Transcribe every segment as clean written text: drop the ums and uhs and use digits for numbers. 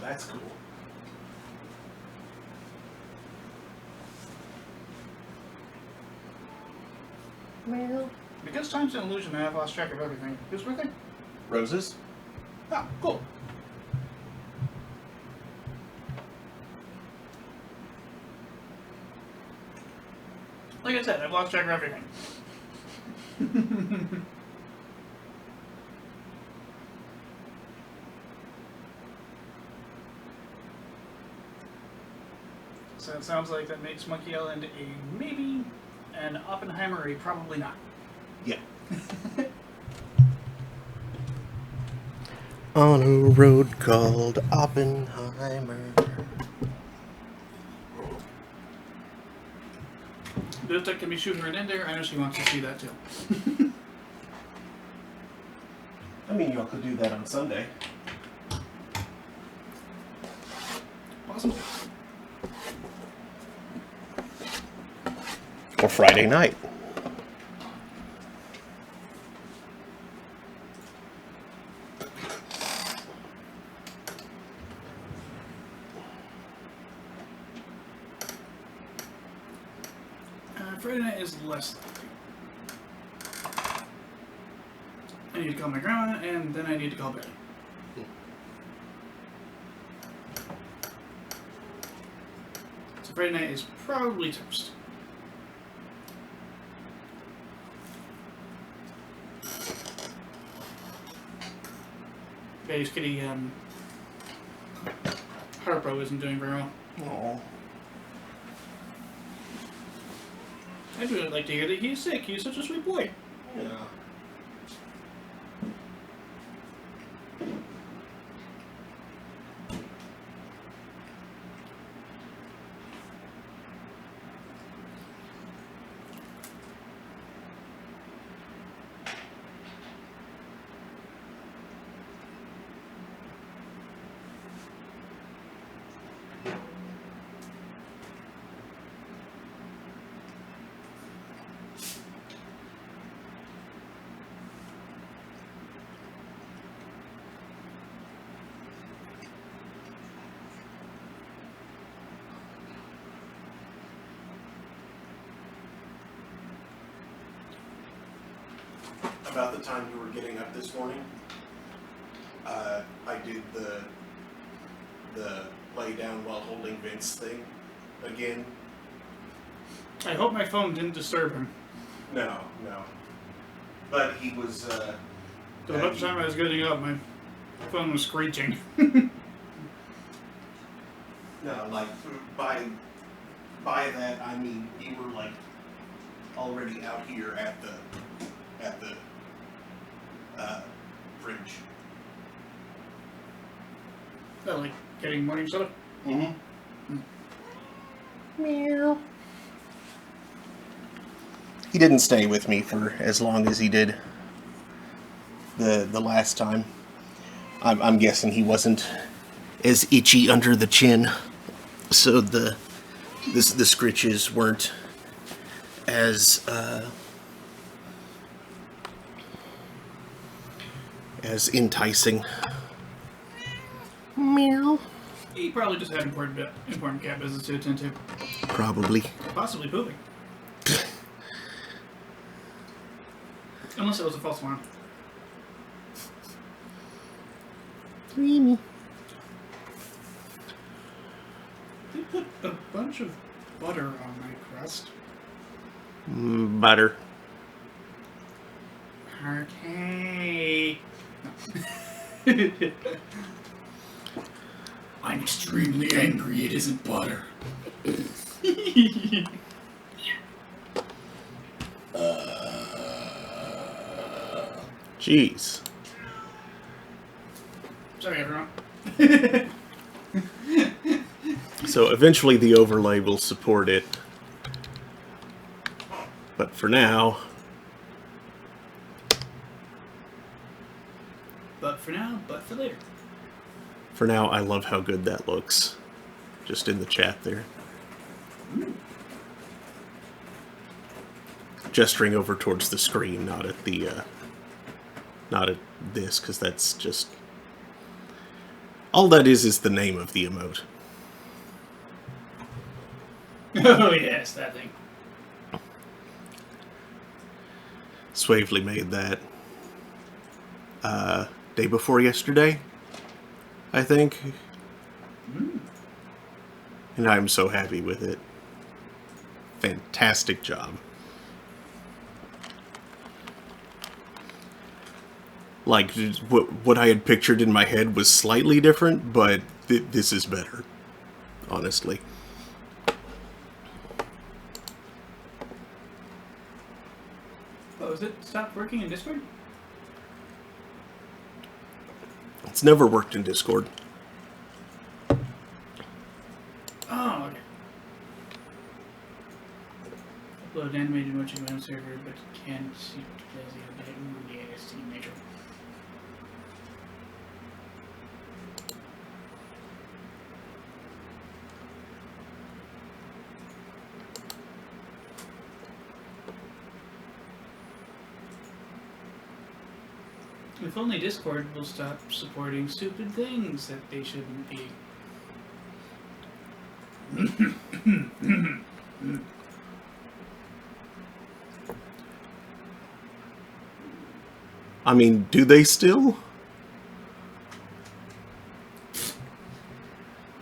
that's cool. Well, because time's an illusion, I have lost track of everything. Who's with it? Roses? Ah, cool. Like I said, I've lost track of everything. So it sounds like that makes Monkey Island a maybe, and Oppenheimer a probably not. Yeah. On a road called Oppenheimer. Bifta can be shooting right in there. I know she wants to see that too. I mean, y'all could do that on Sunday. Possible. Or Friday night. Friday night is less likely. I need to call my grandma, and then I need to call Betty. So Friday night is probably toast. Betty's kitty, Harpo isn't doing very well. Oh. I'd really like to hear that he's sick. He's such a sweet boy. Yeah. About the time you were getting up this morning, I did the lay down while holding Vince thing again. I hope my phone didn't disturb him. No. But he was. The whole time I was getting up, my phone was screeching. No, like by that I mean you were like already out here at the fridge. Oh, like getting morning soda? Mm-hmm. Meow. He didn't stay with me for as long as he did the last time. I'm guessing he wasn't as itchy under the chin, so the scritches weren't as enticing. Meow. He probably just had important cat business to attend to. Probably. Possibly pooping. Unless it was a false alarm. Dreamy. They put a bunch of butter on my crust. Butter. Okay. I'm extremely angry. It isn't butter. Jeez. Sorry, everyone. So eventually the overlay will support it. But for now... But for now, but for later. For now, I love how good that looks. Just in the chat there. Gesturing over towards the screen, not at the... not at this, because that's just... All that is the name of the emote. Oh yes, that thing. Swavely made that day before yesterday, I think. And I'm so happy with it. Fantastic job. Like, what I had pictured in my head was slightly different, but this is better, honestly. Oh, is it stopped working in Discord? It's never worked in Discord. Oh, okay. Upload animated emoji to my own server, but can't see the update. Ooh, yeah, Steam Nature. If only Discord will stop supporting stupid things that they shouldn't be. I mean, do they still?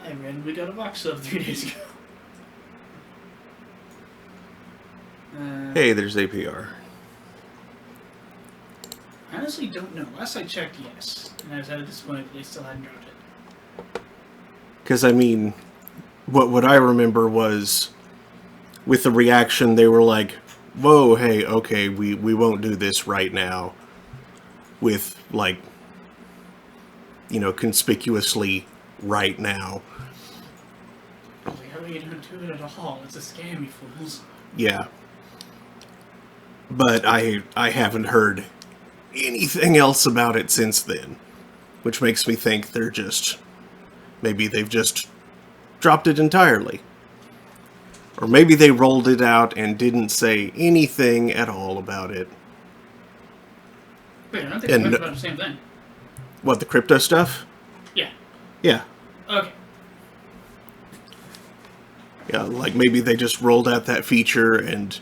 I randomly got a box sub 3 days ago. Hey, there's APR. I honestly don't know. Last I checked, yes. And I was at a disappointed they still hadn't dropped it. Because, I mean, what I remember was, with the reaction, they were like, whoa, hey, okay, we won't do this right now. With, like, you know, conspicuously right now. I was like, how are you don't do it at all? It's a scam, you fools. Yeah. But I haven't heard anything else about it since then. Which makes me think they're just... Maybe they've just dropped it entirely. Or maybe they rolled it out and didn't say anything at all about it. Wait, I don't think we talked about the same thing. What, the crypto stuff? Yeah. Yeah. Okay. Yeah, like maybe they just rolled out that feature and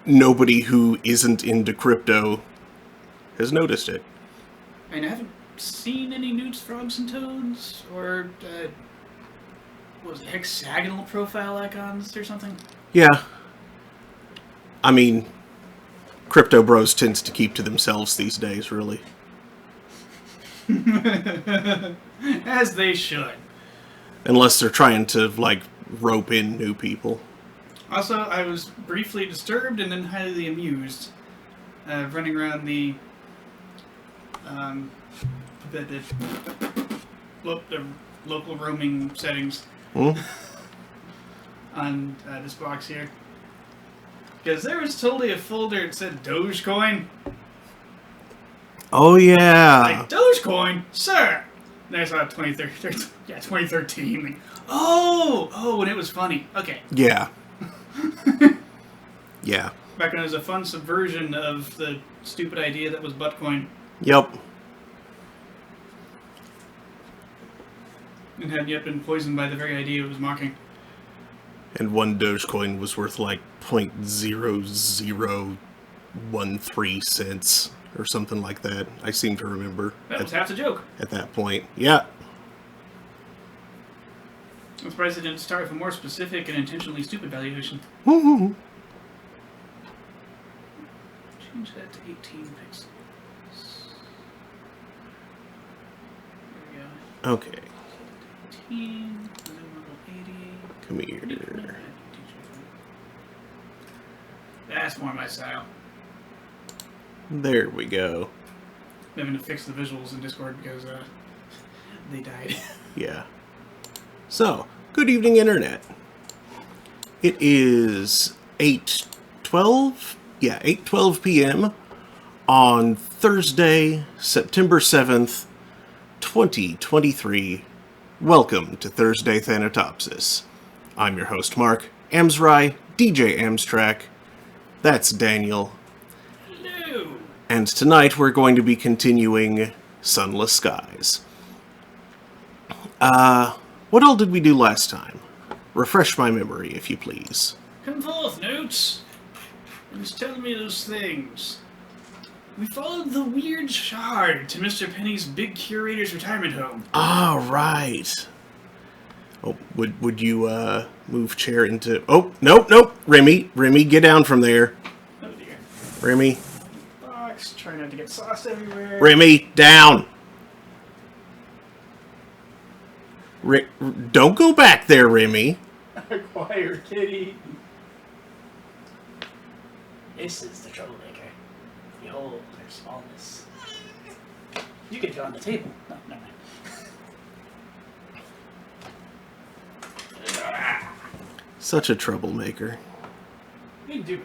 nobody who isn't into crypto has noticed it. I mean, I haven't seen any newts, frogs, and toads, or, what was it, hexagonal profile icons or something? Yeah. I mean, crypto bros tends to keep to themselves these days, really. As they should. Unless they're trying to, like, rope in new people. Also, I was briefly disturbed and then highly amused, running around the local roaming settings on this box here. Because there was totally a folder that said Dogecoin. Oh, yeah. Like, Dogecoin? Sir! And I saw 2013. Like, oh, and it was funny. Okay. Yeah. Yeah. Back when it was a fun subversion of the stupid idea that was Buttcoin. Yep. And had yet been poisoned by the very idea it was mocking. And one Dogecoin was worth like 0.0013 cents or something like that. I seem to remember. That was half the joke. At that point. Yeah. I'm surprised it didn't start with a more specific and intentionally stupid valuation. Woo-hoo. Change that to 18 pixels. There we go. Okay. 18, zoom level 80. Come here. That's more my style. There we go. I'm having to fix the visuals in Discord because they died. Yeah. So, good evening, Internet. It is 8:12? Yeah, 8:12 p.m. on Thursday, September 7th, 2023. Welcome to Thursday Thanatopsis. I'm your host, Mark Amsry, DJ Amstrack. That's Daniel. Hello! And tonight we're going to be continuing Sunless Skies. What all did we do last time? Refresh my memory, if you please. Come forth, Newt. And just tell me those things. We followed the weird shard to Mr. Penny's big curator's retirement home. Ah, right. Oh, would you move chair into? Oh, nope. Remy, get down from there. Oh dear. Remy, Box, try not to get sauce everywhere. Remy, down. Don't go back there, Remy. Acquire kitty. This is the troublemaker. Behold their smallness. You could go on the table. No, never mind. Such a troublemaker. You can do it.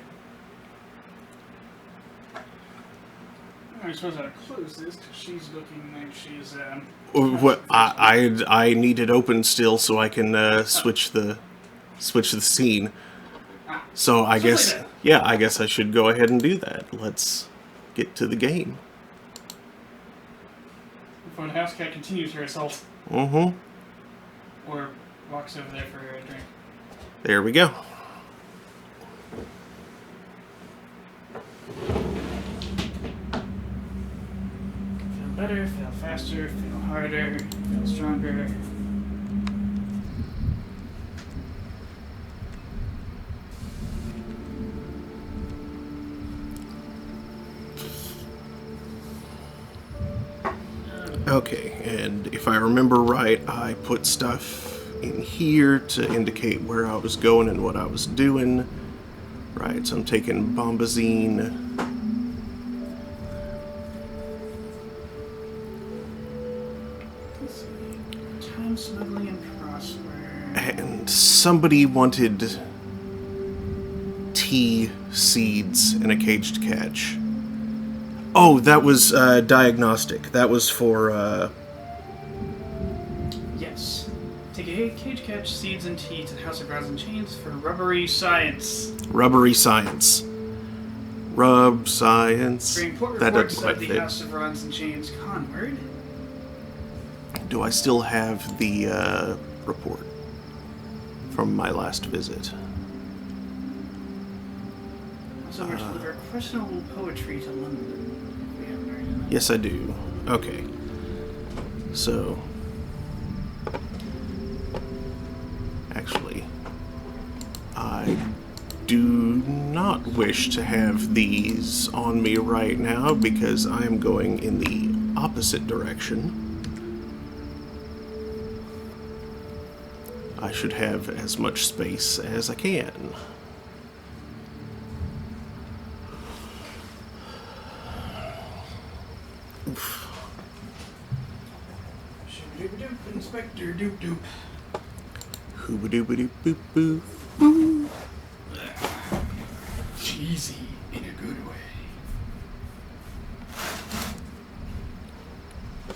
I suppose I'll close this because she's looking like she's What I need it open still so I can switch the scene. So I guess I guess I should go ahead and do that. Let's get to the game. Before the house cat continues her assault. Mm-hmm. Or walks over there for a drink. There we go. Feel better, feel faster, feel harder, feel stronger. Okay, and if I remember right, I put stuff in here to indicate where I was going and what I was doing. Right, so I'm taking bombazine. Let's see. Time smuggling and prosper. And somebody wanted tea, seeds, and a caged catch. Oh, that was diagnostic. That was for, Yes. Take a cage catch, seeds, and tea to the House of Rods and Chains for rubbery science. rubbery science. Rub science. For report That reports doesn't of quite the fit. House of Rods and Chains conward. Do I still have the report from my last visit? Also, we're to deliver questionable poetry to London. We haven't already done that. Yes, I do. Okay. So, actually, I do not wish to have these on me right now because I am going in the opposite direction. I should have as much space as I can. Shoo-doop-doop, Inspector Doop-Doop. Hooba-dooba-doop-boop-boo. Boo. Cheesy in a good way.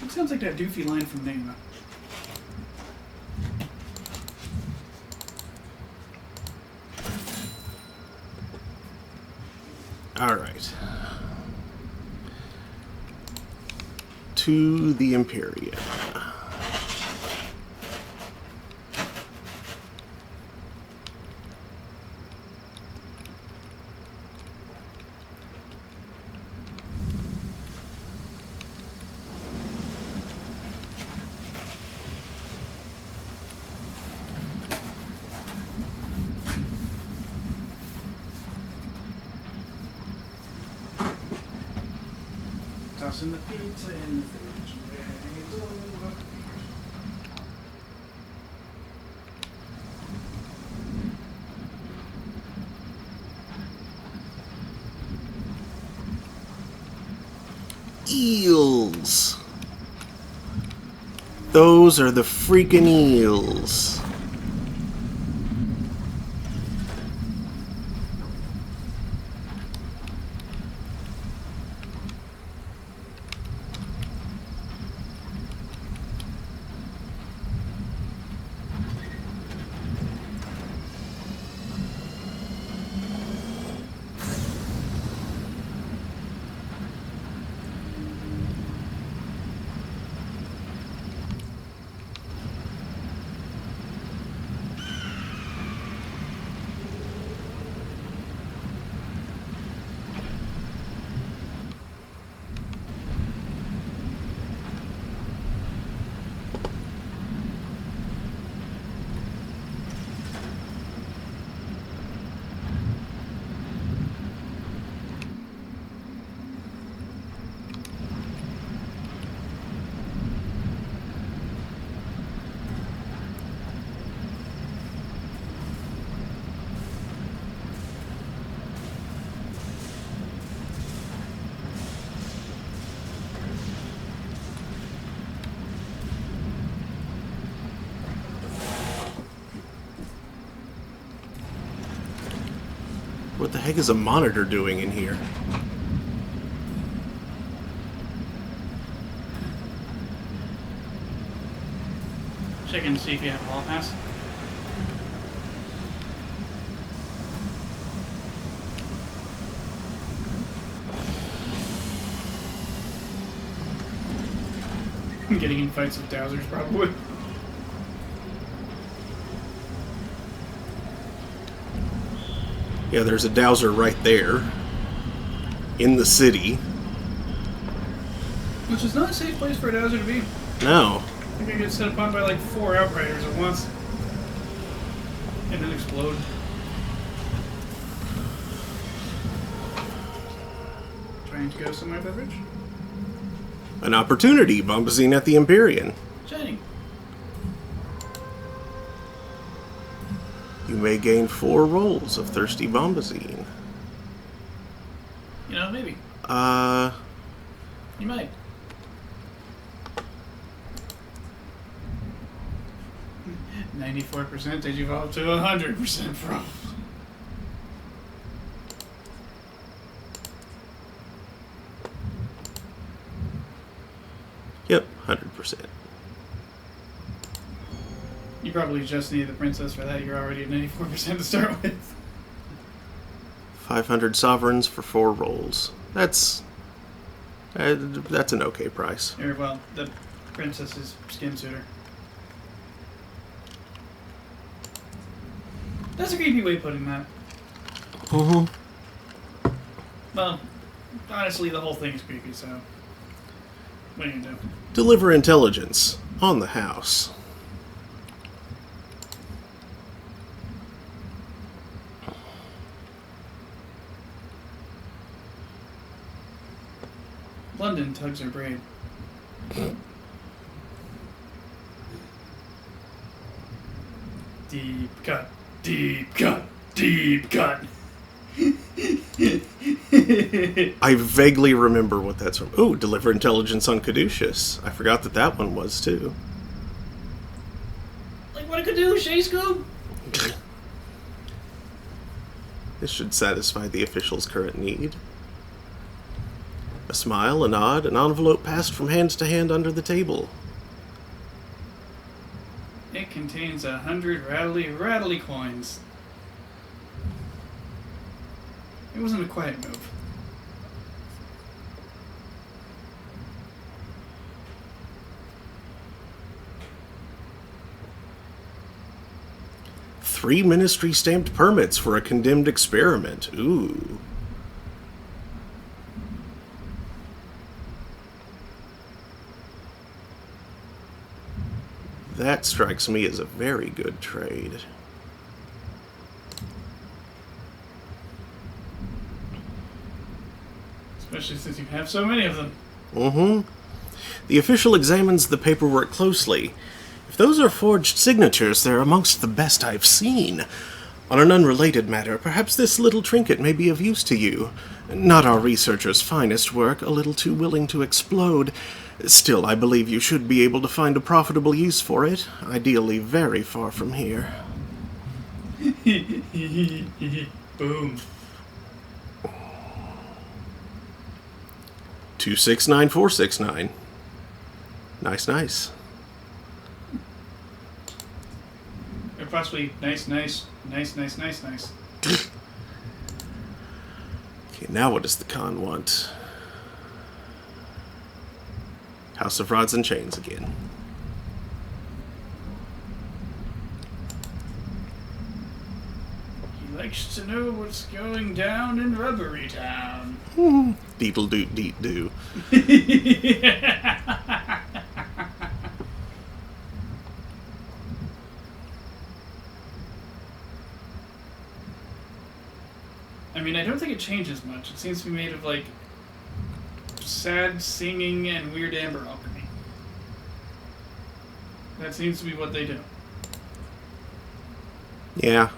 It sounds like that doofy line from Name. All right. To the Imperia. Tossing the pizza in the fridge. Eels. Those are the freaking eels. What the heck is a monitor doing in here? Check in to see if you have a hall pass. Getting in fights with dowsers, probably. Yeah, there's a dowser right there. In the city. Which is not a safe place for a dowser to be. No. I think I get set upon by like 4 outriders at once. And then explode. Trying to go somewhere, Beverage? An opportunity bombazine at the Empyrean. Shining. You may gain 4 rolls of thirsty bombazine. You know, maybe. You might. %, did you evolve to 100% from? Yep, 100%. You probably just need the princess for that. You're already at 94% to start with. 500 sovereigns for 4 rolls. That's an okay price. Or, well, the princess's skin suitor. That's a creepy way of putting that. Mm-hmm. Well, honestly, the whole thing is creepy, so... What are you gonna do? Deliver intelligence on the house. London tugs her braid. Deep cut, deep cut, deep cut. I vaguely remember what that's from. Ooh, deliver intelligence on Caduceus. I forgot that one was too. Like what I could do, Shay Scoob? This should satisfy the official's current need. A smile, a nod, an envelope passed from hand to hand under the table. It contains 100 rattly coins. It wasn't a quiet move. Three ministry stamped permits for a condemned experiment. Ooh. That strikes me as a very good trade. Especially since you have so many of them. Mm-hmm. The official examines the paperwork closely. If those are forged signatures, they're amongst the best I've seen. On an unrelated matter, perhaps this little trinket may be of use to you. Not our researchers' finest work, a little too willing to explode. Still, I believe you should be able to find a profitable use for it, ideally very far from here. Boom. 269469. Nice. Or possibly nice. Okay, now what does the con want? House of Rods and Chains again. He likes to know what's going down in Rubbery Town. Deedle doot deet doo. I mean, I don't think it changes much. It seems to be made of, like, sad singing and weird amber alchemy. That seems to be what they do. Yeah.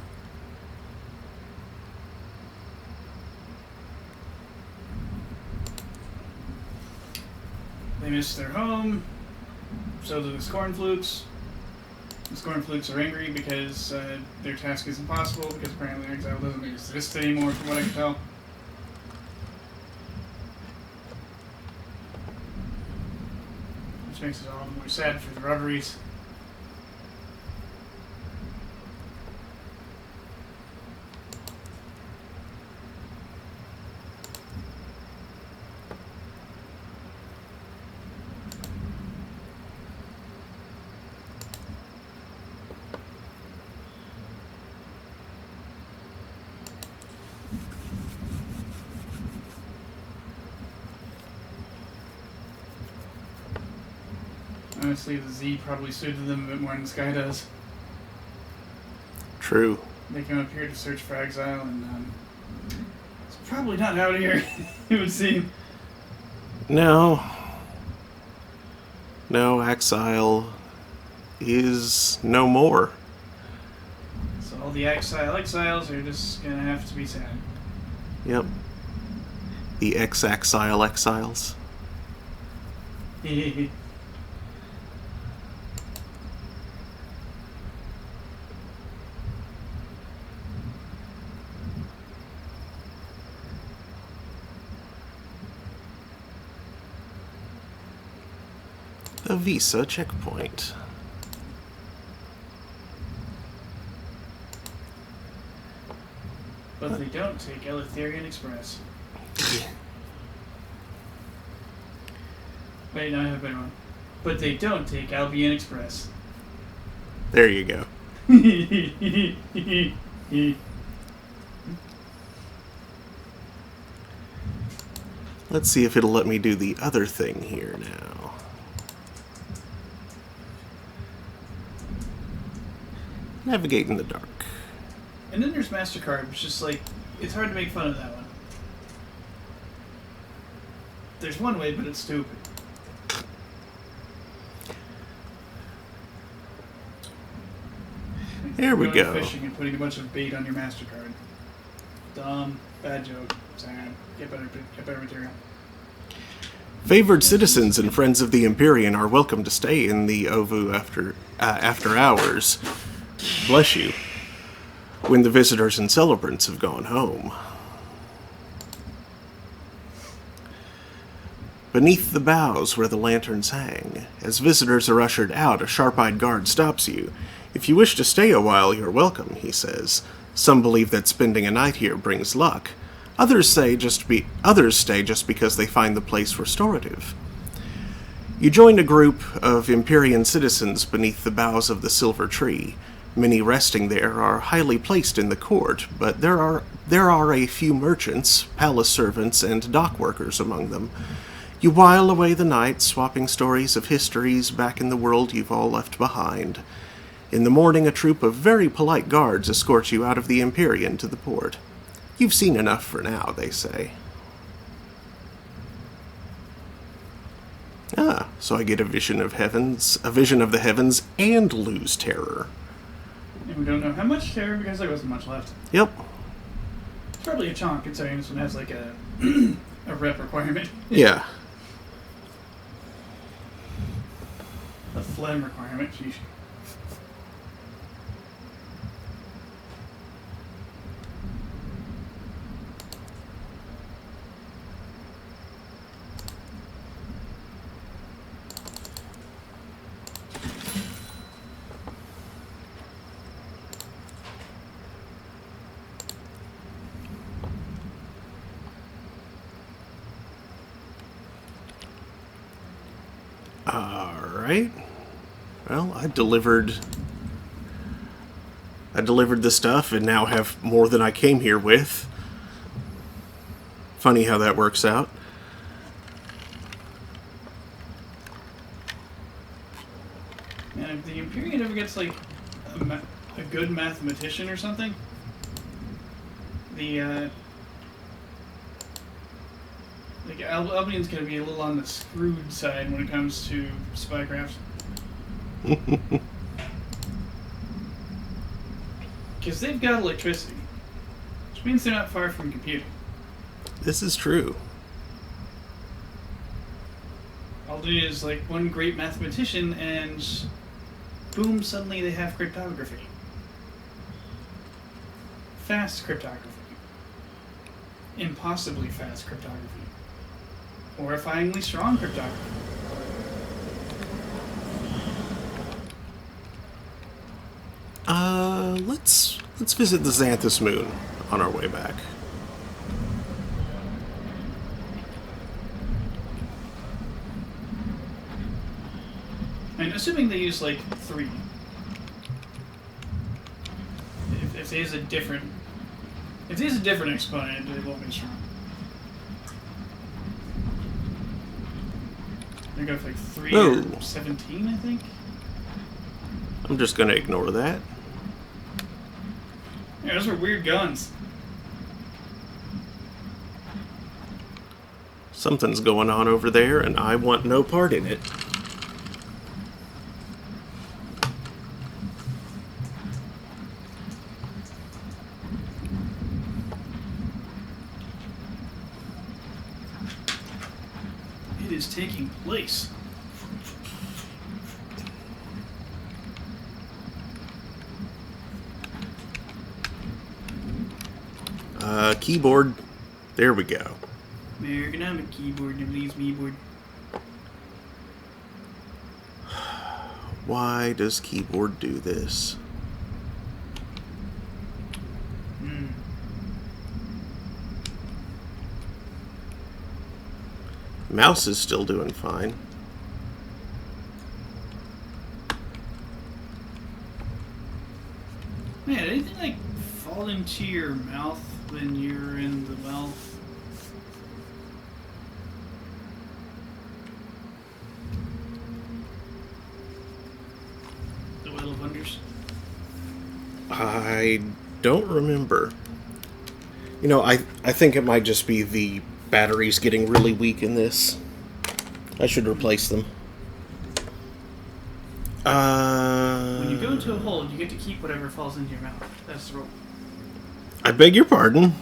They miss their home. So do the Scornflukes. The Scorn Flukes are angry because their task is impossible, because apparently exile doesn't exist anymore, from what I can tell. Which makes it all the more sad for the Reveries. Honestly, the Z probably suited them a bit more than Sky does. True. They came up here to search for exile, and it's probably not out here, it would seem. No. No, exile is no more. So all the exiles are just gonna have to be sad. Yep. The ex-exile exiles. The Visa checkpoint. But they don't take Eleutherian Express. Wait, no, I have a better one. But they don't take Albion Express. There you go. Let's see if it'll let me do the other thing here now. Navigate in the dark. And then there's MasterCard, which is like, it's hard to make fun of that one. There's one way, but it's stupid. There we Going go. fishing and putting a bunch of bait on your MasterCard. Dumb. Bad joke. Sad. Get better material. Favored citizens and friends of the Empyrean are welcome to stay in the Ovu after hours. Bless you. When the visitors and celebrants have gone home. Beneath the boughs where the lanterns hang, as visitors are ushered out, a sharp-eyed guard stops you. If you wish to stay a while, you're welcome, he says. Some believe that spending a night here brings luck. Others stay just because they find the place restorative. You join a group of Empyrean citizens beneath the boughs of the silver tree. Many resting there are highly placed in the court, but there are a few merchants, palace servants, and dock workers among them. You while away the night, swapping stories of histories back in the world you've all left behind. In the morning, a troop of very polite guards escort you out of the Empyrean to the port. You've seen enough for now, they say. Ah, so I get a vision of the heavens, and lose terror. And we don't know how much terror because there wasn't much left. Yep. It's probably a chunk, considering this one has like a a rep requirement. Yeah. A phlegm requirement. Sheesh. Alright. Well, I delivered the stuff and now have more than I came here with. Funny how that works out. Man, if the Empyrean ever gets like a good mathematician or something, the like Albion's gonna be a little on the screwed side when it comes to spycraft. Because they've got electricity, which means they're not far from computing. This is true. All they need is like one great mathematician and boom, suddenly they have cryptography. Fast cryptography. Impossibly fast cryptography. Horrifyingly strong cryptography. Let's visit the Xanthus moon on our way back. And assuming they use like 3. If they use a different exponent, it won't be strong. They're going for like 3 or 17, I think. I'm just gonna ignore that. Yeah, those were weird guns. Something's going on over there, and I want no part in it. It is taking place. Keyboard. There we go. Ergonomic keyboard, nobody's keyboard. Why does keyboard do this? Mouse is still doing fine. Man, did anything like fall into your mouth when you're in the well? The Well of Wonders? I don't remember. You know, I think it might just be the batteries getting really weak in this. I should replace them. When you go into a hole, you get to keep whatever falls into your mouth. That's the rule. I beg your pardon.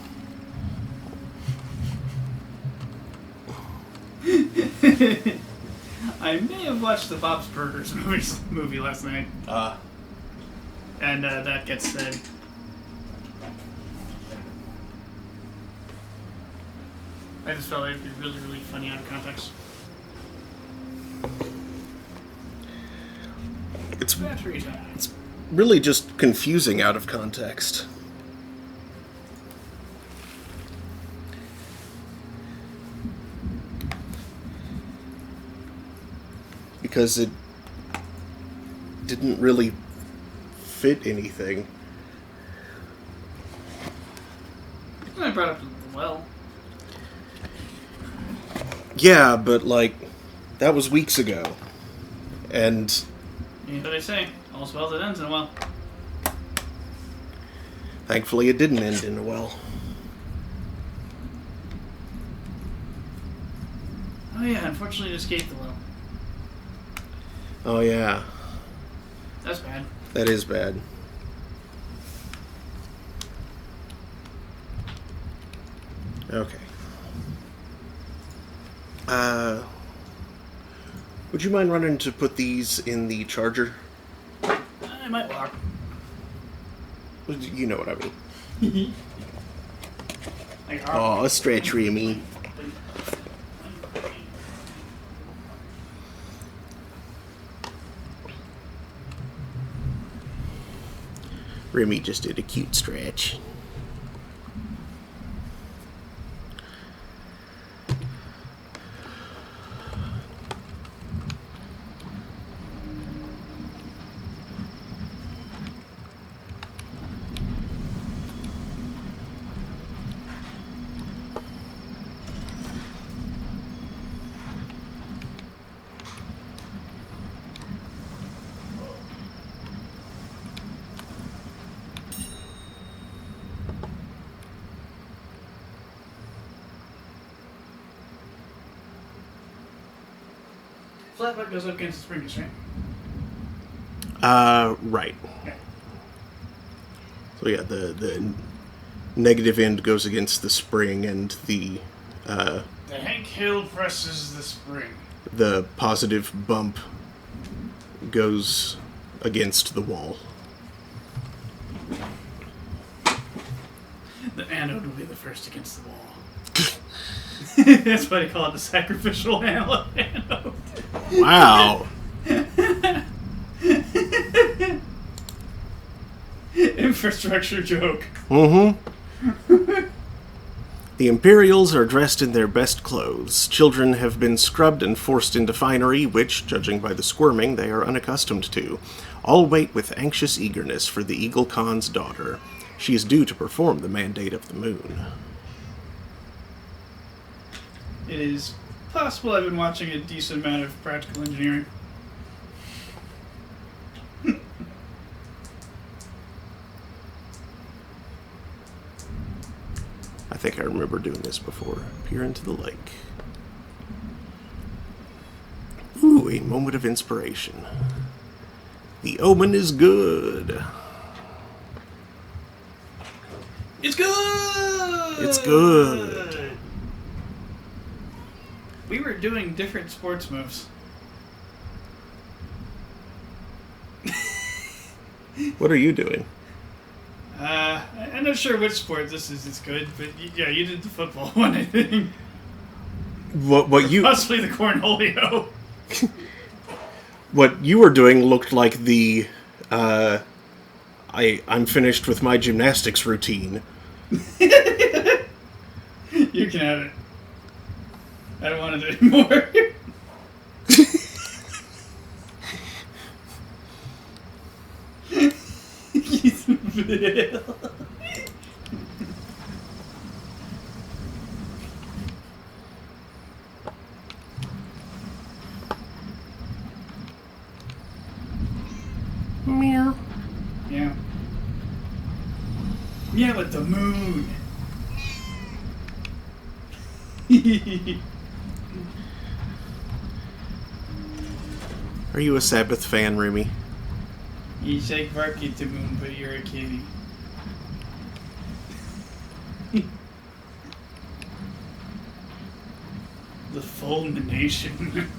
I may have watched the Bob's Burgers movie last night. And that gets said. I just felt like it'd be really, really funny out of context. It's Battery time. It's really just confusing out of context. Because it didn't really fit anything. I brought up the well. Yeah, but like, that was weeks ago. And You know what they say? All's well that ends in a well. thankfully it didn't end in a well. Oh yeah, unfortunately it escaped the well. Oh yeah, That's bad. that is bad. Okay. Would you mind running to put these in the charger? I might walk. You know what I mean. Like, Oh, stretch Remy. Remy just did a cute stretch. flat part goes up against the springs, right? Right. Yeah. So yeah, the negative end goes against the spring, and the The Hank Hill presses the spring. the positive bump goes against the wall. The anode will be the first against the wall. That's why they call it the sacrificial anode. Wow. Infrastructure joke. Mm-hmm. The Imperials are dressed in their best clothes. Children have been scrubbed and forced into finery, which, judging by the squirming, they are unaccustomed to. All wait with anxious eagerness for the Eagle Khan's daughter. She is due to perform the mandate of the moon. It is possible I've been watching a decent amount of practical engineering. I think I remember doing this before. Peer into the lake. Ooh, a moment of inspiration. The omen is good. It's good! It's good. We were doing different sports moves. What are you doing? I'm not sure which sport this is. It's good, but yeah, you did the football one, I think. What you Possibly the cornholio. what you were doing looked like the I'm finished with my gymnastics routine. You can have it. I don't want to do it anymore. Meow. Yeah. Yeah, with the moon. Are you a Sabbath fan, Remy? You say bark at the moon, but you're a kitty. The fulmination.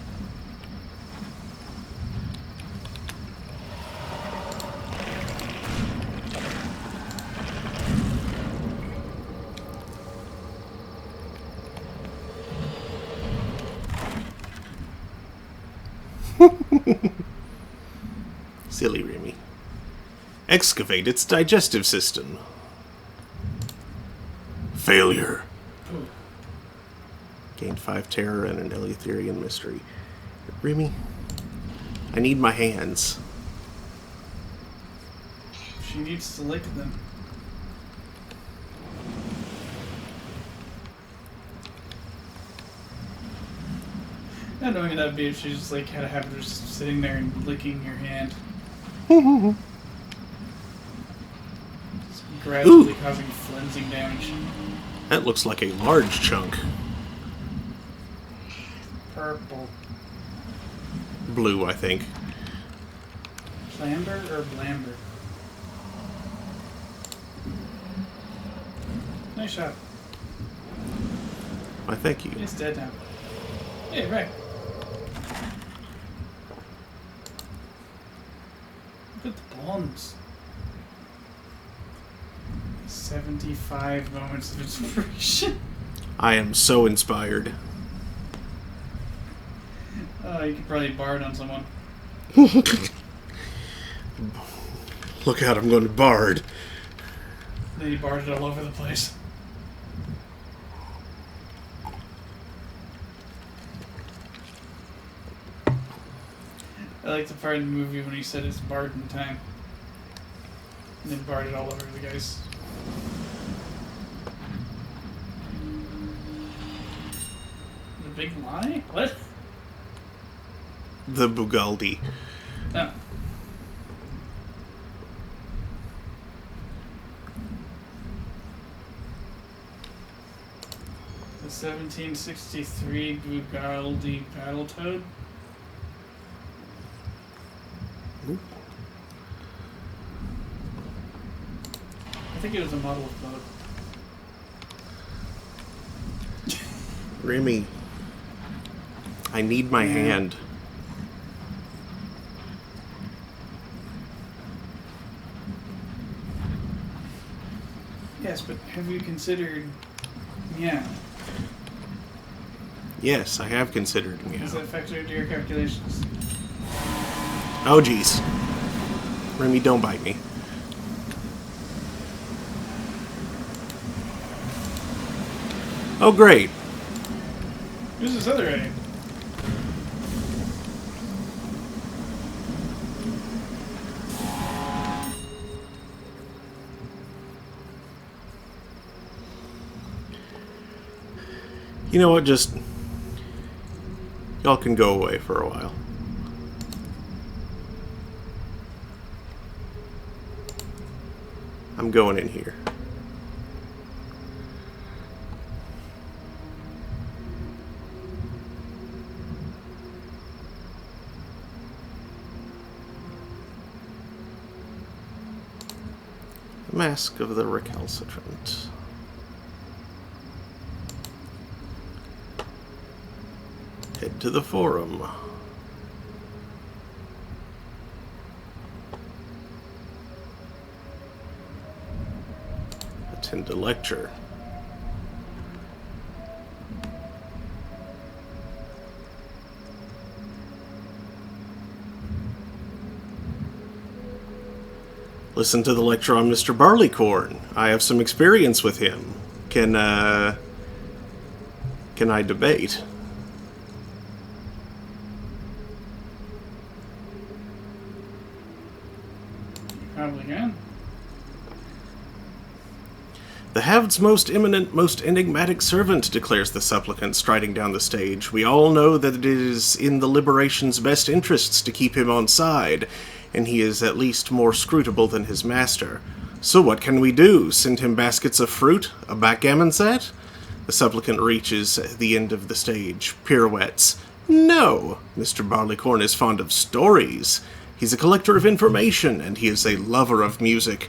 Silly Remy. Excavate its digestive system. Failure. Ooh. Gained 5 terror and an Eleutherian mystery. Remy, I need my hands. She needs to lick them. Not knowing that would be if she just like had a habit of just sitting there and licking your hand. Just gradually causing flensing damage. That looks like a large chunk. Purple. Blue, I think. Flamber or Blamber? Nice shot. Why, thank you. It's dead now. Hey, right. Look at the bones. 75 moments of inspiration. I am so inspired. You could probably bard on someone. Look out, I'm going to bard. Then you bard it all over the place. I like the part in the movie when he said it's bard in time. And then bard it all over the guys. The big lie? What? The Bugaldi. Oh. The 1763 Bugaldi Battletoad? Ooh. I think it was a model of boat. Remy, I need my hand. Yes, but have you considered meow? Yes, I have considered Does meow. that factor into your calculations? Oh, jeez. Remy, don't bite me. Oh, great. Who's this other egg? You know what, just... Y'all can go away for a while. I'm going in here. Mask of the Recalcitrant. Head to the forum. Attend a lecture. Listen to the lecture on Mr. Barleycorn. I have some experience with him. Can I debate? Probably can. The Haved's most imminent, most enigmatic servant, declares the supplicant, striding down the stage. We all know that it is in the Liberation's best interests to keep him on side, and he is at least more scrutable than his master. So what can we do? Send him baskets of fruit? A backgammon set? The supplicant reaches the end of the stage, pirouettes. No! Mr. Barleycorn is fond of stories. He's a collector of information, and he is a lover of music.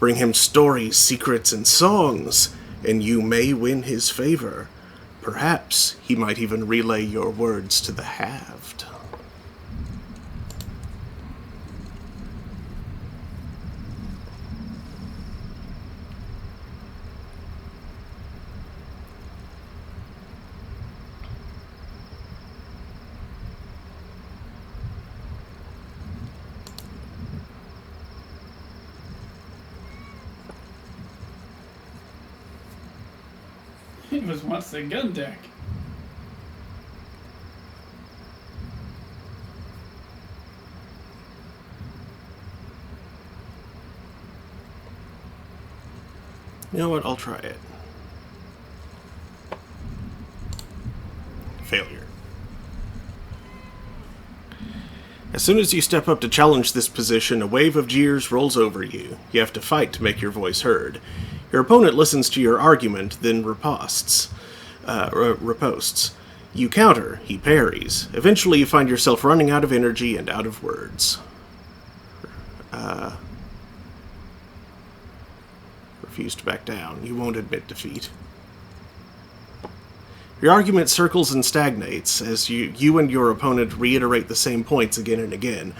Bring him stories, secrets, and songs, and you may win his favor. Perhaps he might even relay your words to the Haved. It was once the gun deck. You know what? I'll try it. Failure. As soon as you step up to challenge this position, a wave of jeers rolls over you. You have to fight to make your voice heard. Your opponent listens to your argument, then riposts. You counter, he parries. Eventually you find yourself running out of energy and out of words. Refuse to back down. You won't admit defeat. Your argument circles and stagnates as you and your opponent reiterate the same points again and again.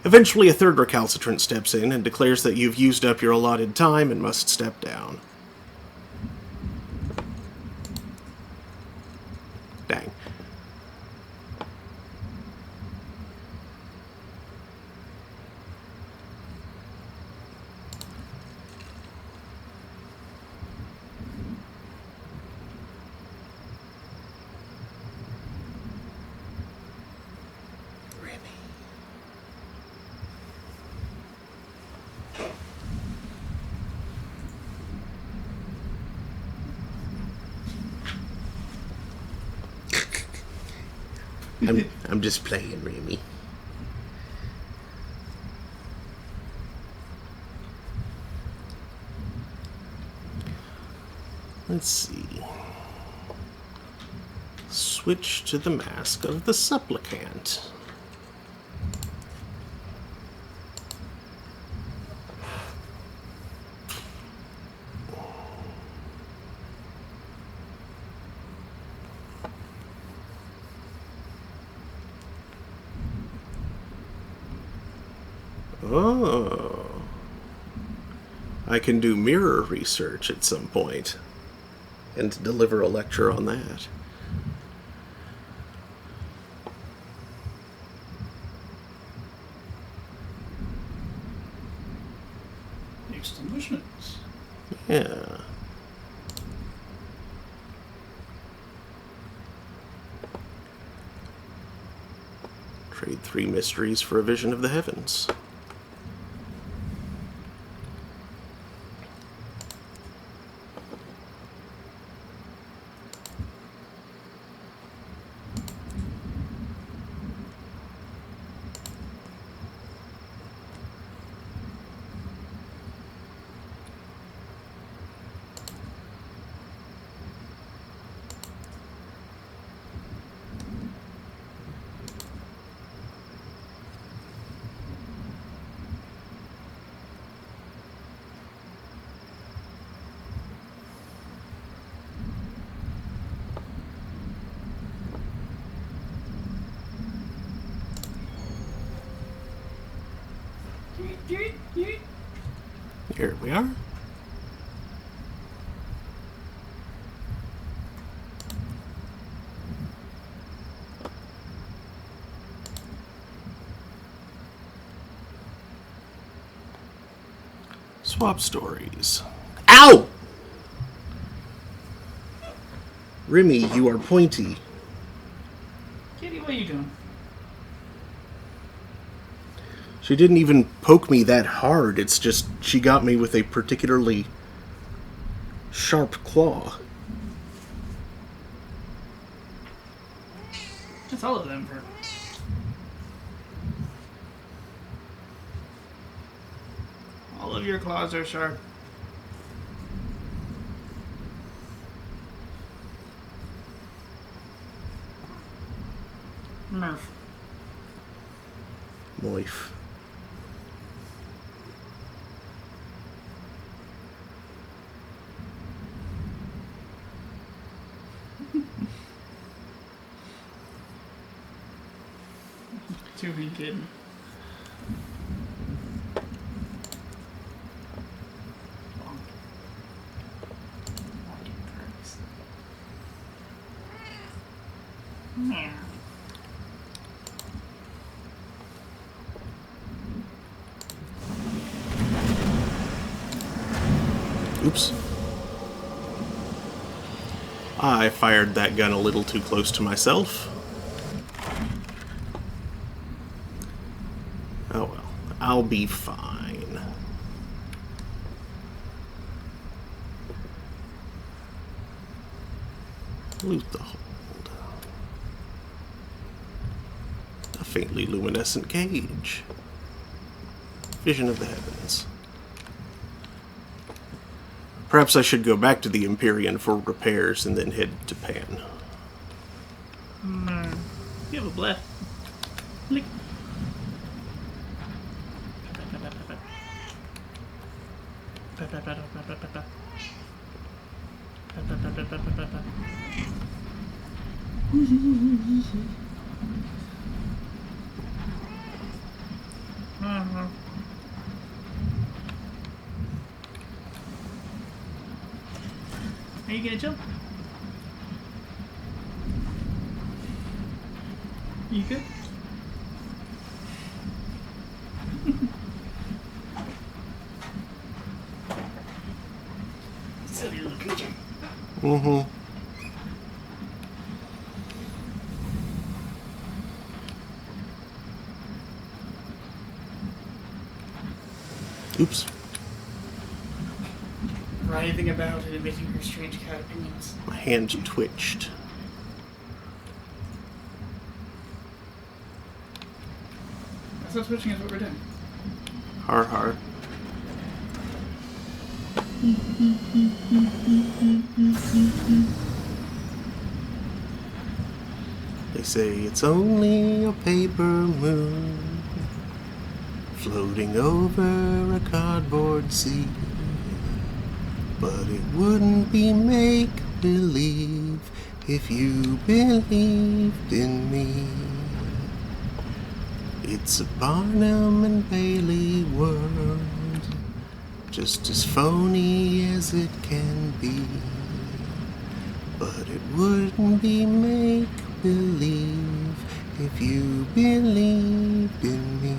Eventually, a third recalcitrant steps in and declares that you've used up your allotted time and must step down. Dang. I'm just playing, Remy. Let's see. Switch to the mask of the supplicant. Oh. I can do mirror research at some point and deliver a lecture on that. Extinguishments. Yeah. Trade 3 mysteries for a vision of the heavens. Here we are. Swap stories. Ow! Remy, you are pointy. Kitty, what are you doing? She didn't even poke me that hard. It's just she got me with a particularly sharp claw. That's all of them for. All of your claws are sharp. Murph. Moif. Too mean kid. Yeah. Oops. I fired that gun a little too close to myself. Oh well, I'll be fine. Loot the hold. A faintly luminescent cage. Vision of the heavens. Perhaps I should go back to the Empyrean for repairs and then head to Pan. You have a bleh. Lick. Are you gonna jump? You good? Silly little creature. Mm-hmm. Oops. Writhing about and emitting her strange cat opinions. My hand twitched. That's not switching, is what we're doing. Har har. They say it's only a paper moon floating over a cardboard sea, but it wouldn't be make-believe if you believed in me. It's a Barnum and Bailey world, just as phony as it can be. But it wouldn't be make-believe if you believed in me.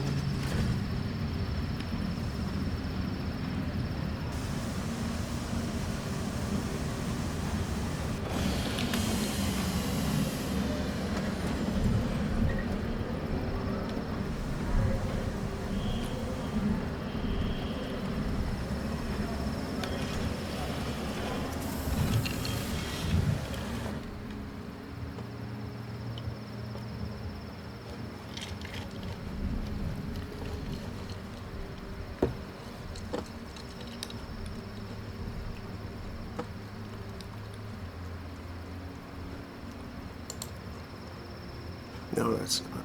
No, that's not.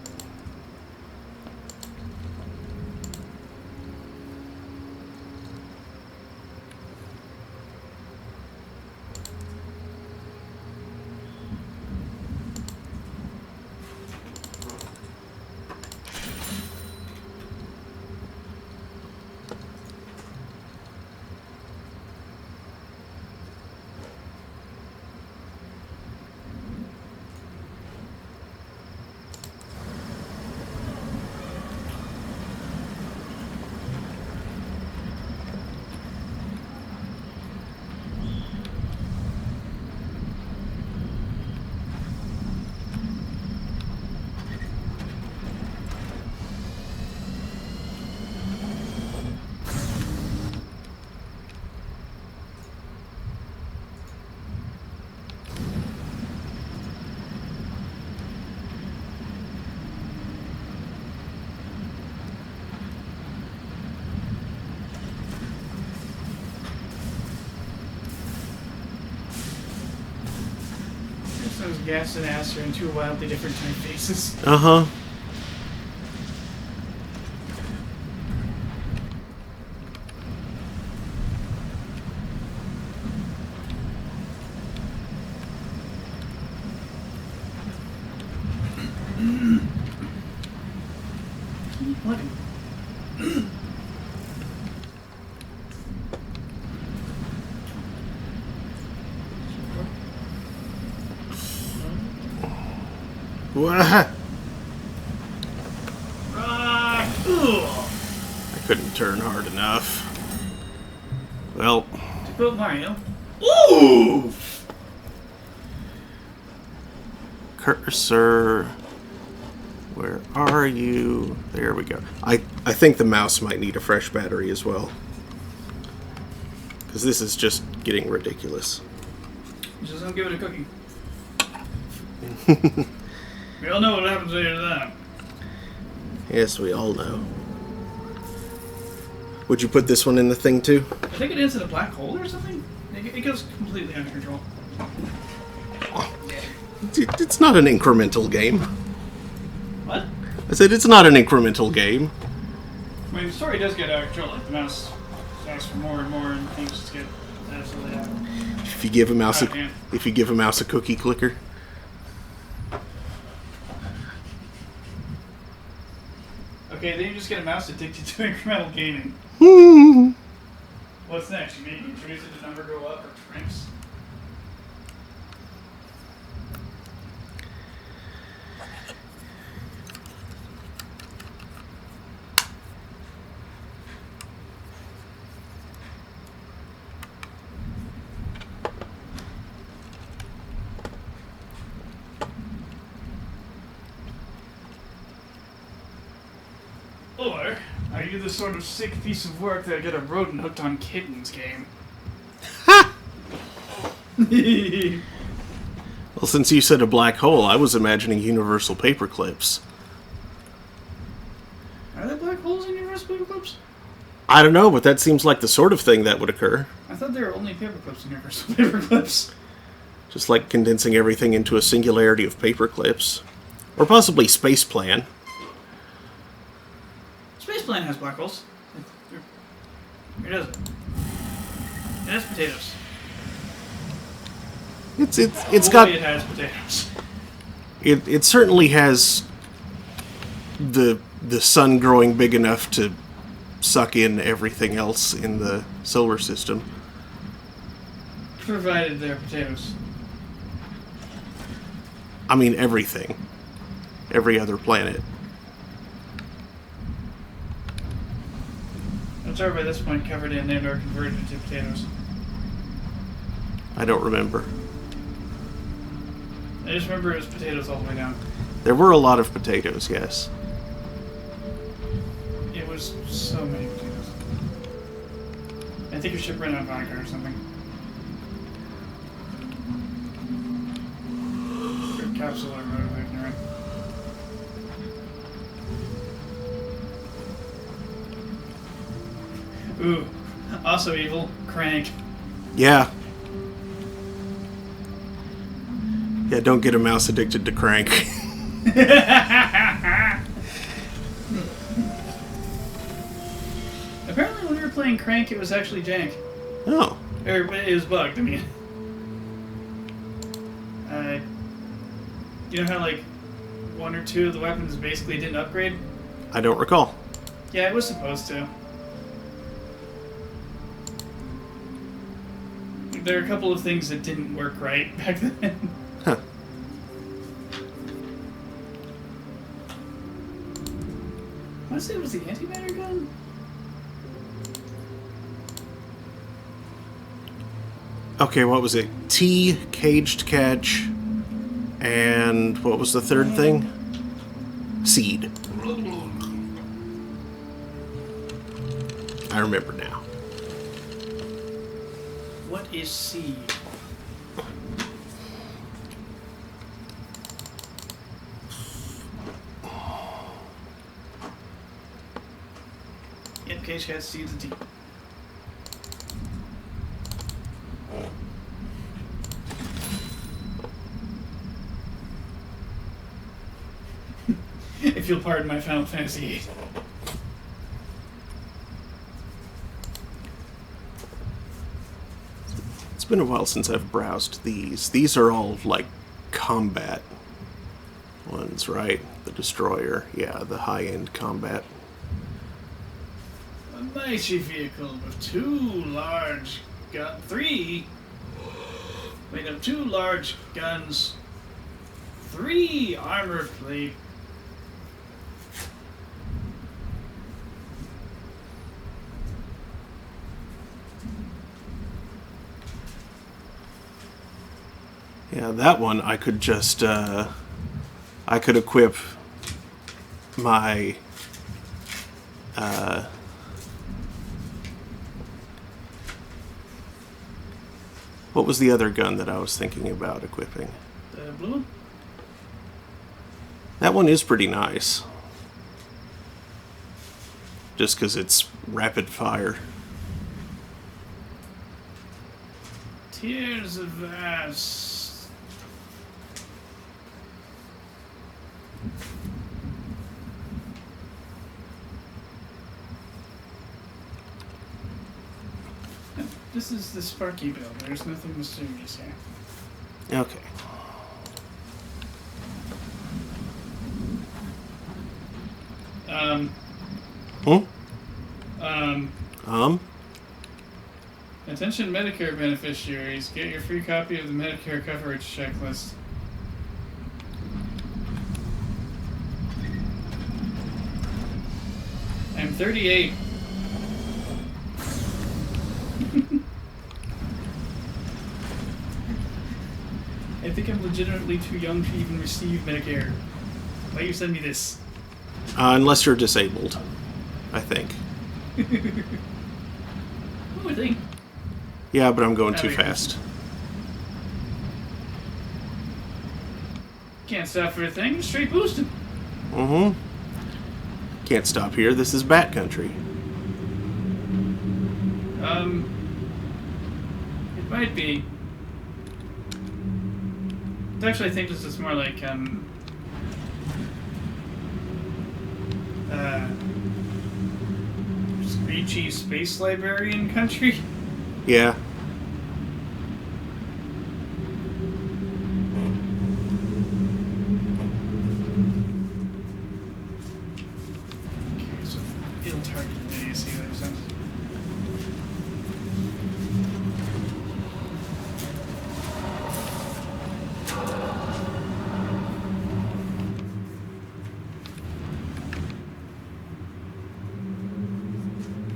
Those gas and ass are in two wildly different typefaces. Uh-huh. What? What? Ugh. I couldn't turn hard enough. Well, To quote Mario. Ooh! cursor, where are you? There we go. I think the mouse might need a fresh battery as well. Because this is just getting ridiculous. Just don't give it a cookie. We all know what happens later to that. Yes, we all know. Would you put this one in the thing too? I think it is in a black hole or something. It goes completely under control. It's not an incremental game. What? I said it's not an incremental game. I mean, the story does get out of control. Like the mouse asks for more and more, and things just get absolutely out. If you give a mouse Out of hand. if you give a mouse a cookie clicker. Okay, then you just get a mouse addicted to incremental gaming. What's next? You maybe introduce it to number go up or shrinks? Or are you the sort of sick piece of work that get a rodent hooked on kittens game? Well, since you said a black hole, I was imagining universal paper clips. Are there black holes in universal paperclips? I don't know, but that seems like the sort of thing that would occur. I thought there were only paperclips in universal paperclips. Just like condensing everything into a singularity of paper clips. Or possibly Space Plan. Space Plan has black holes. It doesn't. It has potatoes. It's Boy, got it has potatoes. it certainly has the sun growing big enough to suck in everything else in the solar system. Provided they're potatoes. I mean, everything. Every other planet. Which are by this point covered in and or converted into potatoes. I don't remember. I just remember it was potatoes all the way down. There were a lot of potatoes, yes. It was so many potatoes. I think your ship ran out of vodka or something. Or capsule or whatever. Ooh, also evil, Crank. Yeah. Yeah, don't get a mouse addicted to crank. Apparently when we were playing Crank, it was actually jank. Oh. Or it was bugged, I mean. You know how, like, one or two of the weapons basically didn't upgrade? I don't recall. Yeah, it was supposed to. There are a couple of things that didn't work right back then. Huh. I want to say it was the antimatter gun? Okay, what was it? T, caged catch, and what was the third thing? Seed. I remember now. What is seed? Yep, Cage has seeds and tea. If you'll pardon my Final Fantasy VIII. It's been a while since I've browsed these. These are all, like, combat ones, right? The Destroyer. Yeah, the high-end combat. A mighty vehicle with two large guns, 3 armor plate. Yeah, that one I could just, I could equip my, what was the other gun that I was thinking about equipping? The blue one? That one is pretty nice. Just because it's rapid fire. Tears of Vast. This is the Sparky build. There's nothing mysterious here. Okay. Attention Medicare beneficiaries, get your free copy of the Medicare coverage checklist. I'm 38. I think I'm legitimately too young to even receive Medicare. Why you send me this? Unless you're disabled, I think. What would think? Yeah, but I'm going too fast. Can't stop for a thing, straight boosted. Mm-hmm. Can't stop here. This is Bat Country. It might be. Actually, I think this is more like, Screechy Space Librarian country. Yeah. Okay, so ill-targeted video. you see what I'm saying?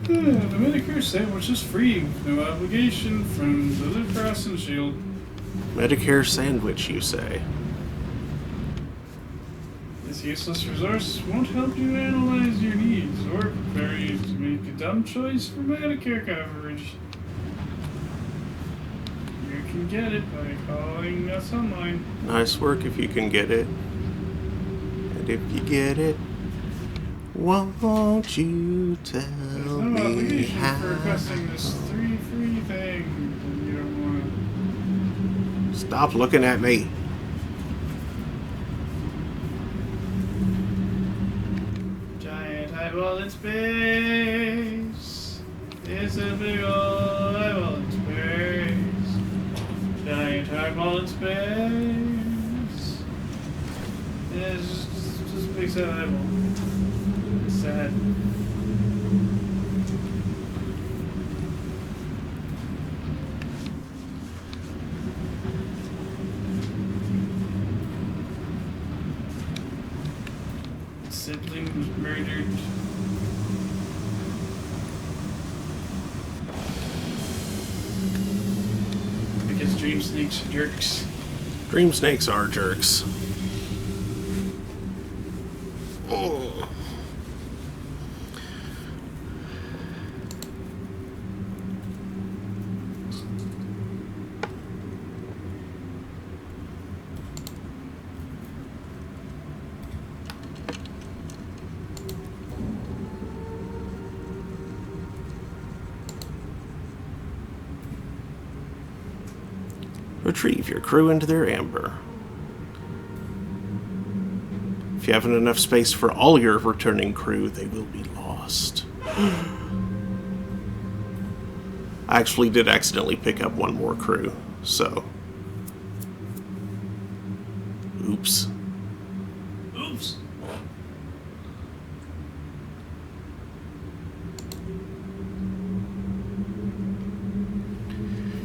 The Medicare sandwich is free, with no obligation from the Blue Cross and Shield. Medicare sandwich, you say? This useless resource won't help you analyze your needs or prepare you to make a dumb choice for Medicare coverage. You can get it by calling us online. Nice work if you can get it. And if you get it, won't you tell There's no me obligation how? for requesting this 3 free thing if you don't want Stop looking at me. to. Giant eyeball in space. It's a big ol' eyeball in space. Giant eyeball in space. It's just a big sad eyeball. It's sad. Sibling was murdered. Because dream snakes are jerks. Dream snakes are jerks. Oh. Retrieve your crew into their amber. If you haven't enough space for all your returning crew, they will be lost. I actually did accidentally pick up one more crew, so... Oops. Oops.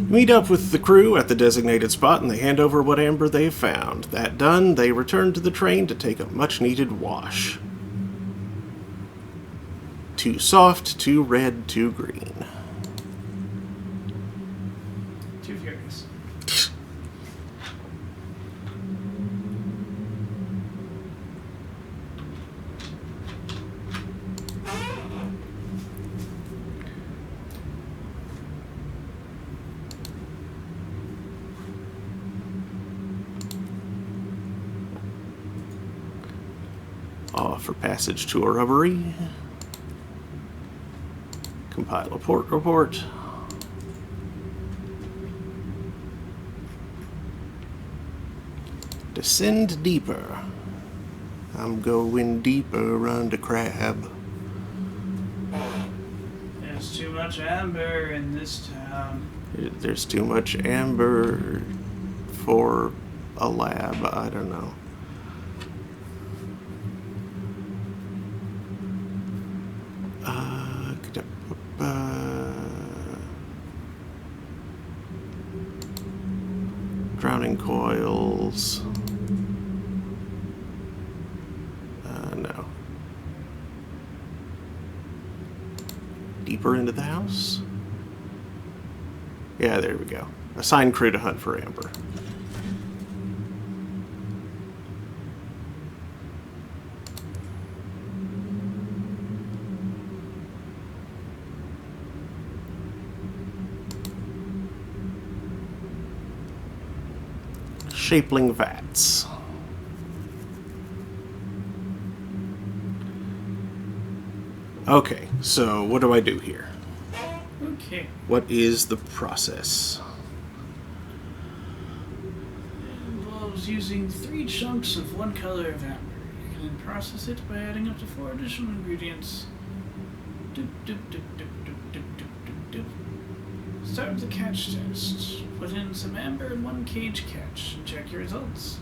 Meet up with the crew at the designated spot and they hand over what amber they have found. That done, they return to the train to take a much-needed wash. Too soft, too red, too green. Too furious. Offer passage to a rubbery. Compile a port report. Descend deeper. I'm going deeper under crab. There's too much amber in this town. There's too much amber for a lab. I don't know. Drowning coils. No. Deeper into the house? Yeah, there we go. Assign crew to hunt for amber. Shapling vats. Okay, so what do I do here? Okay. What is the process? It involves using 3 chunks of one color of amber. You can then process it by adding up to 4 additional ingredients. Doop, doop, doop, doop, doop, doop, doop, doop, doop. Start with the catch test. Put in some amber in 1 cage catch and check your results.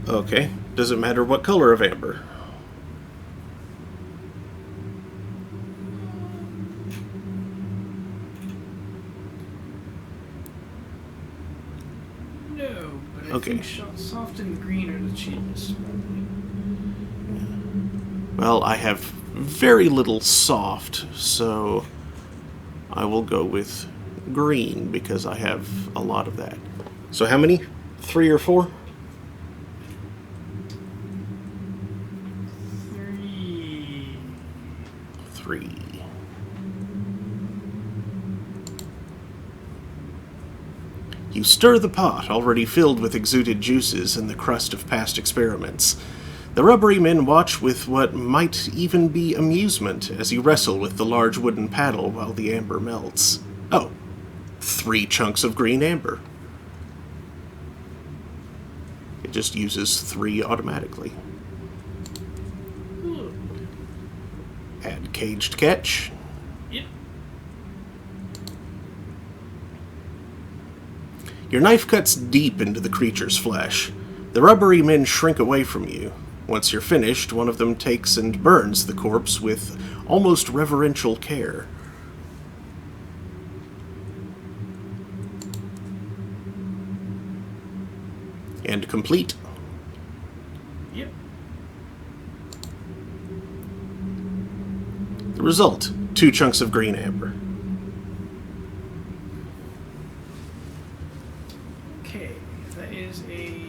Okay, does it matter what color of amber? No, but I Okay. think soft and green are the cheapest, probably. Well, I have very little soft, so I will go with green because I have a lot of that. So how many? 3 or 4? 3. 3. You stir the pot, already filled with exuded juices and the crust of past experiments. The rubbery men watch with what might even be amusement as you wrestle with the large wooden paddle while the amber melts. Oh, 3 chunks of green amber. It just uses 3 automatically. Ooh. Add caged catch. Yep. Your knife cuts deep into the creature's flesh. The rubbery men shrink away from you. Once you're finished, one of them takes and burns the corpse with almost reverential care. And complete. Yep. The result, 2 chunks of green amber. Okay, that is a...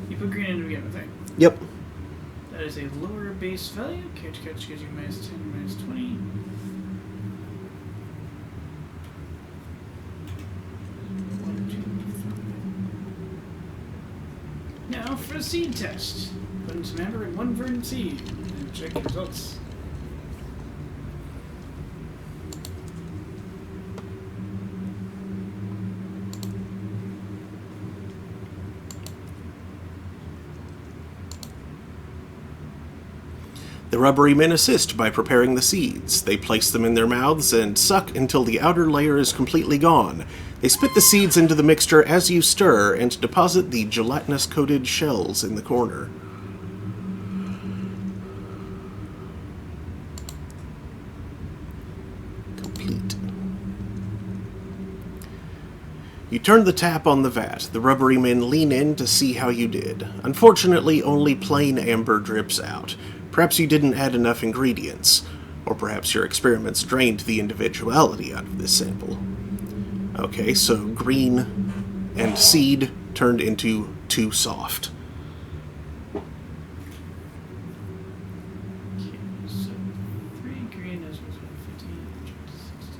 You put green in to begin with, right? Yep. That is a lower base value. Catch gives you minus 10, minus 20. Now for the seed test. Put in some amber and 1 verdant seed and check the results. The rubbery men assist by preparing the seeds. They place them in their mouths and suck until the outer layer is completely gone. They spit the seeds into the mixture as you stir and deposit the gelatinous-coated shells in the corner. Complete. You turn the tap on the vat. The rubbery men lean in to see how you did. Unfortunately, only plain amber drips out. Perhaps you didn't add enough ingredients, or perhaps your experiments drained the individuality out of this sample. Okay, so green and seed turned into too soft. Okay, so 3 green is 50, 60.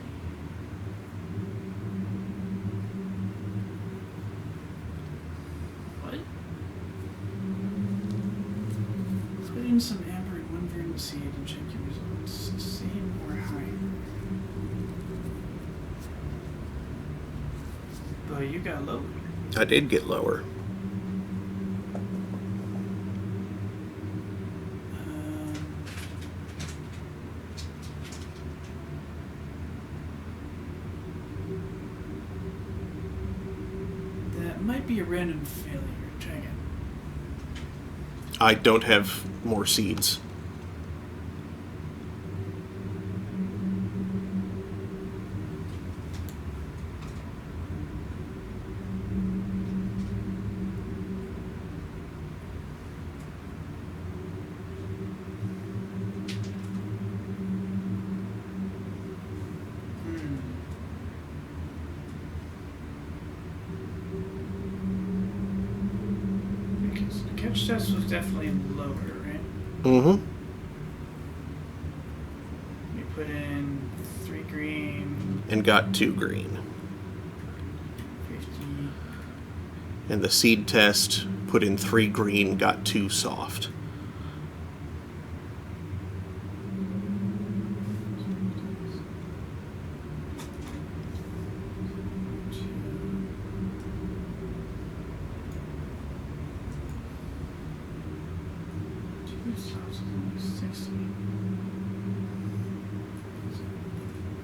What? Put in some amber and 1 verdant seed and check your results. Same or higher. But you got lower. I did get lower. That might be a random failure. Try again. I don't have more seeds. Because the catch test was definitely lower, right? Mm-hmm. We put in 3 green, And got 2 green. 50. And the seed test put in 3 green, got 2 soft.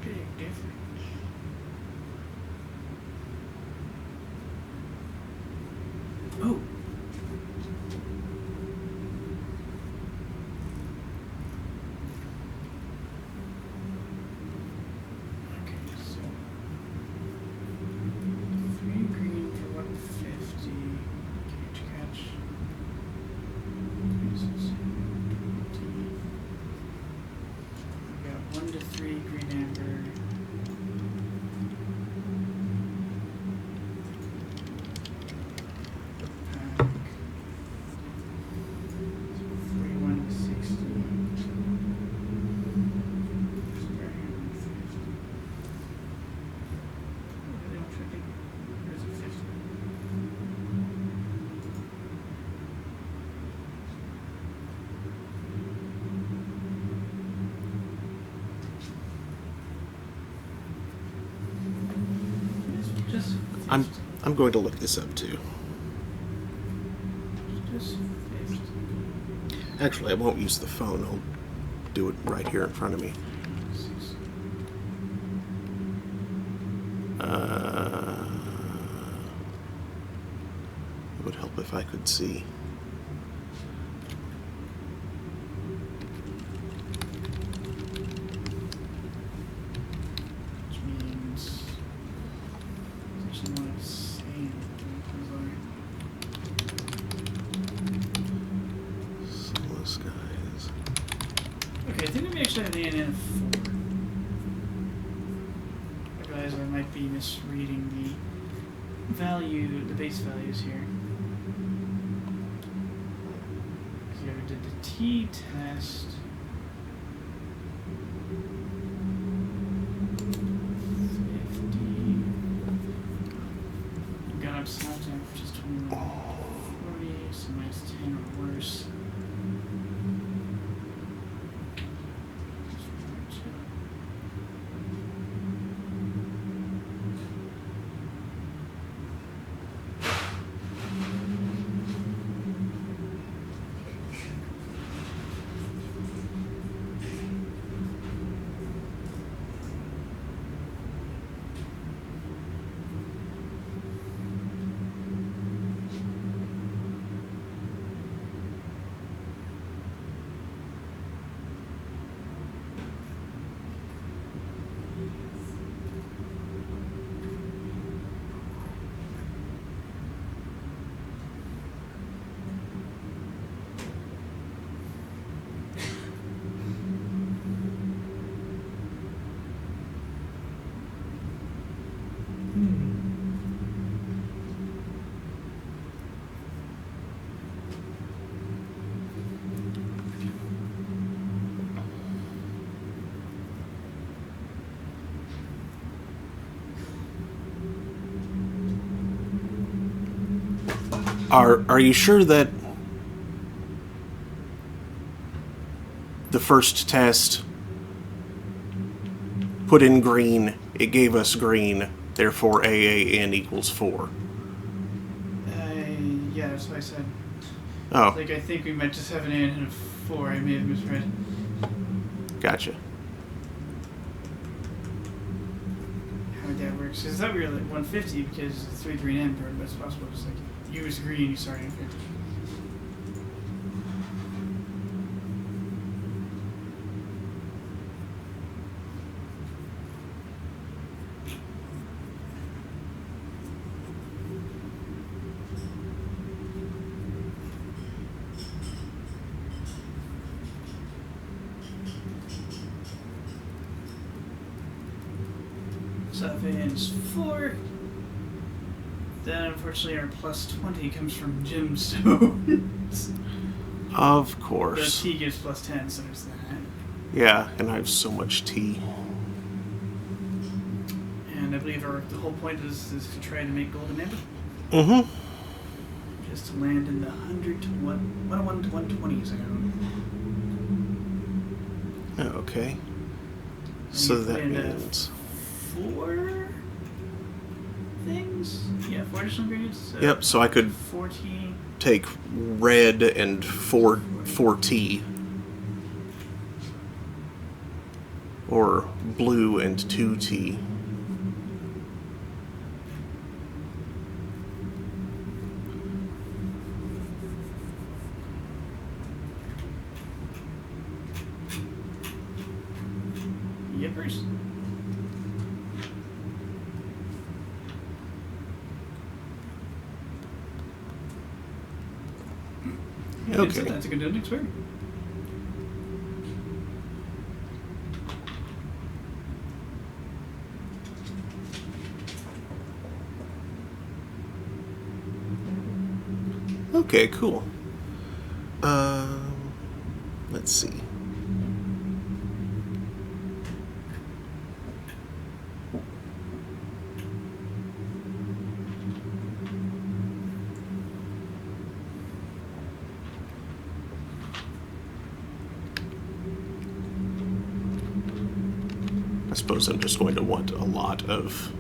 Big difference. Oh. 1 to 3 green amber. Pack. 41 to 60. Where's it 50? Just I'm going to look this up too. just 50. Actually, I won't use the phone. I'll do it right here in front of me. It would help if I could see. Which means there's no one saying Sunless guys. okay, I think we actually have the ANN of 4. I realize I might be misreading the base values here. Because we did the T test. Got up Snapchat, which is 21, 40, so minus 10 or worse. Are you sure that the first test put in green, it gave us green, therefore AAN equals 4? Yeah, that's what I said. Oh, Like, I think we might just have an ANN of 4. I may have misread. gotcha. How that works. Because I thought we were like 150 because it's 3 green amber, but it's possible it's like you was green, you started at 50. So if AN's 4, then unfortunately our plus 20 comes from gemstones. Of The course. T gives plus 10, so there's that. Yeah, and I have so much tea. And I believe the whole point is to try to make golden amber. Mm-hmm. Just to land in the 100 to 101 to 120 zone. Okay. And So you put that in, means... 4 things? Yeah, 4 additional ingredients. Yep, so I could 14. take red and 4 tea. Or blue and 2 tea. Yippers. Okay. That's a good experiment. Okay, cool. Let's see. I suppose I'm just going to want a lot of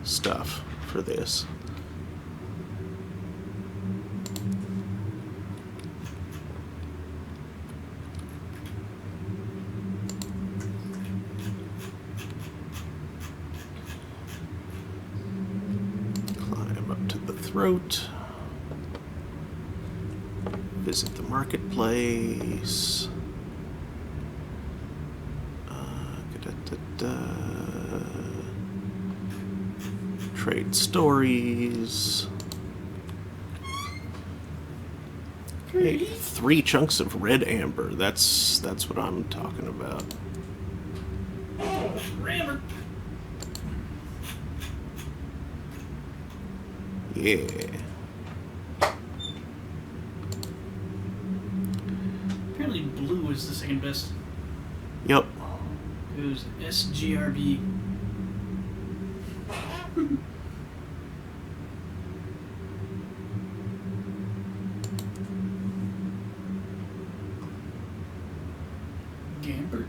stuff for this. Climb up to the throat. Visit the marketplace. Trade stories. Hey, 3 chunks of red amber. That's what I'm talking about. Rammer. Yeah. Apparently blue is the second best. Yep. It was SGRB. Gambert.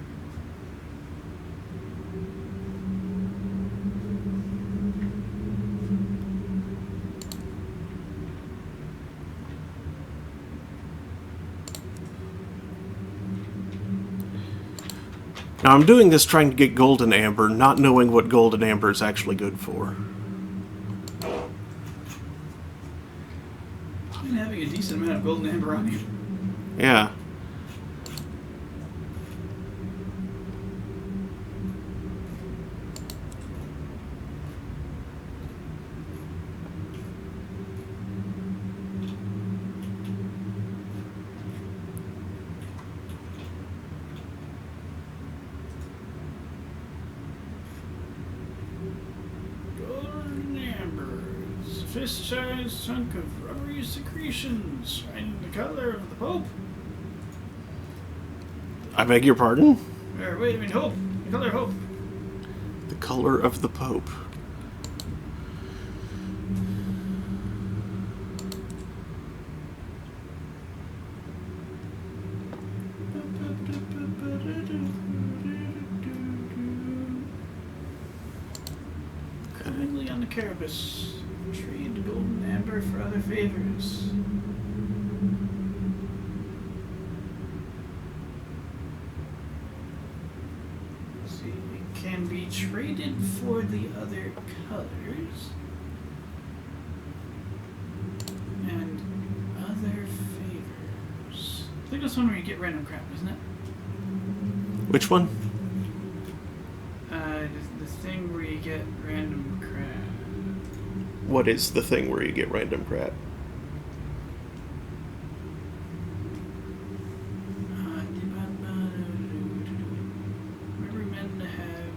Now I'm doing this trying to get golden amber, not knowing what golden amber is actually good for. And having a decent amount of golden amber on you. Yeah. Golden amber. Fist-sized chunk of rubbery secretions, shining the color of the Pope. I beg your pardon? Or wait, I mean hope. The color of hope. The color of the Pope. Kindly on the carapace. Trade golden amber for other favors. See, it can be traded for the other colors. And other favors. I think that's one where you get random crap, isn't it? Which one? The thing where you get random crap. What is the thing where you get random crap? Remember men have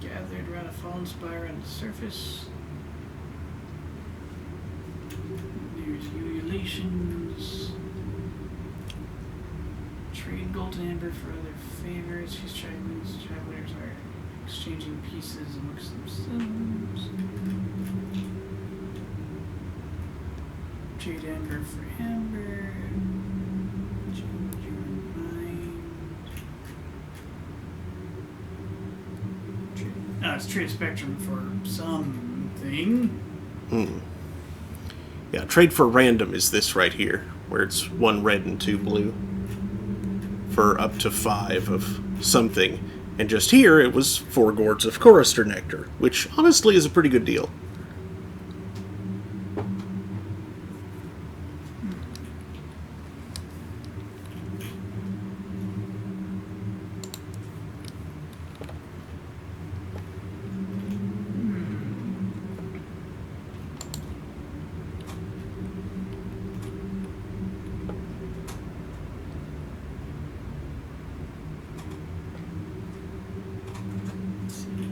gathered around a fallen spire on the surface. There's ululations. Trade gold and amber for other favors. These travelers are exchanging pieces amongst themselves. Trade amber for amber. Change your mind. It's trade spectrum for something. Yeah, trade for random is this right here, where it's 1 red and 2 blue. For up to 5 of something. And just here, it was 4 gourds of chorister nectar, which honestly is a pretty good deal.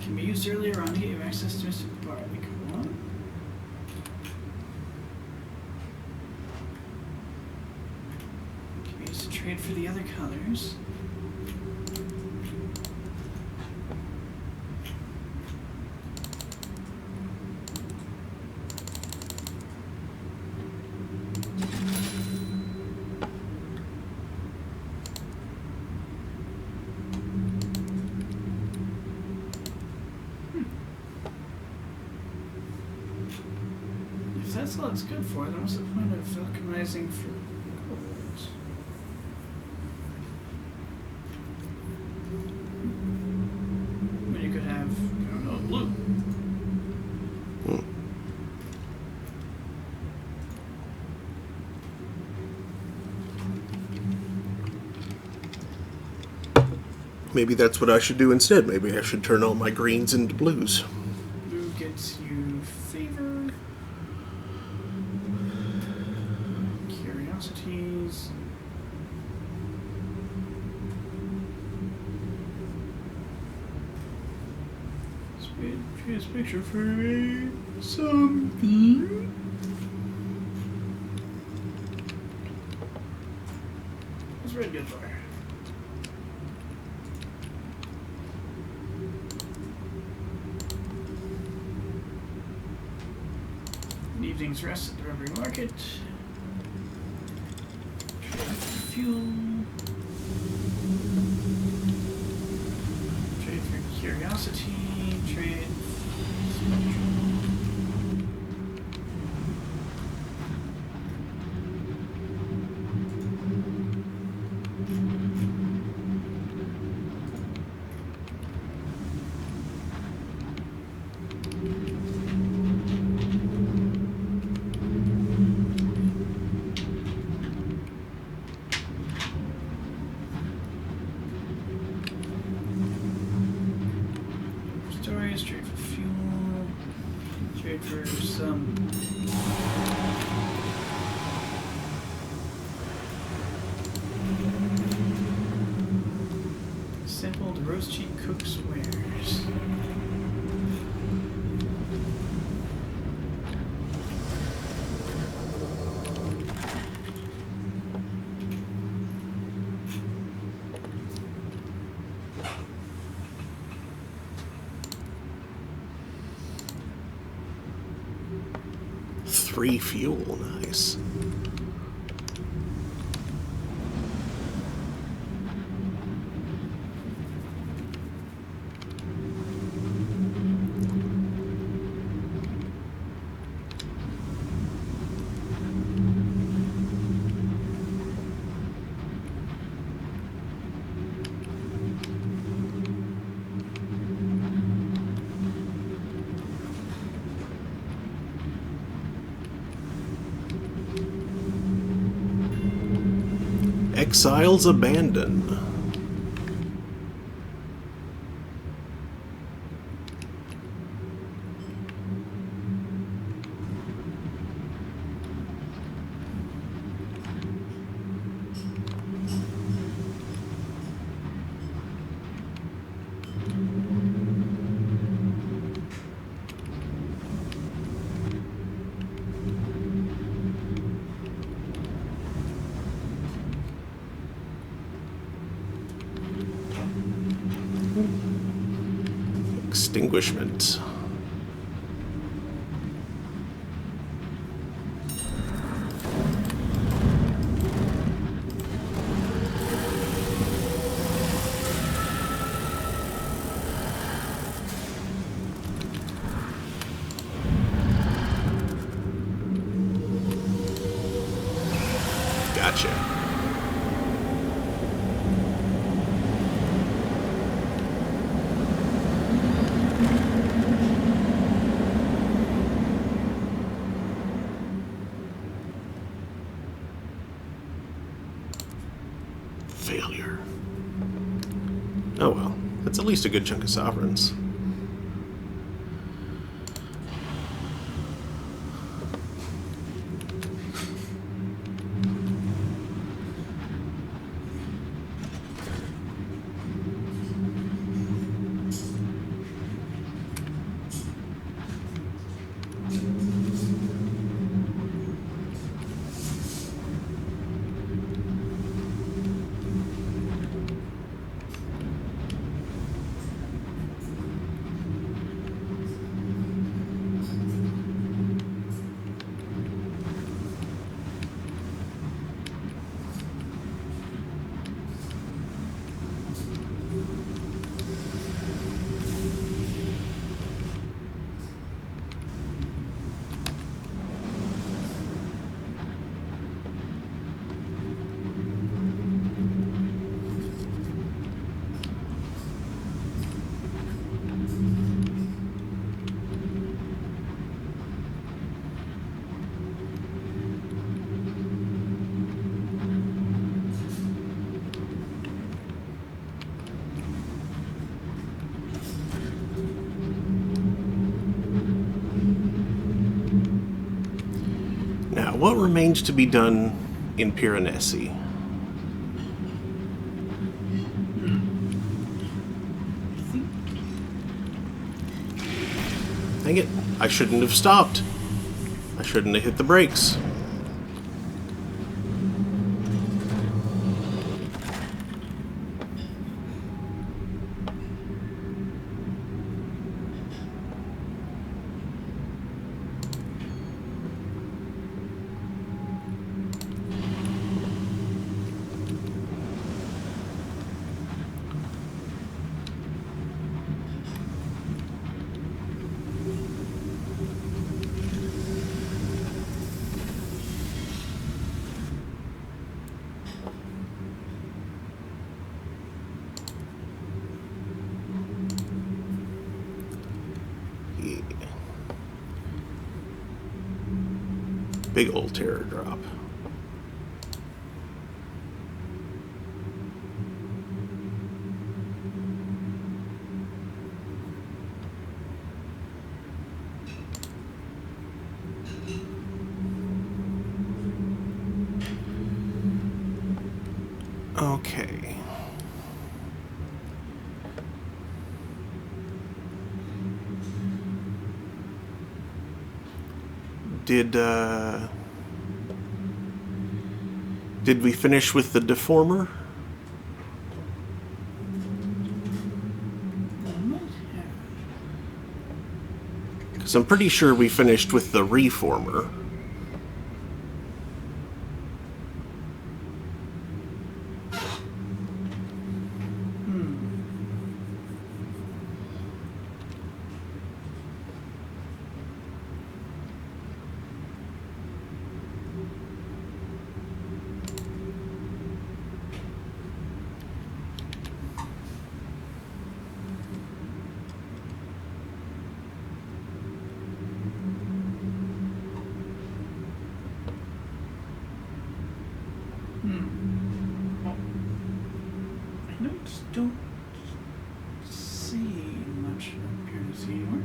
Can be used earlier on to get you access to Mr. Barley. Come on. for the other colors. If that's all it's good for, then what's the point of alchemizing for gold? When you could have, I don't know, blue. Maybe that's what I should do instead. Maybe I should turn all my greens into blues. Blue gets you favor, curiosities. This picture for me. Something. What's red good for? An evening's rest at the rubbery market. Trade for fuel. Trade for curiosity. Trade. Stories, trade for fuel, trade for some sampled roast cheap cook's wares. Free fuel, nice. Exiles Abandon. Extinguishment. Gotcha. Failure. Oh well, that's at least a good chunk of sovereigns. what remains to be done in Piranesi? Dang it, I shouldn't have stopped. I shouldn't have hit the brakes. Big old terror drop. Okay. Did we finish with the deformer? Because I'm pretty sure we finished with the reformer. I don't see much appear to see anymore.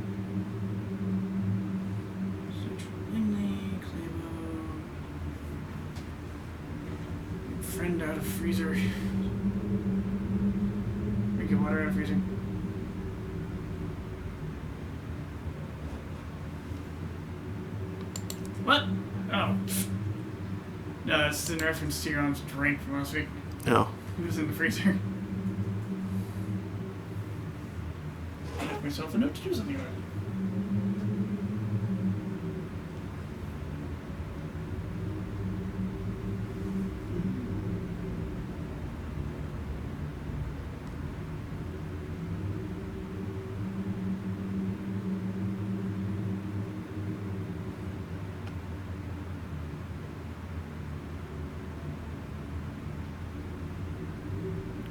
Search for Langley, Clavo. Friend out of freezer. Or get water out of freezer. What? Oh. No, it's in reference to your own drink from last week. No. It was in the freezer. I left myself a note to do something about it.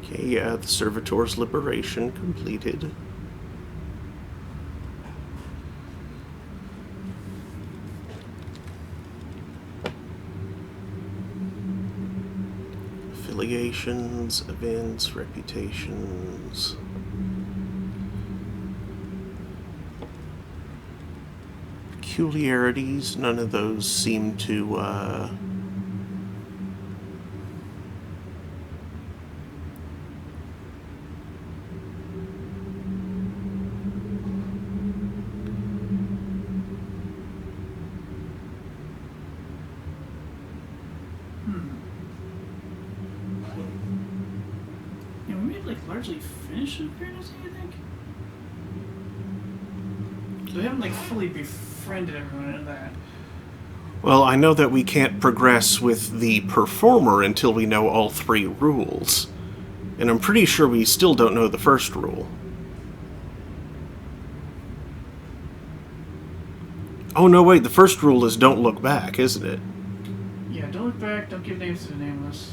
Okay, yeah, the servitor's liberation completed. Affiliations, events, reputations. Peculiarities, none of those seem to, Yeah, we may like largely finish with Pyranesi, I think. So we haven't like fully befriended everyone in that. Well, I know that we can't progress with the performer until we know all 3 rules. And I'm pretty sure we still don't know the first rule. Oh, no, wait, the first rule is don't look back, isn't it? Yeah, don't look back, don't give names to the nameless.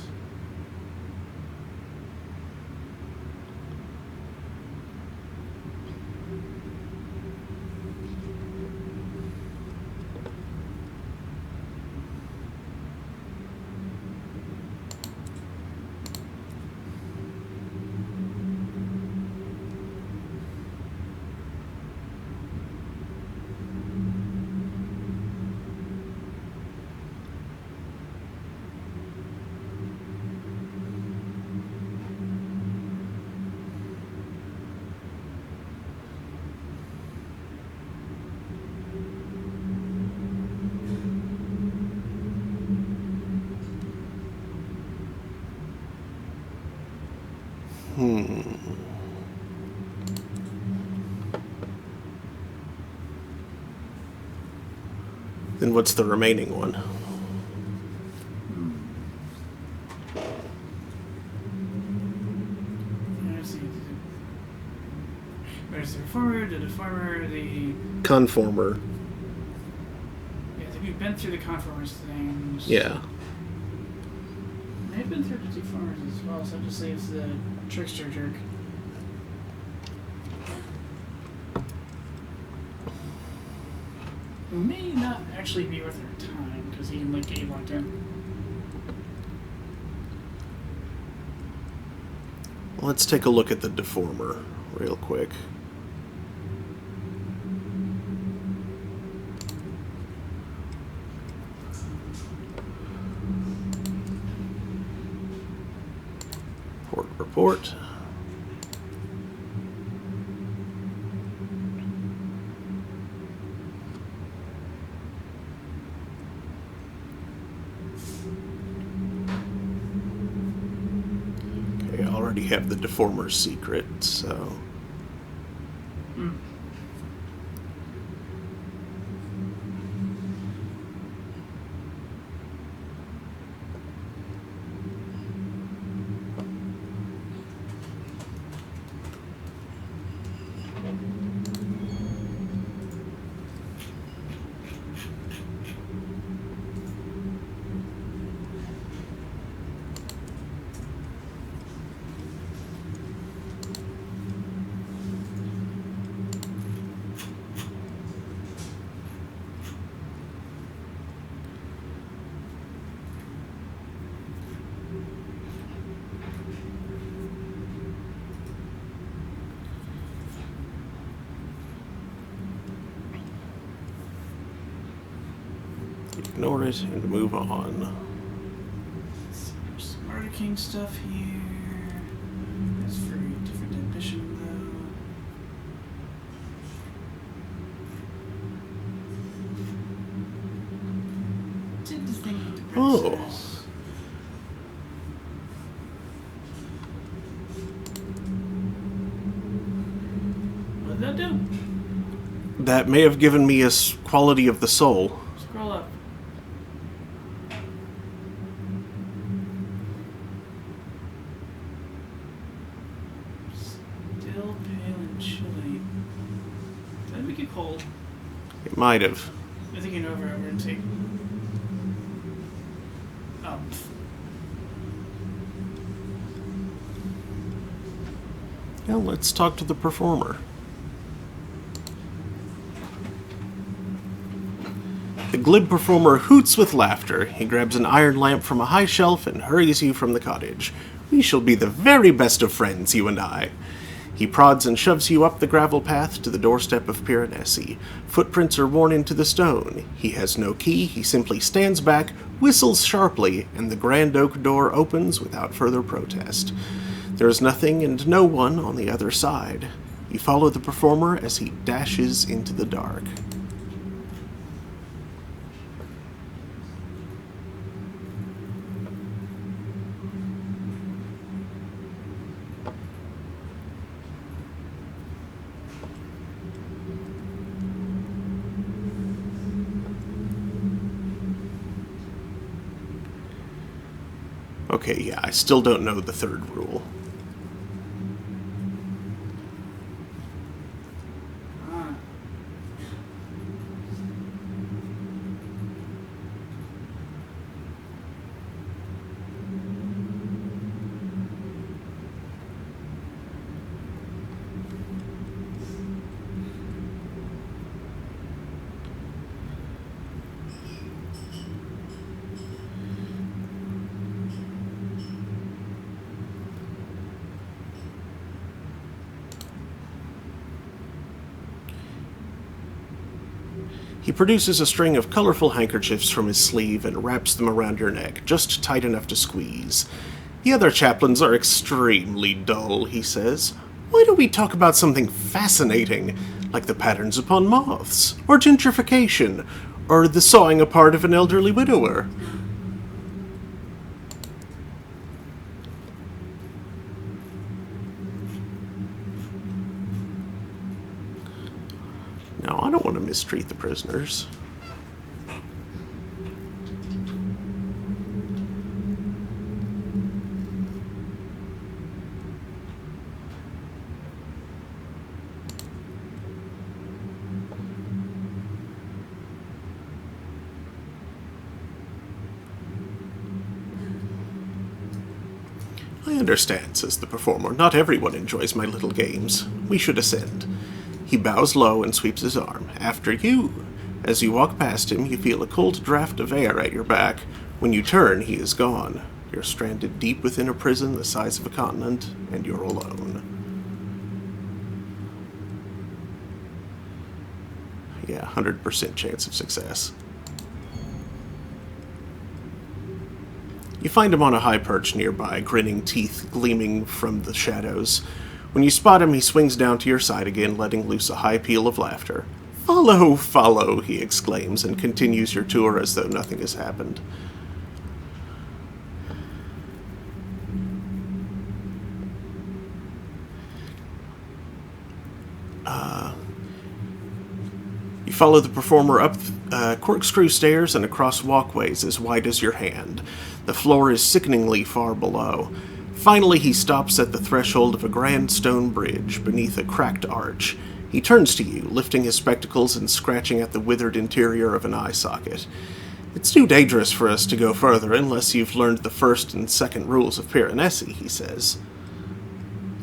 Then what's the remaining one? There's the reformer, the deformer, the Conformer. yeah. I think we've been through the conformers things. Yeah. They've been through the deformers as well, so it just leaves the trickster jerk. It may not actually be worth our time because he can like get you locked in. Let's take a look at the deformer real quick. Report. Okay, I already have the deformer's secret, so... Ignore it and move on. Smarter King stuff here. That's for a different ambition though. Did the thing with the princess. What did that do? That may have given me a quality of the soul. Scroll up. Still pale and chilly. Did that make you cold? It might have. I think you know over and take. Oh. Well, let's talk to the performer. The glib performer hoots with laughter. He grabs an iron lamp from a high shelf and hurries you from the cottage. We shall be the very best of friends, you and I. He prods and shoves you up the gravel path to the doorstep of Piranesi. Footprints are worn into the stone. He has no key. He simply stands back, whistles sharply, and the grand oak door opens without further protest. There is nothing and no one on the other side. You follow the performer as he dashes into the dark. Okay, yeah, I still don't know the third rule. He produces a string of colorful handkerchiefs from his sleeve and wraps them around your neck, just tight enough to squeeze. The other chaplains are extremely dull, he says. Why don't we talk about something fascinating, like the patterns upon moths, or gentrification, or the sawing apart of an elderly widower? No, I don't want to mistreat the prisoners. I understand, says the performer. Not everyone enjoys my little games. We should ascend. He bows low and sweeps his arm. After you. As you walk past him, you feel a cold draft of air at your back. When you turn, he is gone. You're stranded deep within a prison the size of a continent, and you're alone. Yeah, 100% chance of success. You find him on a high perch nearby, grinning teeth gleaming from the shadows. When you spot him, he swings down to your side again, letting loose a high peal of laughter. "Follow, follow," he exclaims, and continues your tour as though nothing has happened. You follow the performer up corkscrew stairs and across walkways as wide as your hand. The floor is sickeningly far below. Finally, he stops at the threshold of a grand stone bridge beneath a cracked arch. He turns to you, lifting his spectacles and scratching at the withered interior of an eye socket. "It's too dangerous for us to go further unless you've learned the first and second rules of Piranesi," he says.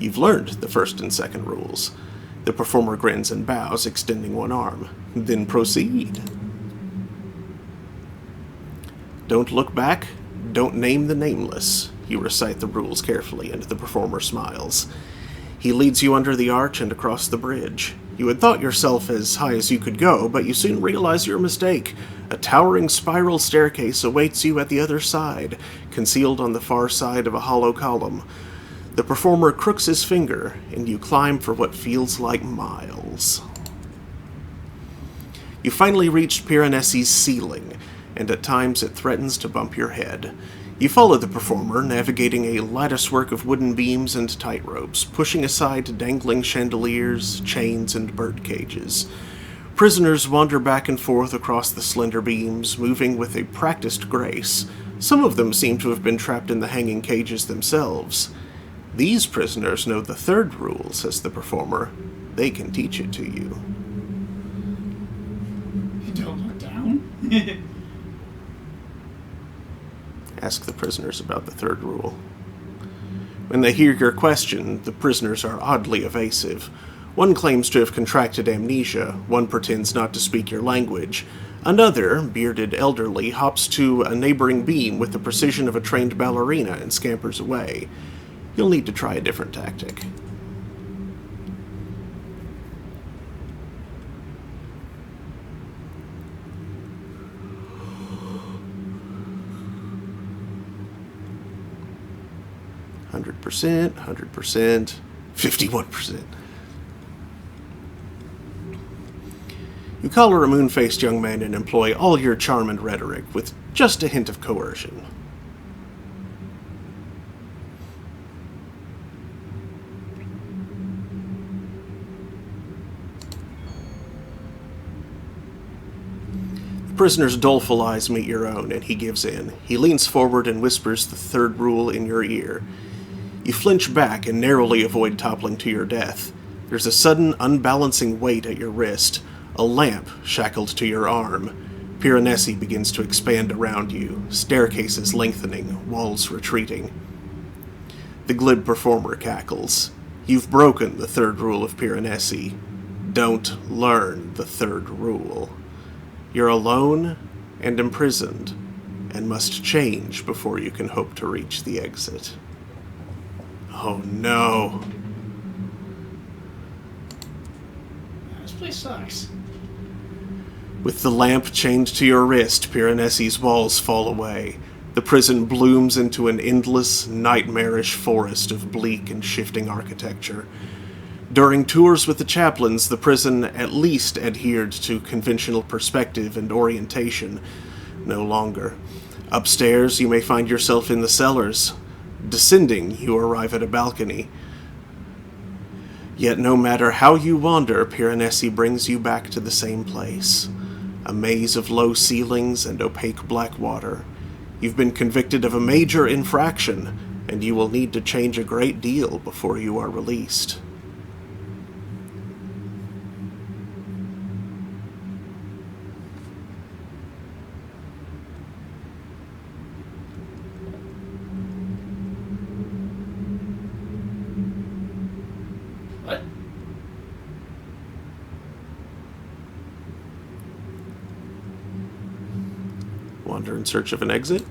"You've learned the first and second rules." The performer grins and bows, extending one arm. "Then proceed." "Don't look back. Don't name the nameless." You recite the rules carefully, and the performer smiles. He leads you under the arch and across the bridge. You had thought yourself as high as you could go, but you soon realize your mistake. A towering spiral staircase awaits you at the other side, concealed on the far side of a hollow column. The performer crooks his finger, and you climb for what feels like miles. You finally reached Piranesi's ceiling, and at times it threatens to bump your head. You follow the performer, navigating a latticework of wooden beams and tight ropes, pushing aside dangling chandeliers, chains, and bird cages. Prisoners wander back and forth across the slender beams, moving with a practiced grace. Some of them seem to have been trapped in the hanging cages themselves. "These prisoners know the third rule," says the performer. "They can teach it to you." Don't look down. Ask the prisoners about the third rule. When they hear your question, the prisoners are oddly evasive. One claims to have contracted amnesia, one pretends not to speak your language. Another, bearded elderly, hops to a neighboring beam with the precision of a trained ballerina and scampers away. You'll need to try a different tactic. %, 100%, 51%. You collar a moon-faced young man and employ all your charm and rhetoric with just a hint of coercion. The prisoner's doleful eyes meet your own, and he gives in. He leans forward and whispers the third rule in your ear. You flinch back and narrowly avoid toppling to your death. There's a sudden, unbalancing weight at your wrist, a lamp shackled to your arm. Piranesi begins to expand around you, staircases lengthening, walls retreating. The glib performer cackles. You've broken the third rule of Piranesi. Don't learn the third rule. You're alone and imprisoned, and must change before you can hope to reach the exit. Oh no. This place sucks. With the lamp chained to your wrist, Piranesi's walls fall away. The prison blooms into an endless, nightmarish forest of bleak and shifting architecture. During tours with the chaplains, the prison at least adhered to conventional perspective and orientation. No longer. Upstairs, you may find yourself in the cellars. Descending, you arrive at a balcony. Yet no matter how you wander, Piranesi brings you back to the same place. A maze of low ceilings and opaque black water. You've been convicted of a major infraction, and you will need to change a great deal before you are released. What? Wander in search of an exit?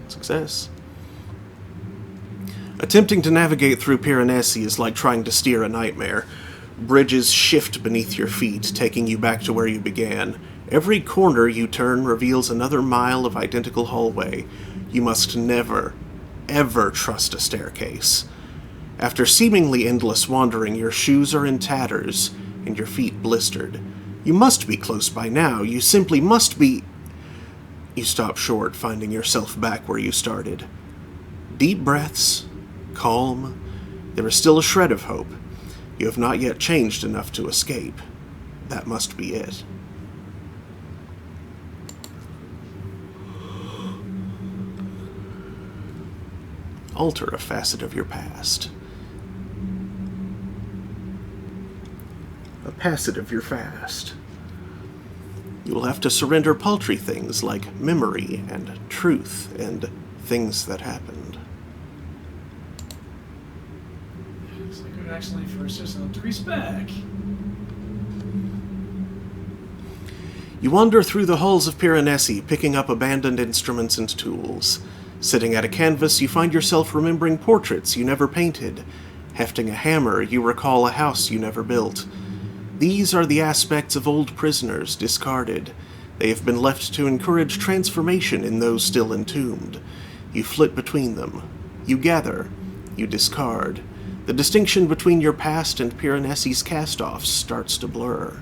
Success. Attempting to navigate through Piranesi is like trying to steer a nightmare. Bridges shift beneath your feet, taking you back to where you began. Every corner you turn reveals another mile of identical hallway. You must never, ever trust a staircase. After seemingly endless wandering, your shoes are in tatters and your feet blistered. You must be close by now. You simply must be... You stop short, finding yourself back where you started. Deep breaths, calm. There is still a shred of hope. You have not yet changed enough to escape. That must be it. Alter a facet of your past. A facet of your past. You will have to surrender paltry things like memory and truth and things that happened. Looks like we've actually forced ourselves to respec. You wander through the halls of Piranesi, picking up abandoned instruments and tools. Sitting at a canvas, you find yourself remembering portraits you never painted. Hefting a hammer, you recall a house you never built. These are the aspects of old prisoners discarded. They have been left to encourage transformation in those still entombed. You flit between them. You gather. You discard. The distinction between your past and Piranesi's cast-offs starts to blur.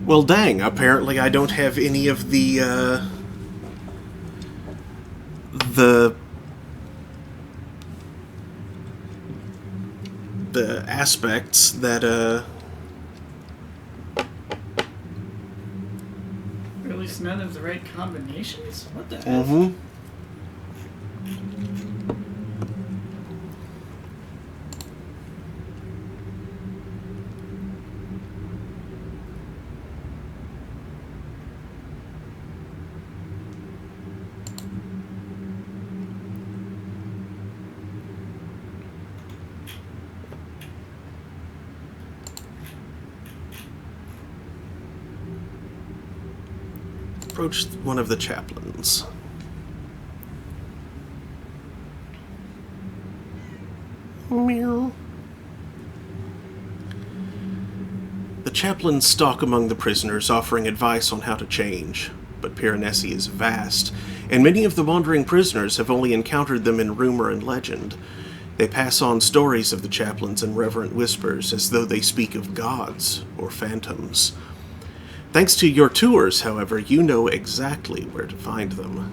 Well, dang, apparently I don't have any of the aspects that, Or at least none of the right combinations? What the heck? Mm-hmm. Approach one of the chaplains. Meow. The chaplains stalk among the prisoners, offering advice on how to change. But Piranesi is vast, and many of the wandering prisoners have only encountered them in rumor and legend. They pass on stories of the chaplains in reverent whispers, as though they speak of gods or phantoms. Thanks to your tours, however, you know exactly where to find them.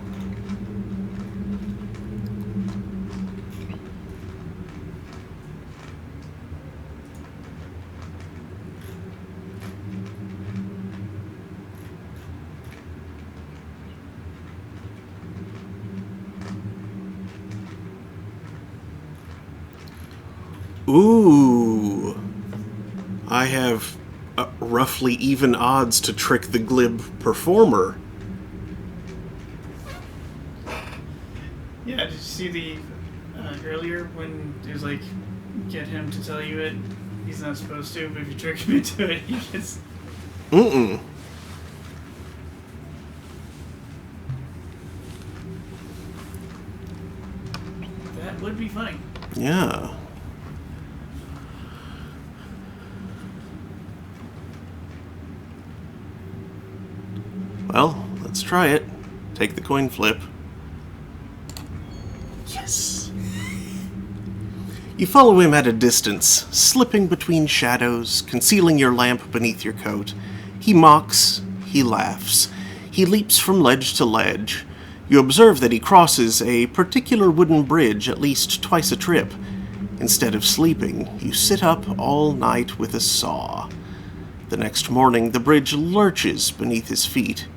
Ooh, I have roughly even odds to trick the glib performer. Yeah, did you see the earlier when it was like get him to tell you it. He's not supposed to, but if you trick him into it, he gets... Mm-mm. That would be funny. Yeah. Well, let's try it. Take the coin flip. Yes. You follow him at a distance, slipping between shadows, concealing your lamp beneath your coat. He mocks, he laughs, he leaps from ledge to ledge. You observe that he crosses a particular wooden bridge at least twice a trip. Instead of sleeping, you sit up all night with a saw. The next morning, the bridge lurches beneath his feet.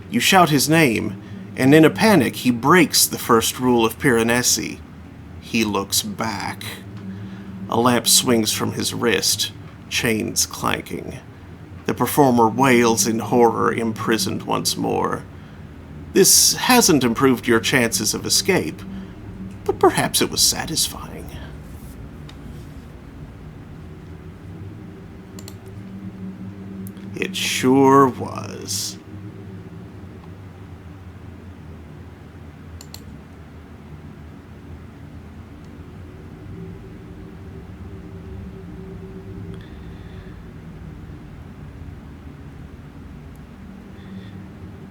You shout his name, and in a panic, he breaks the first rule of Piranesi. He looks back. A lamp swings from his wrist, chains clanking. The performer wails in horror, imprisoned once more. This hasn't improved your chances of escape, but perhaps it was satisfying. It sure was.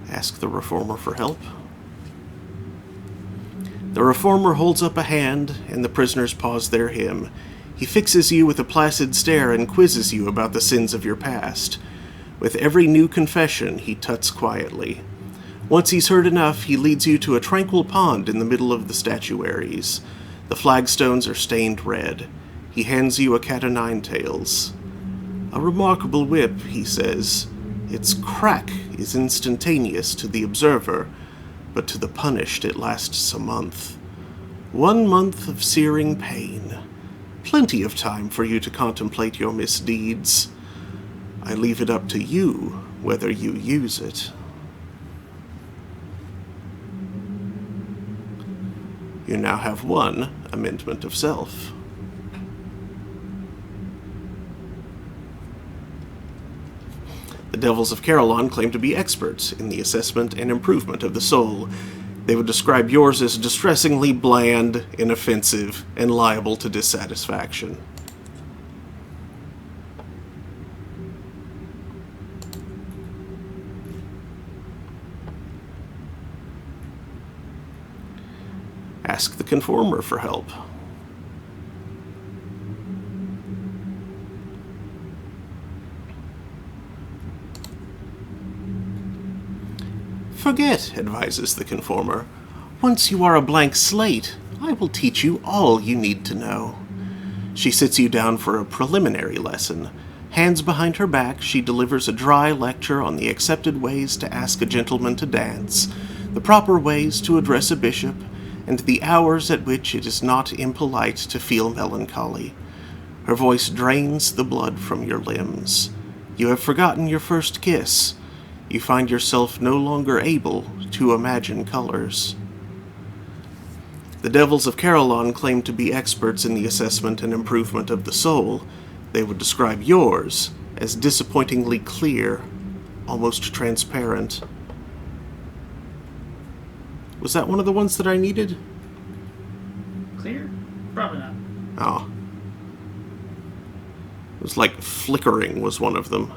Ask the reformer for help. The reformer holds up a hand, and the prisoners pause their hymn. He fixes you with a placid stare and quizzes you about the sins of your past. With every new confession, he tuts quietly. Once he's heard enough, he leads you to a tranquil pond in the middle of the statuaries. The flagstones are stained red. He hands you a cat o' nine tails. A remarkable whip, he says. Its crack is instantaneous to the observer, but to the punished it lasts a month. 1 month of searing pain. Plenty of time for you to contemplate your misdeeds. I leave it up to you whether you use it. You now have 1 amendment of self. The Devils of Carillon claim to be experts in the assessment and improvement of the soul. They would describe yours as distressingly bland, inoffensive, and liable to dissatisfaction. Ask the Conformer for help. Forget, advises the Conformer. Once you are a blank slate, I will teach you all you need to know. She sits you down for a preliminary lesson. Hands behind her back, she delivers a dry lecture on the accepted ways to ask a gentleman to dance, the proper ways to address a bishop, and the hours at which it is not impolite to feel melancholy. Her voice drains the blood from your limbs. You have forgotten your first kiss. You find yourself no longer able to imagine colors. The Devils of Carillon claim to be experts in the assessment and improvement of the soul. They would describe yours as disappointingly clear, almost transparent. Was that one of the ones that I needed? Clear? Probably not. Oh. It was like flickering was one of them.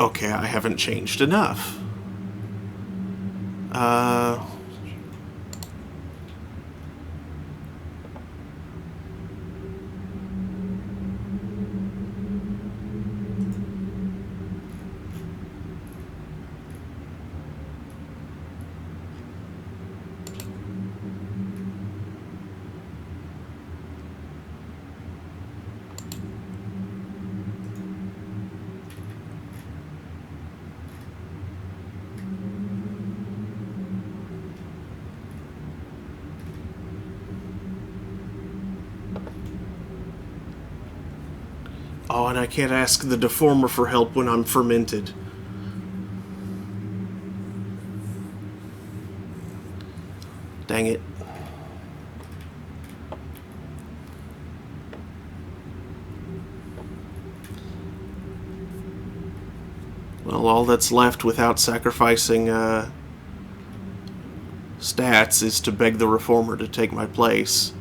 Okay, I haven't changed enough. Oh, and I can't ask the deformer for help when I'm fermented. Dang it. Well, all that's left without sacrificing stats is to beg the reformer to take my place.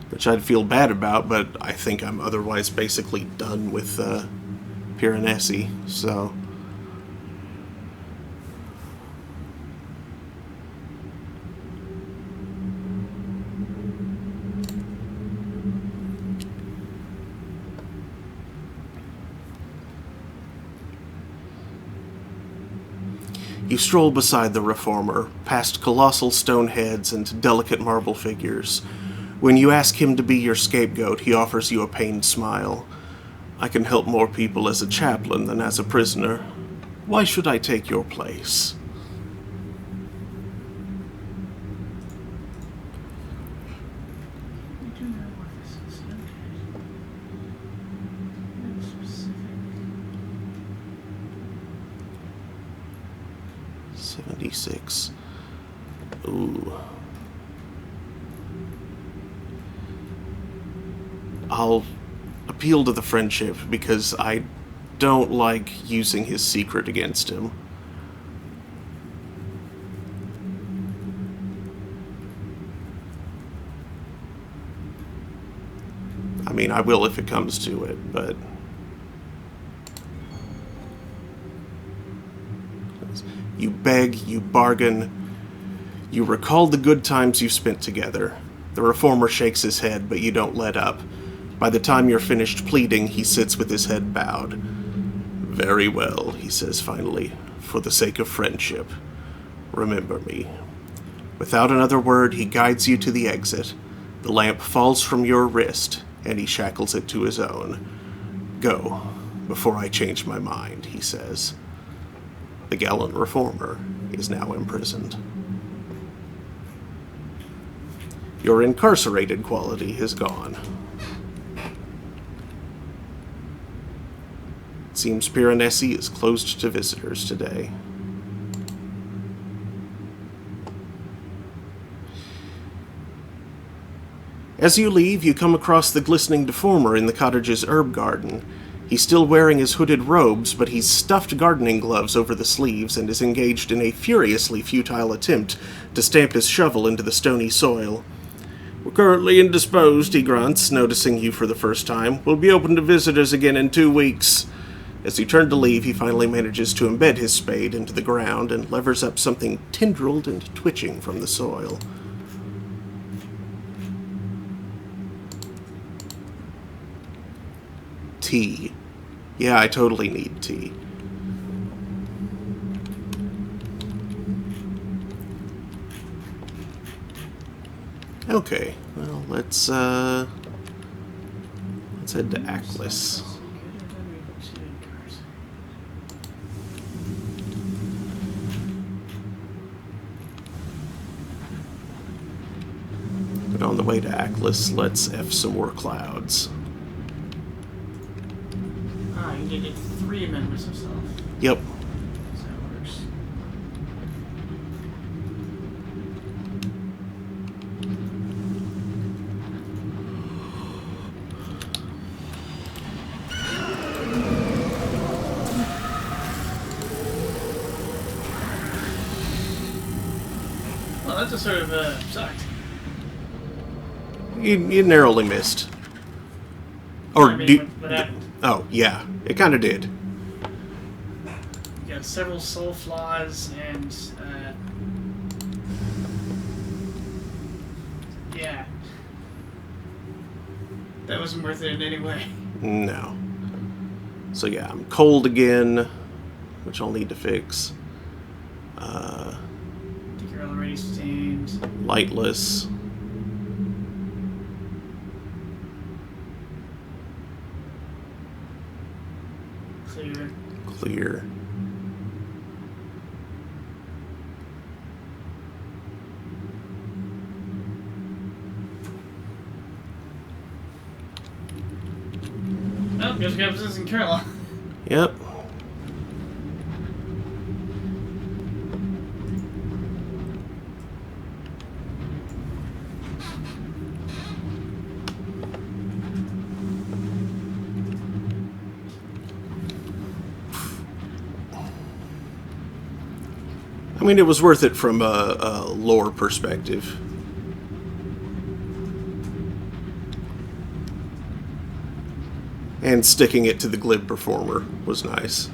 Which I'd feel bad about, but I think I'm otherwise basically done with Piranesi, so... You stroll beside the reformer, past colossal stone heads and delicate marble figures. When you ask him to be your scapegoat, he offers you a pained smile. I can help more people as a chaplain than as a prisoner. Why should I take your place? I do know what this is. Okay. That's specific. 76. Ooh. I'll appeal to the friendship because I don't like using his secret against him. I mean, I will if it comes to it, but... You beg, you bargain, you recall the good times you spent together. The reformer shakes his head, but you don't let up. By the time you're finished pleading, he sits with his head bowed. Very well, he says finally, for the sake of friendship. Remember me. Without another word, he guides you to the exit. The lamp falls from your wrist, and he shackles it to his own. Go, before I change my mind, he says. The gallant reformer is now imprisoned. Your incarcerated quality is gone. It seems Piranesi is closed to visitors today. As you leave, you come across the glistening deformer in the cottage's herb garden. He's still wearing his hooded robes, but he's stuffed gardening gloves over the sleeves and is engaged in a furiously futile attempt to stamp his shovel into the stony soil. We're currently indisposed, he grunts, noticing you for the first time. We'll be open to visitors again in 2 weeks. As you turn to leave, he finally manages to embed his spade into the ground and levers up something tendrilled and twitching from the soil. Tea. Yeah, I totally need tea. Okay, well, let's head to Aklis. But on the way to Aklis, let's F some more clouds. Ah, you did 3 amendments of self. Yep. So that works. Well, that's a sort of sucked. You narrowly missed. Or I mean, do... what happened? Oh, yeah. It kind of did. You got several soul flaws and, yeah. That wasn't worth it in any way. No. So yeah, I'm cold again, which I'll need to fix. I think you're already stained. Lightless. Clear. Clear. Oh, just got this in Carolina. Yep. I mean, it was worth it from a lore perspective. And sticking it to the glib performer was nice.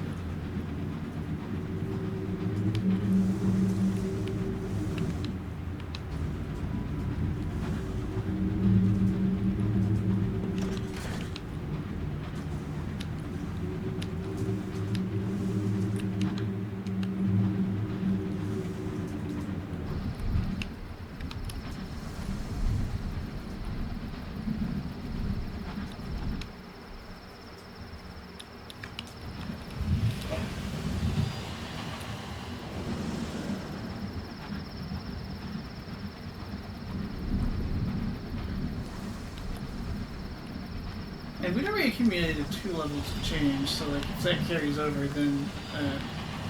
And we'd already accumulated 2 levels of change, so like if that carries over, then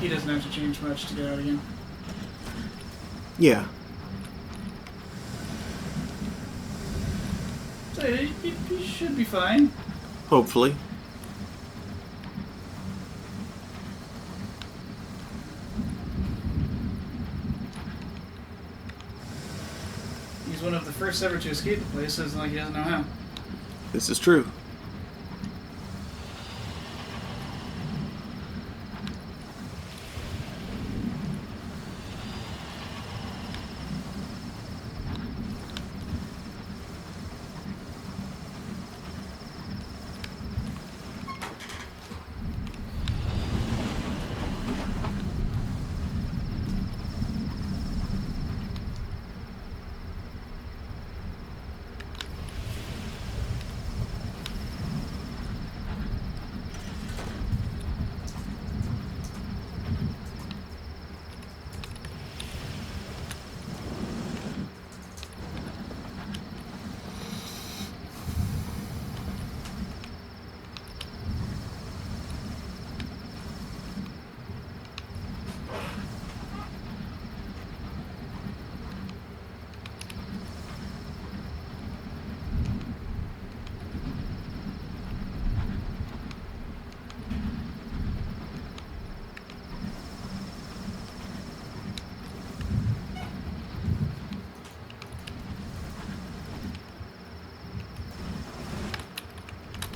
he doesn't have to change much to get out again. Yeah. So he should be fine. Hopefully. He's one of the first ever to escape the place, so it's not like he doesn't know how. This is true.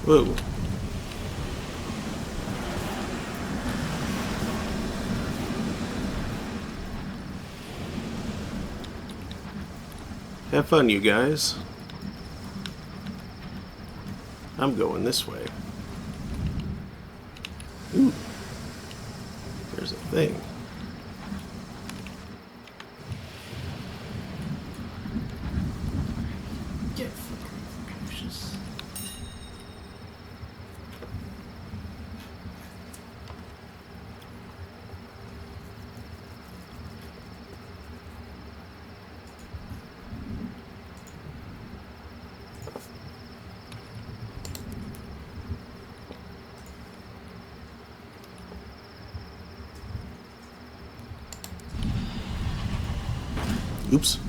Whoa. Have fun, you guys. I'm going this way. Ooh. There's a thing. Get fucking cautious. Oops.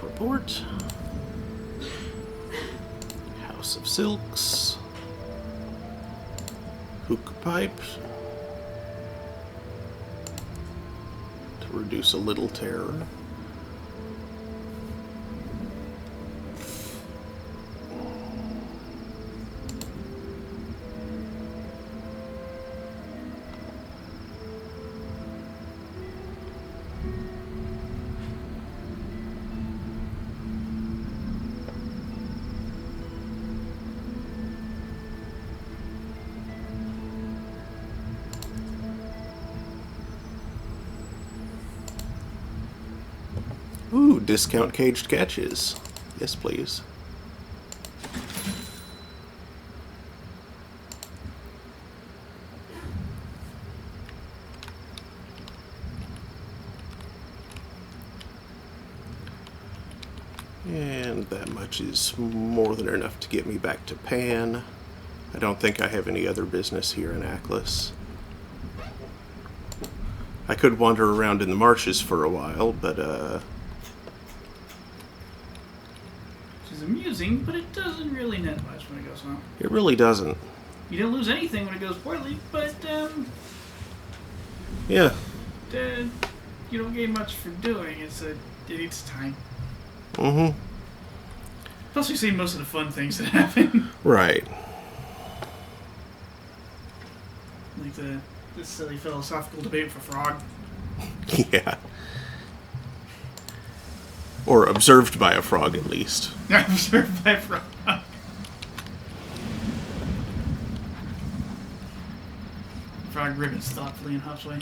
Report. House of Silks. Hookah pipe. To reduce a little terror. Ooh, discount caged catches. Yes, please. And that much is more than enough to get me back to Pan. I don't think I have any other business here in Aklis. I could wander around in the marshes for a while, but Which is amusing, but it doesn't really net much when it goes wrong. it really doesn't. You don't lose anything when it goes poorly, but Yeah. you don't gain much for doing. It needs time. Mm-hmm. Plus, we've seen most of the fun things that happen. Right. Like this silly philosophical debate for Frog. Yeah. Or observed by a frog, at least. Observed by Frog. Frog ribbons thoughtfully and hops away.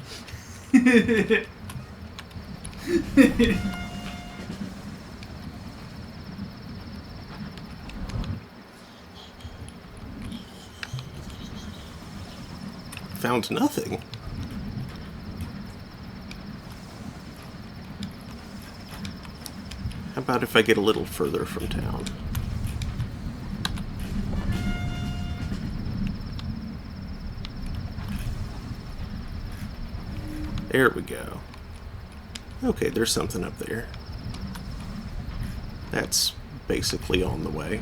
Found nothing. How about if I get a little further from town? There we go. Okay, there's something up there. That's basically on the way.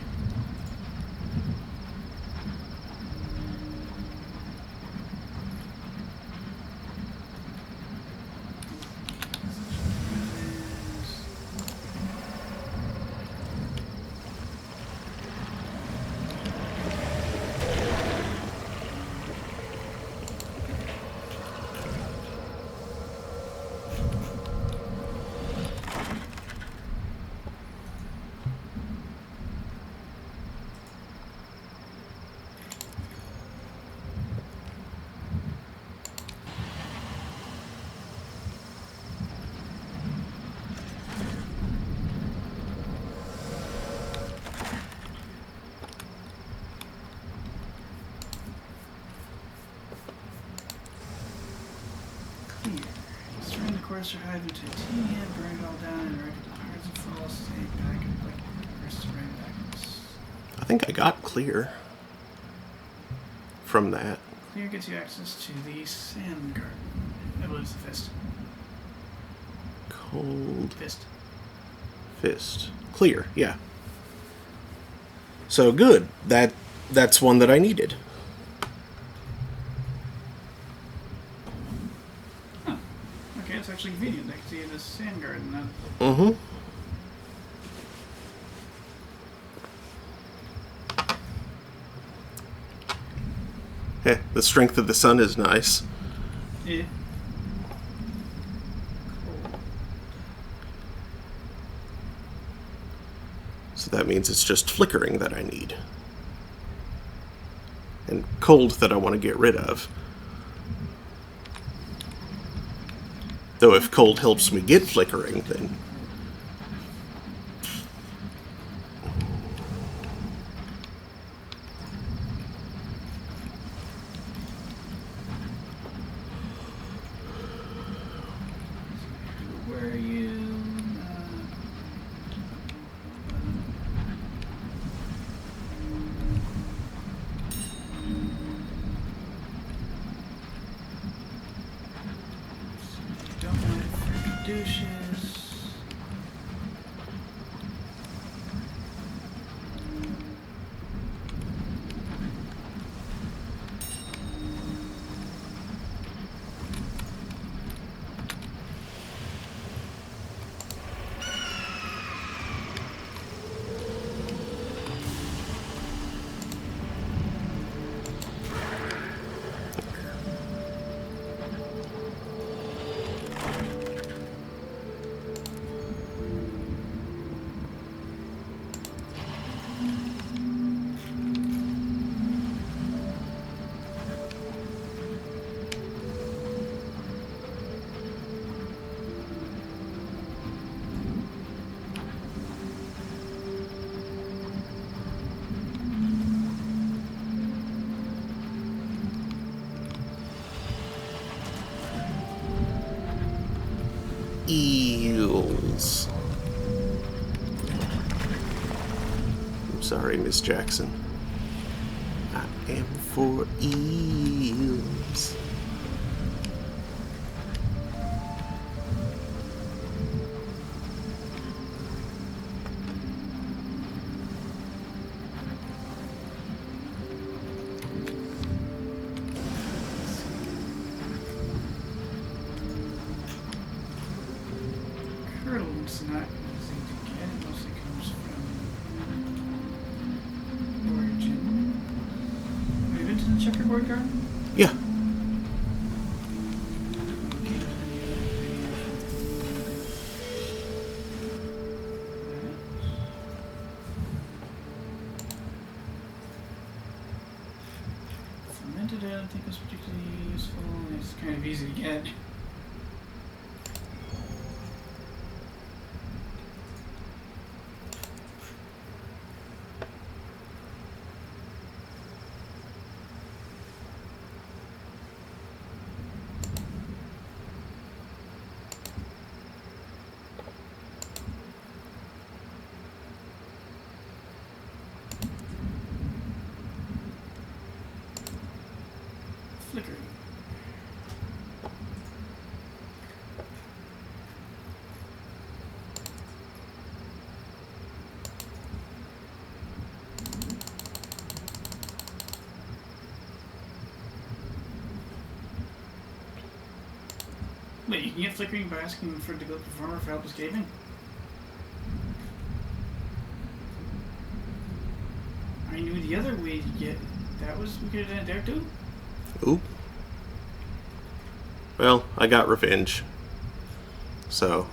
Destroying the Courser Hive with titanium, burn it all down, and wreck the parts of false state back and like rest of back. I think I got clear from that. Clear gets you access to the Sand Garden. I believe it's the Fist. Cold Fist. Clear, yeah. So good. That's one that I needed. Huh. Okay, it's actually convenient. I can see the Sand Garden then. Mm-hmm. Heh, the strength of the sun is nice. Yeah. So that means it's just flickering that I need. And cold that I want to get rid of. Though if cold helps me get flickering, then... Where are you? Don't want it for douches. eels. I'm sorry, Miss Jackson. I am for eels. Curdle's not easy to get. It mostly comes from origin. Have you been to the checkerboard garden? Yeah. Fermented, I don't think was particularly useful. It's kind of easy to get. Flickering. Wait, you can get flickering by asking for the good performer for help escaping? I knew the other way to get that was we could have done it there too. Oop. Well, I got revenge. So.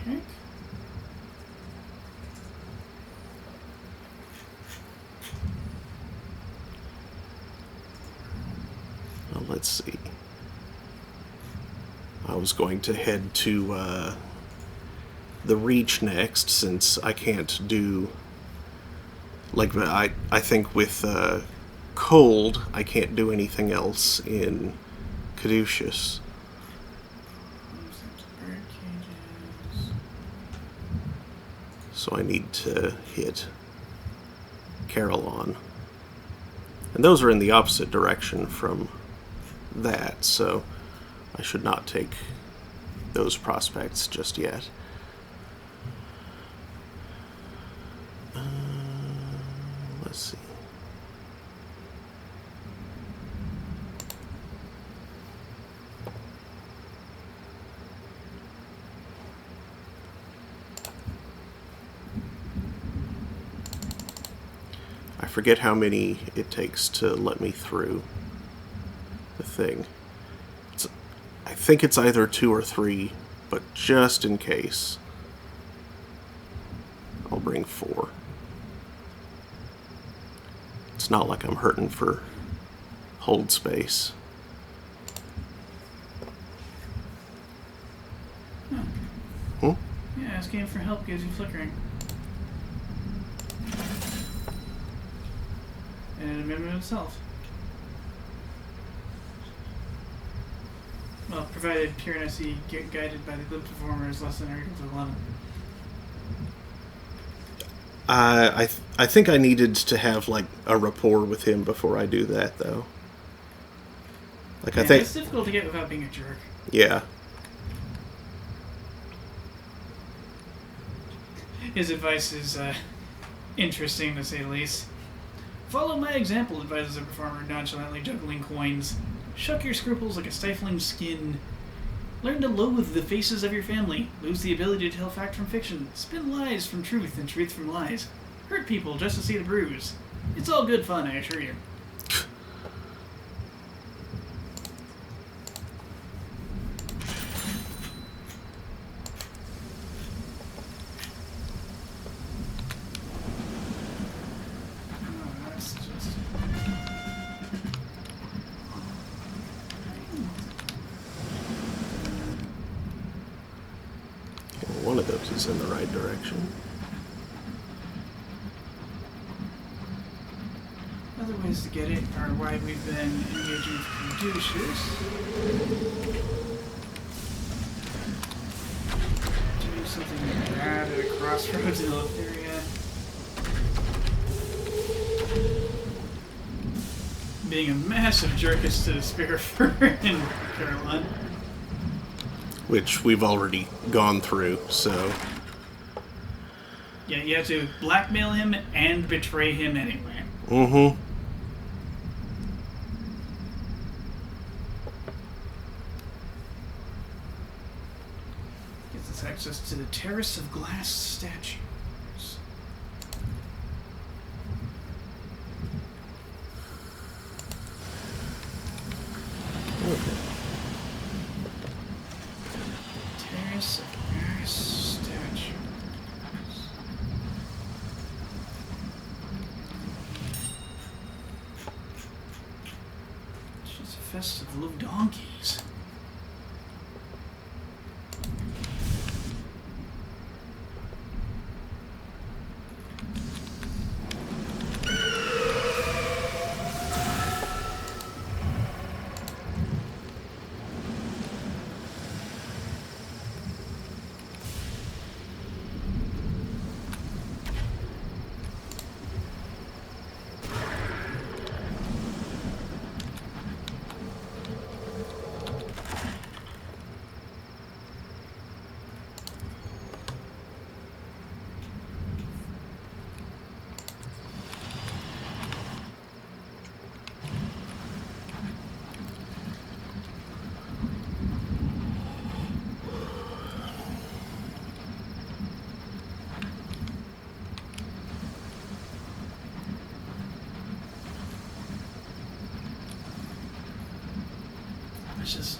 Heck? Well, let's see. I was going to head to the Reach next, since I can't do... Like, I think with Cold, I can't do anything else in Caduceus. Bird cages. So I need to hit Carillon. And those are in the opposite direction from that, so I should not take those prospects just yet. Let's see. I forget how many it takes to let me through the thing. I think it's either 2 or 3, but just in case, I'll bring 4. It's not like I'm hurting for hold space. Huh. Yeah, asking for help gives you flickering. And an amendment itself. Well, provided pure NSE get guided by the glib performer is less than or equal to 11. I think I needed to have like a rapport with him before I do that, though. Like, Yeah, I think it's difficult to get without being a jerk. Yeah. His advice is interesting, to say the least. Follow my example, advises the performer, nonchalantly juggling coins. Shuck your scruples like a stifling skin. Learn to loathe the faces of your family. Lose the ability to tell fact from fiction. Spin lies from truth and truth from lies. Hurt people just to see the bruise. It's all good fun, I assure you. One of those is in the right direction. Well, other ways to get it are why we've been engaging with producers. Doing something bad at a crossroads in Eleutheria. Being a massive jerkus to the Spiritfarer in Caroline. Which we've already gone through, so... Yeah, you have to blackmail him and betray him anyway. Mm-hmm. Gives us access to the Terrace of Glass statues. Terrace of Glass statues. She's a festival of donkeys. It's just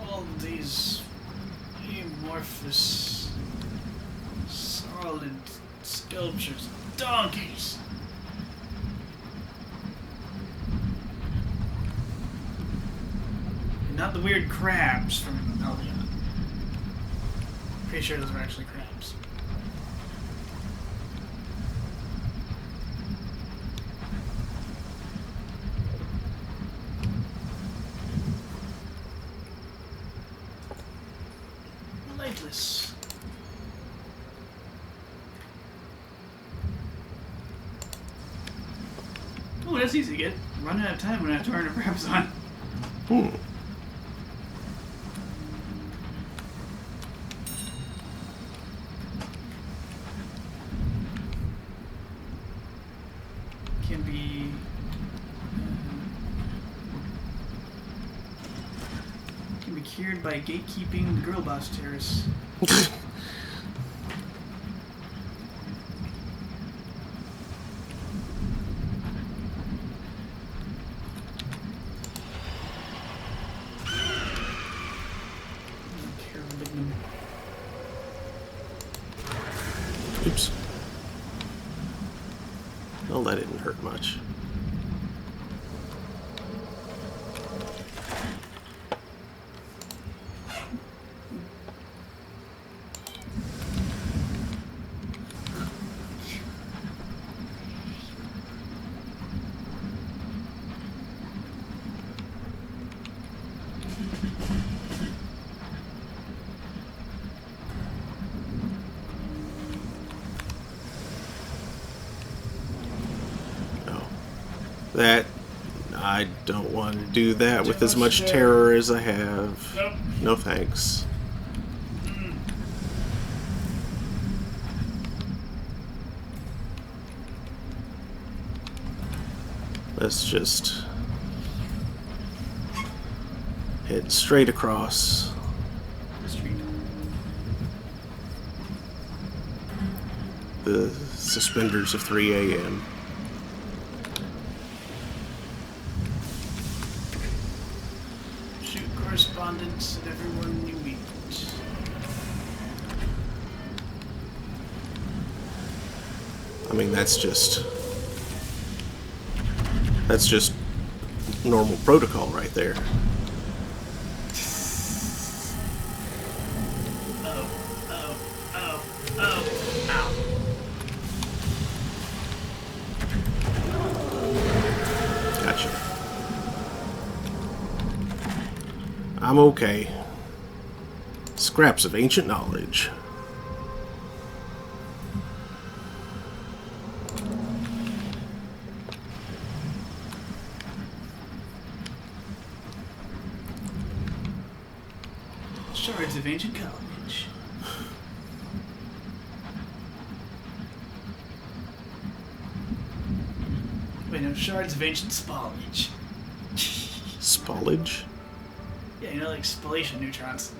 all these amorphous, solid sculptures of donkeys. And not the weird crabs from Eldion. Pretty sure those are actually crabs. Lightless. Oh, that's easy to get. Running out of time when I have to turn the wraps on. Hmm. Can be cured by gatekeeping the girl boss terrace. Oops. Well, that didn't hurt much. That I don't want to do that with as much terror as I have. Nope. No thanks. Let's just head straight across. The street. The suspenders of 3 a.m. Shoot correspondence at everyone you meet. I mean, that's just normal protocol right there. Ow. I'm okay. Scraps of ancient knowledge. Shards of ancient college. Wait, no, shards of ancient spallage. Spallage? Yeah, you know, like spallation neutrons.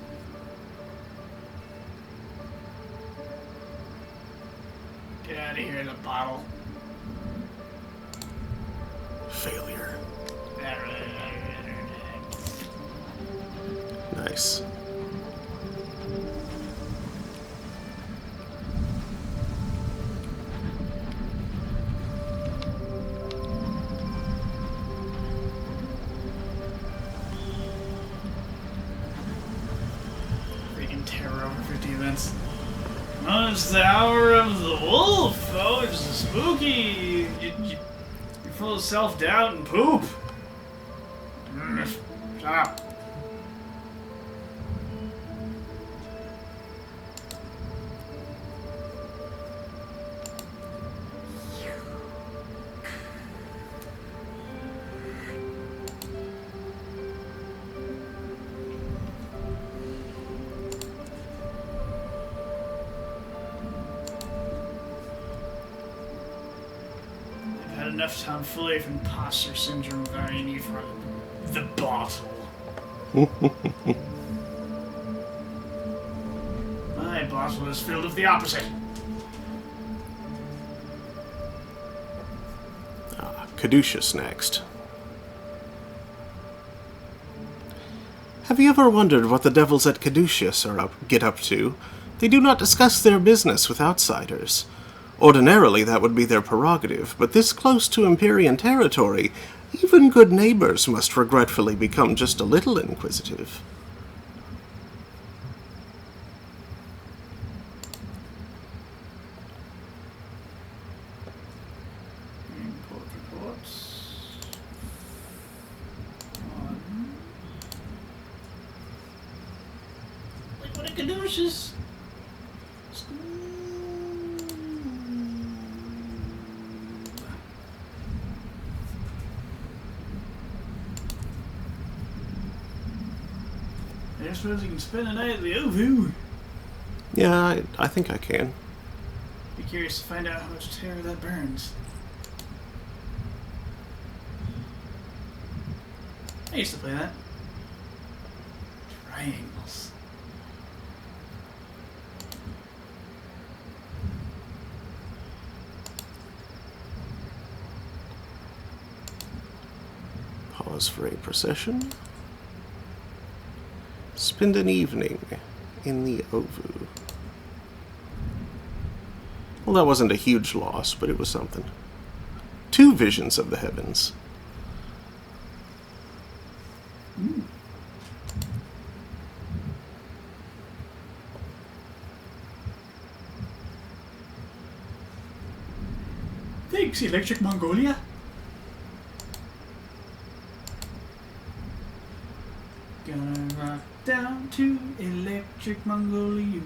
Get out of here, the bottle. Failure. Nice. Freaking terror over 50 events. Oh, it's the hour of the wolf. Oh, it's spooky. You're full of self-doubt and poop. Shut up. Enough tomfoolery from imposter syndrome without any need for the bottle. My bottle is filled with the opposite. Caduceus next. Have you ever wondered what the devils at Caduceus get up to? They do not discuss their business with outsiders. Ordinarily, that would be their prerogative, but this close to Empyrean territory, even good neighbors must regretfully become just a little inquisitive. Import reports. Like what a caduceus. I suppose you can spend the night at the Ovu. Yeah, I think I can. Be curious to find out how much terror that burns. I used to play that. Triangles. Pause for a procession. Spend an evening in the Ovu. Well, that wasn't a huge loss, but it was something. 2 visions of the heavens. Thanks, Electric Mongolia. Gonna rock down to Electric Mongolia.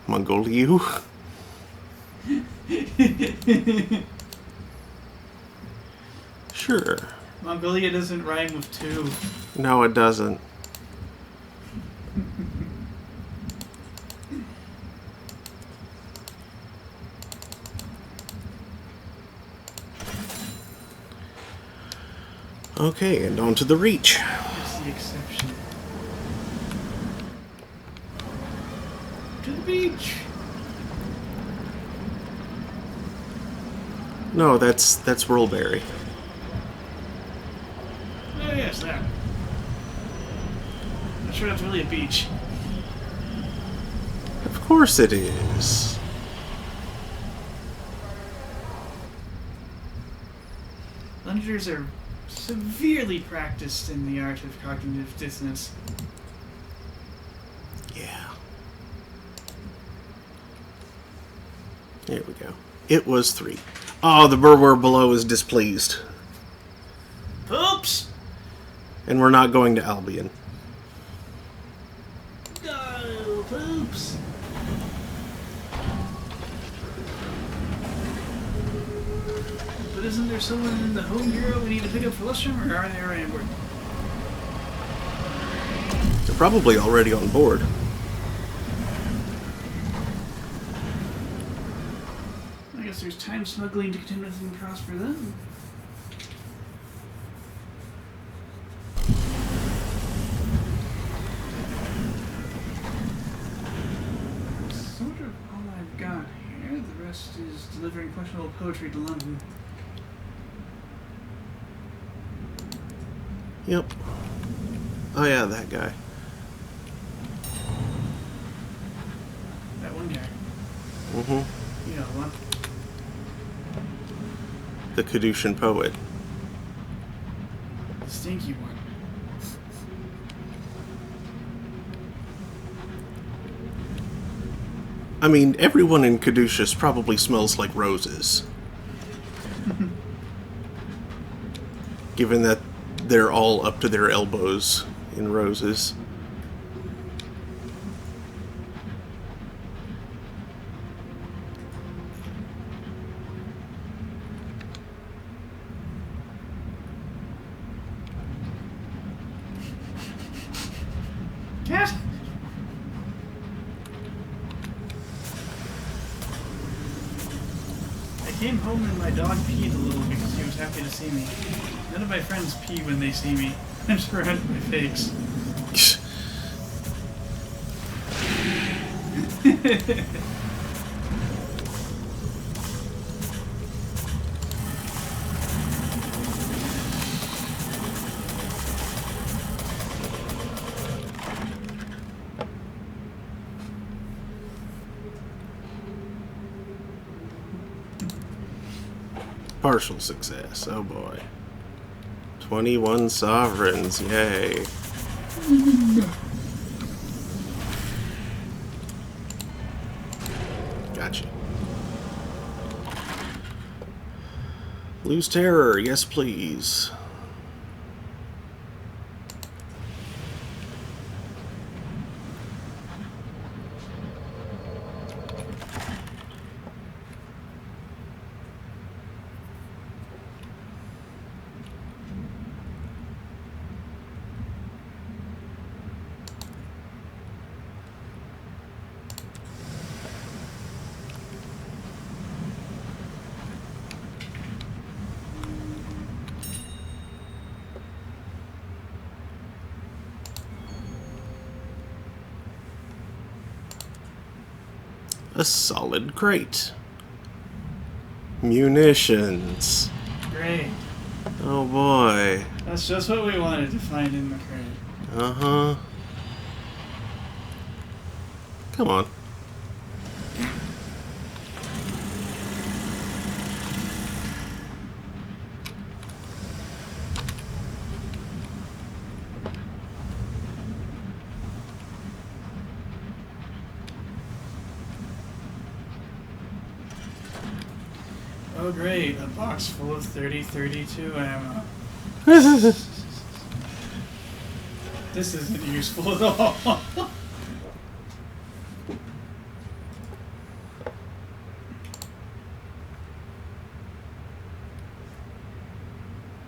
Mongolia? Sure. Mongolia doesn't rhyme with two. No, it doesn't. Okay, and on to the Reach. That's the exception. To the beach. No, that's Rollberry. Oh yes, that. Not sure that's really a beach. Of course it is. Lungers are severely practiced in the art of cognitive dissonance. Yeah. There we go. It was 3. Oh, the Burwer below is displeased. Oops! And we're not going to Albion. Go, poops! But isn't there someone in the home bureau we need to pick up for Lustrum, or are they already on board? They're probably already on board. I guess there's time smuggling to contend with and prosper them. Sort of all I've got here. The rest is delivering questionable poetry to London. Yep. Oh yeah, that guy. That one guy. Mm-hmm. You know one. The Kadushan poet. The stinky one. I mean, everyone in Caduceus probably smells like roses. Given that they're all up to their elbows in roses. Cat! I came home and my dog peed a little because he was happy to see me. None of my friends pee when they see me. I'm surrounded by fakes. Partial success, oh boy. 21 sovereigns, yay. Gotcha. Lose terror, yes please. A solid crate. Munitions. Great. Oh boy. That's just what we wanted to find in the crate. Uh-huh. Come on. Oh great, a box full of 30-32 ammo. This isn't useful at all.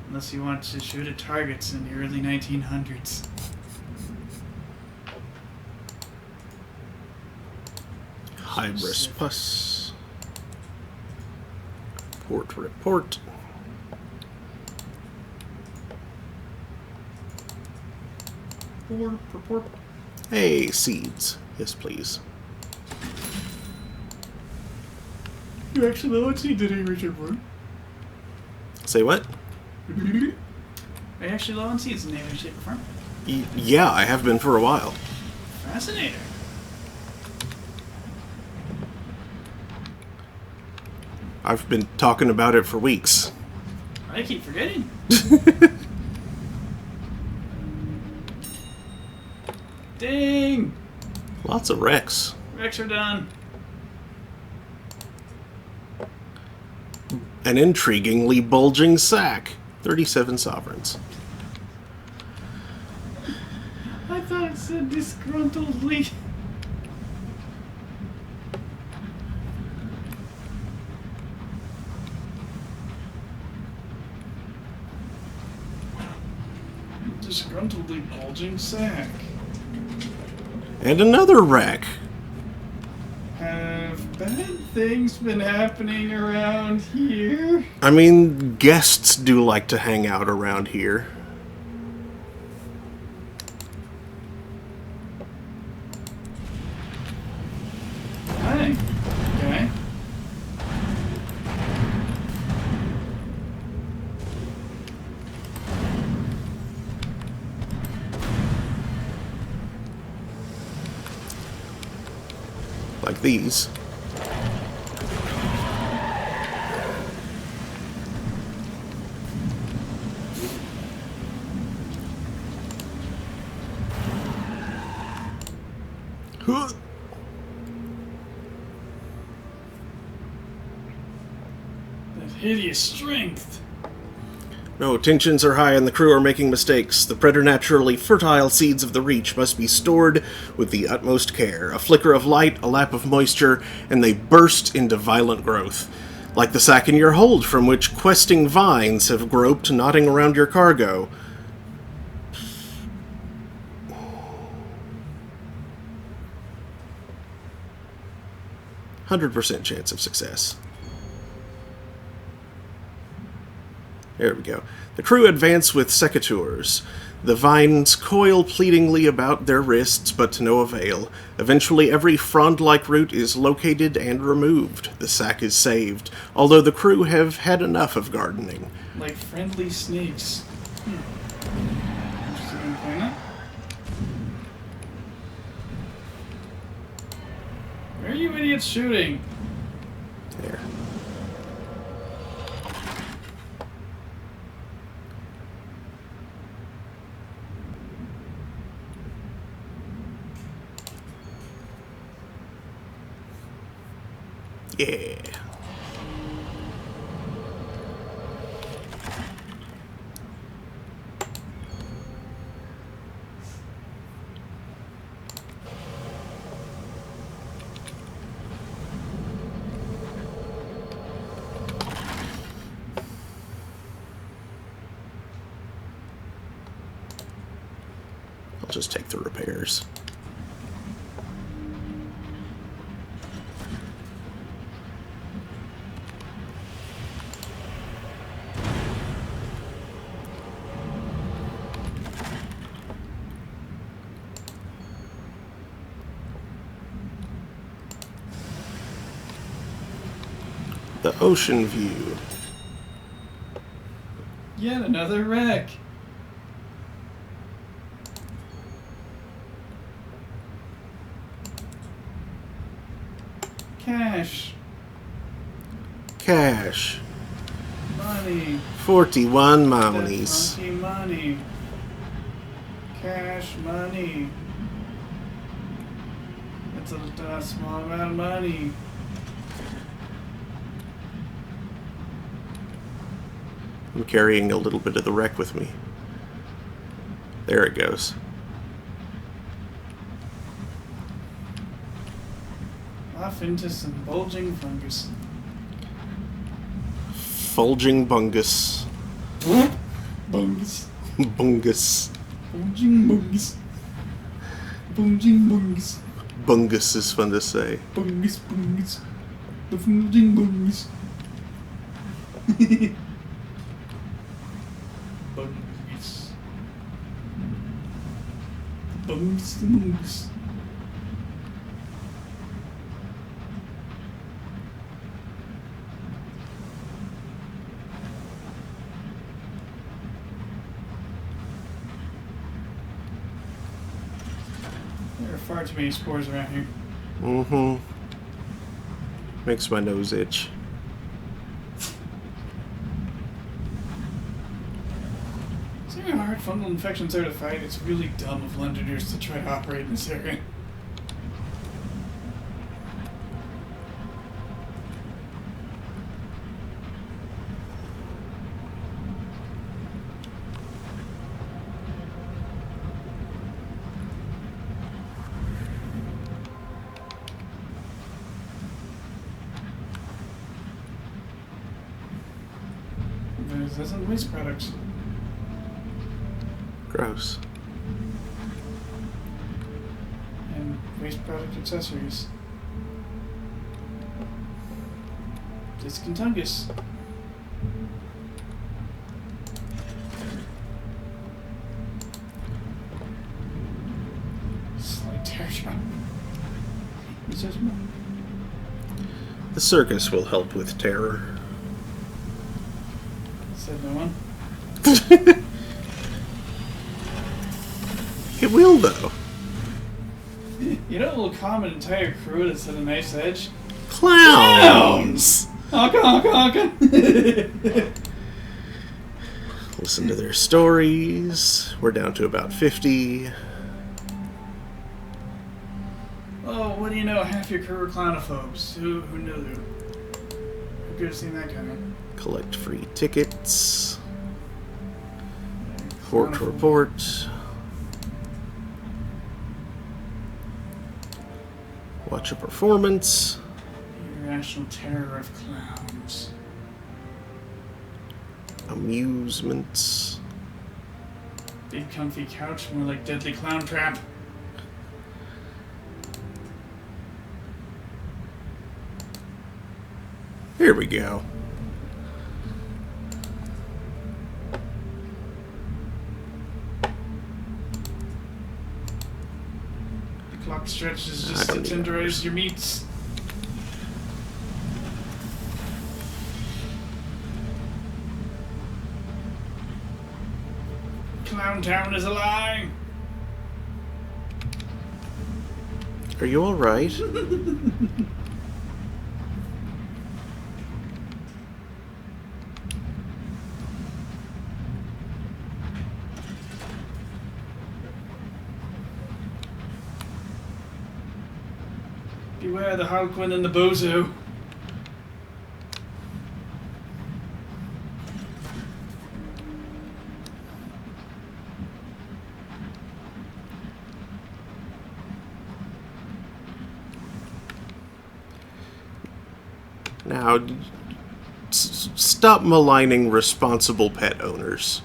Unless you want to shoot at targets in the early 1900s. Hybris Plus. Report. Hey, seeds. Yes, please. You actually know what seed did Richard Ward? Say what? Are you actually low on seeds in any way, shape, or form? Yeah, I have been for a while. Fascinating. I've been talking about it for weeks. I keep forgetting. Ding! Lots of wrecks. Rex are done. An intriguingly bulging sack. 37 sovereigns. said disgruntledly. Disgruntledly bulging sack. And another wreck. Have bad things been happening around here? I mean, guests do like to hang out around here. Hi. Okay. Like these. Huh. That hideous strength. No, tensions are high and the crew are making mistakes. The preternaturally fertile seeds of the Reach must be stored with the utmost care. A flicker of light, a lap of moisture, and they burst into violent growth. Like the sack in your hold from which questing vines have groped knotting around your cargo. %100% chance of success. There we go. The crew advance with secateurs. The vines coil pleadingly about their wrists, but to no avail. Eventually, every frond-like root is located and removed. The sack is saved, although the crew have had enough of gardening. Like friendly snakes. Interesting planet. Where are you idiots shooting? There. Yeah. I'll just take the repairs. The ocean view. Yet another wreck. Cash. Cash. Money. 41 monies. Funky money. Cash money. That's a small amount of money. I'm carrying a little bit of the wreck with me. There it goes. Off into some bulging fungus. Fulging bungus. Bungus. Bungus. Bulging bungus. Bulging bungus. Bungus is fun to say. Bungus bungus. The bulging bungus. Bungus. Bungus the bungus. There are far too many spores around here. Mm-hmm. Makes my nose itch. Seeing how hard fungal infections are to fight, it's really dumb of Londoners to try to operate in this area. This isn't waste products. Gross. And waste product accessories. Discontungus. Slight tear drop. Is there more? The circus will help with terror. Said no one. It will, though. You know what will calm an entire crew that's at a nice edge? Clowns! Honka, honka, honka! Listen to their stories. We're down to about 50. Oh, what do you know? Half your crew are clownophobes. Who knew? Who could have seen that coming? Collect free tickets. Report to report. Watch a performance. The irrational terror of clowns. Amusements. Big comfy couch, more like deadly clown trap. Here we go. The clock stretches I just to don't even tenderize your meats. Clown Town is a lie! Are you alright? Beware the Harlequin and the Bozo. Now, stop maligning responsible pet owners.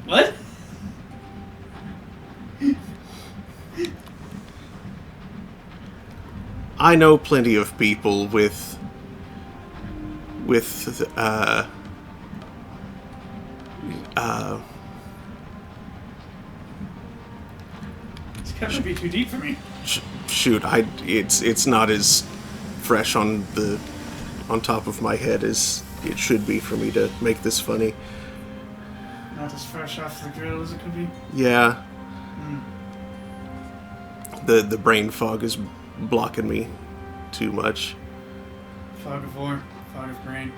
What? I know plenty of people with This cut might be too deep for me. shoot, it's not as fresh on top of my head as it should be for me to make this funny. Not as fresh off the grill as it could be. Yeah. The brain fog is blocking me too much. Fog of war, fog of brain.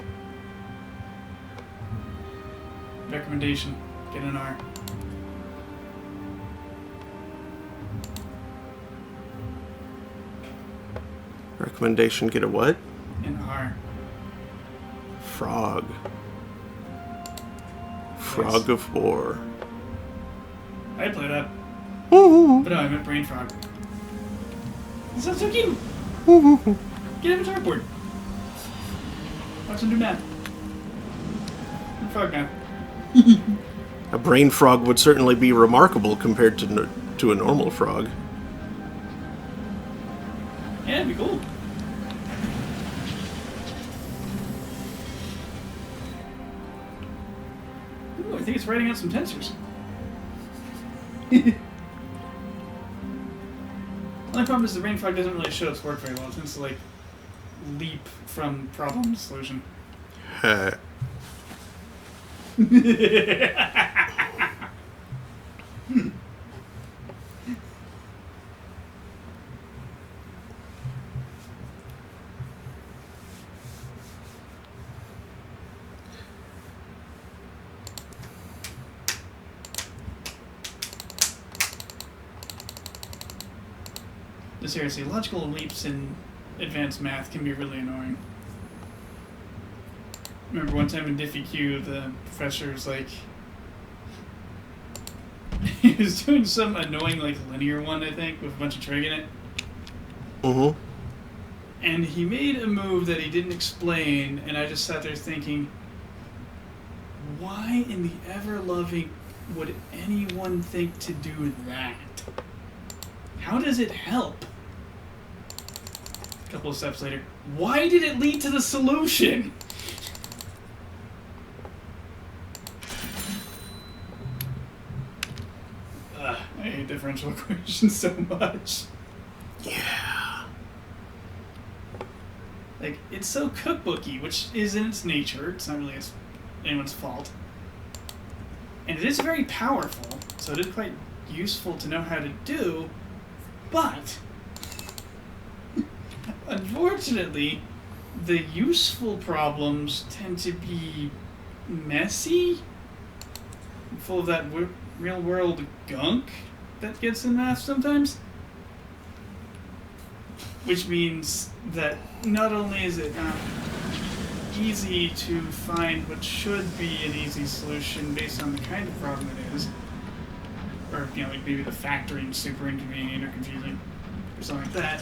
Recommendation, get an R. Recommendation, get a what? An R. Frog. Frog of war. I'd play that. Ooh. But no, I meant brain frog. This sounds so cute! Get him a dartboard. Watch him do math. Frog math. A brain frog would certainly be remarkable compared to a normal frog. Yeah, it'd be cool. Ooh, I think it's writing out some tensors. Only problem is the brain fog doesn't really show its work very well. It tends to like leap from problem to solution. But seriously, logical leaps in advanced math can be really annoying. Remember one time in Diffie Q, the professor was like, he was doing some annoying like linear one, I think, with a bunch of trig in it. Mm-hmm. And he made a move that he didn't explain, and I just sat there thinking, why in the ever-loving would anyone think to do that? How does it help? A couple of steps later, why did it lead to the solution? I hate differential equations so much. Yeah. Like, it's so cookbooky, which is in its nature. It's not really anyone's fault. And it is very powerful, so it is quite useful to know how to do, but unfortunately, the useful problems tend to be messy, full of that real-world gunk that gets in math sometimes. Which means that not only is it not easy to find what should be an easy solution based on the kind of problem it is, or, you know, like maybe the factoring super inconvenient or confusing, or something like that,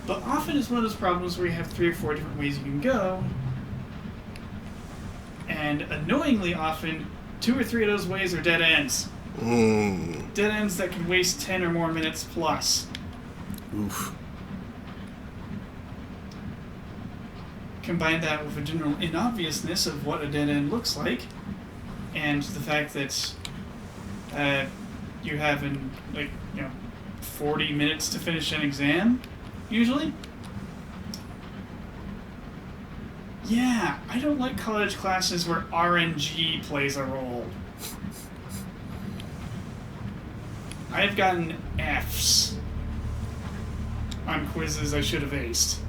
but often it's one of those problems where you have 3 or 4 different ways you can go, and annoyingly often, 2 or 3 of those ways are dead ends. Dead ends that can waste 10 or more minutes plus. Oof. Combine that with a general inobviousness of what a dead end looks like, and the fact that you have 40 minutes to finish an exam, usually. Yeah, I don't like college classes where RNG plays a role. I've gotten Fs on quizzes I should have aced,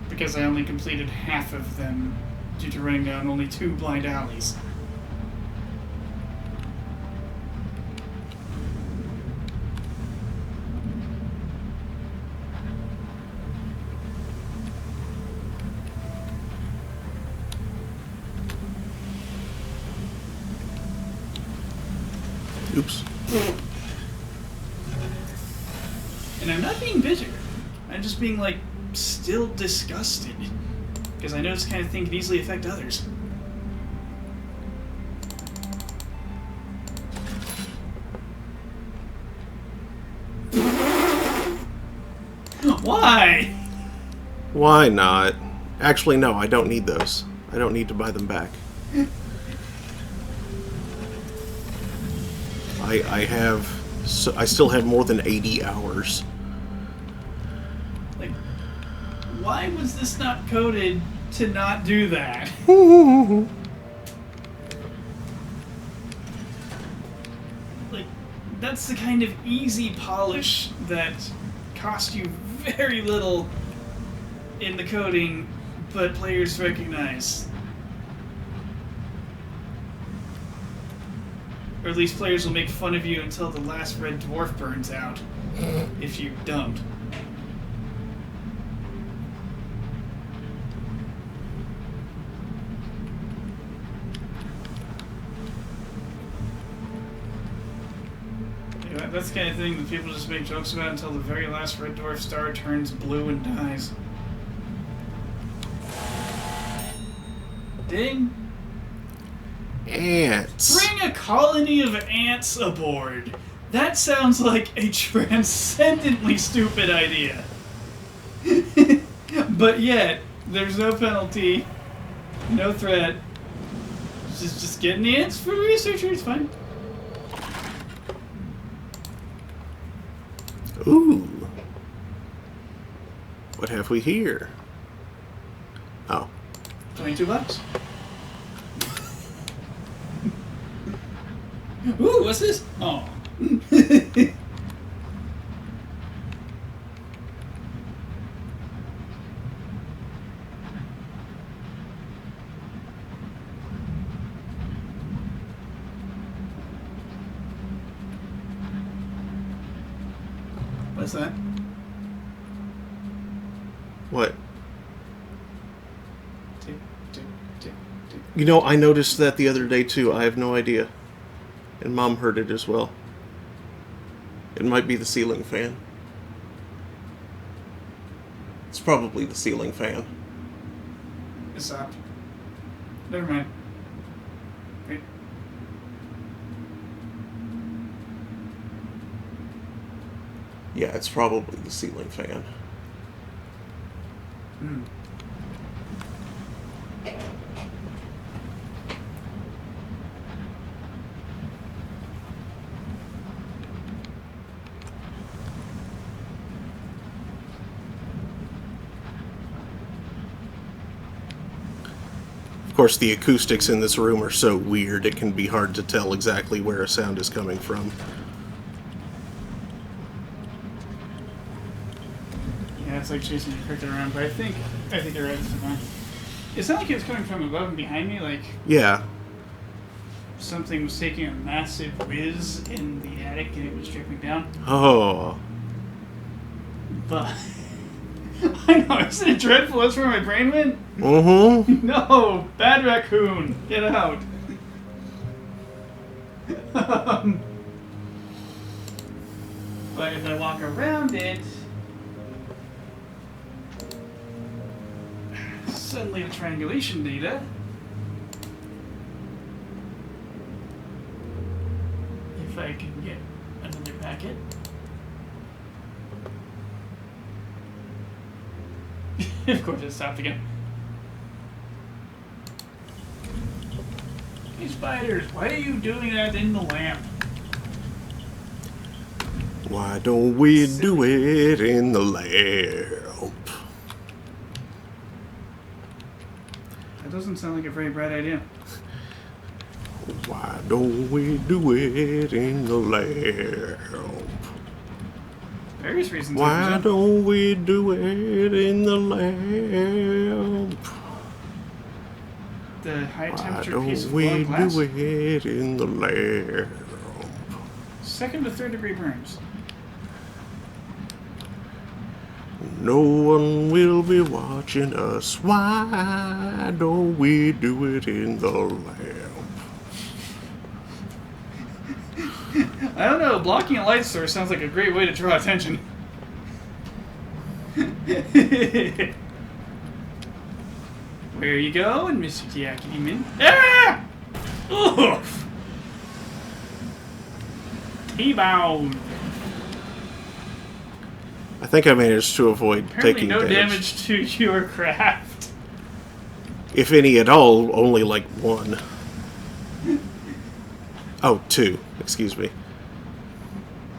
because I only completed half of them due to running down only 2 blind alleys. Oops. And I'm not being bitter. I'm just being, like, still disgusted. Because I know this kind of thing can easily affect others. Why? Why not? Actually, no, I don't need those. I don't need to buy them back. I still have more than 80 hours. Like, why was this not coded to not do that? Like, that's the kind of easy polish that costs you very little in the coding, but players recognize. Or at least players will make fun of you until the last red dwarf burns out, if you don't. Yeah, that's the kind of thing that people just make jokes about until the very last red dwarf star turns blue and dies. Ding! Ants. Bring a colony of ants aboard. That sounds like a transcendently stupid idea. But yet, there's no penalty, no threat. Just getting the ants for the researcher, it's fine. Ooh. What have we here? Oh. $22. Ooh, what's this? Oh. What's that? What? Tick, tick, tick, tick. You know, I noticed that the other day too. I have no idea. And Mom heard it as well. It might be the ceiling fan. probably the ceiling fan. It stopped. Never mind. Wait. Yeah, it's probably the ceiling fan. Hmm. Of course, the acoustics in this room are so weird, it can be hard to tell exactly where a sound is coming from. Yeah, it's like chasing a cricket around, but I think you're right. It's not like it was coming from above and behind me, like Yeah. something was taking a massive whiz in the attic and it was dripping down. Oh. But I know, isn't it dreadful? That's where my brain went. Mm-hmm. No, bad raccoon, get out. But if I walk around it, suddenly the triangulation data. If I can get another packet. Of course it stopped again. Hey spiders, why are you doing that in the lamp? Why don't we do it in the lamp? That doesn't sound like a very bright idea. Why don't we do it in the lamp? Various reasons. Why don't we do it in the lamp? The high Why temperature piece don't of we glowing glass. do it in the lamp? Second to third degree burns. No one will be watching us. Why don't we do it in the lamp? I don't know, blocking a light source sounds like a great way to draw attention. Where you going, Mr. Yakety-Min? Ah! Oof! T-bound. I think I managed to avoid Apparently taking no damage. damage to your craft. If any at all, only like one. Oh, two. Excuse me.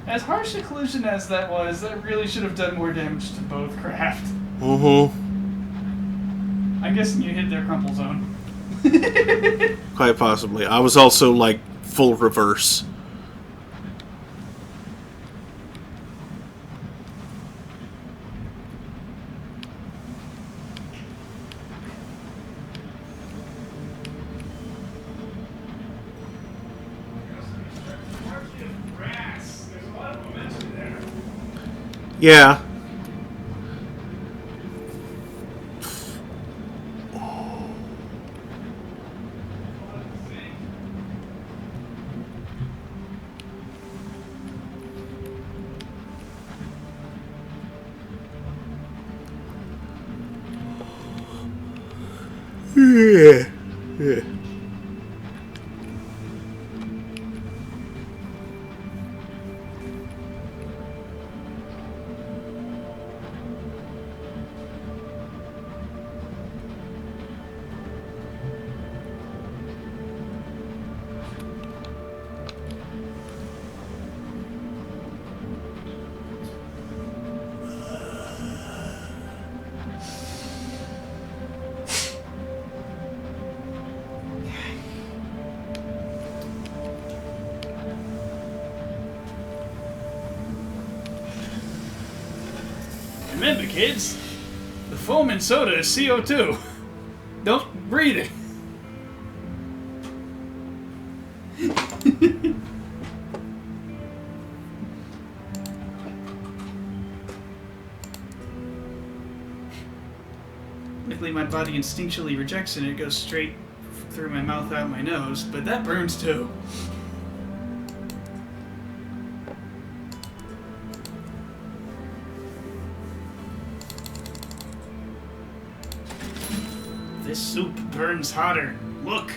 As harsh a collision as that was, that really should have done more damage to both craft. Mm-hmm. I'm guessing you hit their crumple zone. Quite possibly. I was also like full reverse. Yeah. Yeah. Yeah. Remember, kids, the foam in soda is CO2. Don't breathe it. Luckily, my body instinctually rejects it and it goes straight through my mouth out my nose, but that burns too. This soup burns hotter. Look!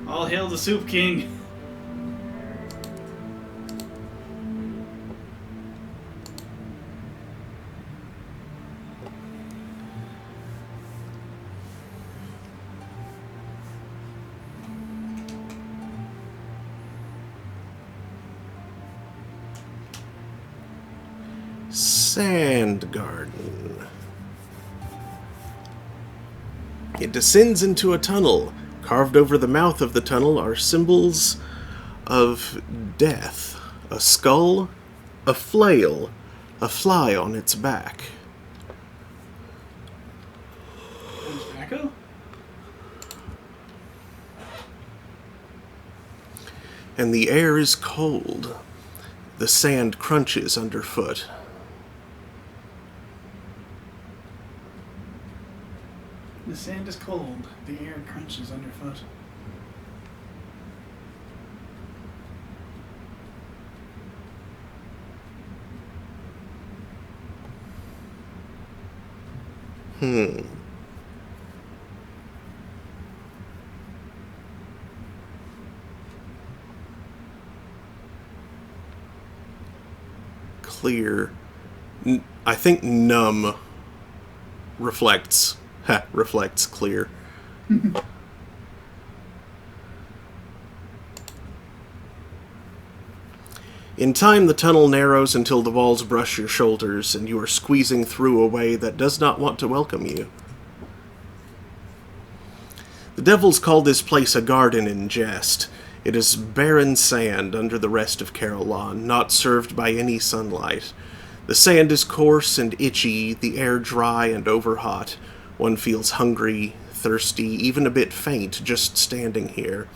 All hail the Soup King. Sand garden. It descends into a tunnel. Carved over the mouth of the tunnel are symbols of death. A skull, a flail, a fly on its back. Tobacco? And the air is cold. The sand crunches underfoot. The sand is cold. The air crunches underfoot. Clear. I think numb reflects clear. In time, the tunnel narrows until the walls brush your shoulders, and you are squeezing through a way that does not want to welcome you. The devils call this place a garden in jest. It is barren sand under the rest of Carolon, not served by any sunlight. The sand is coarse and itchy, the air dry and overhot. One feels hungry, thirsty, even a bit faint just standing here.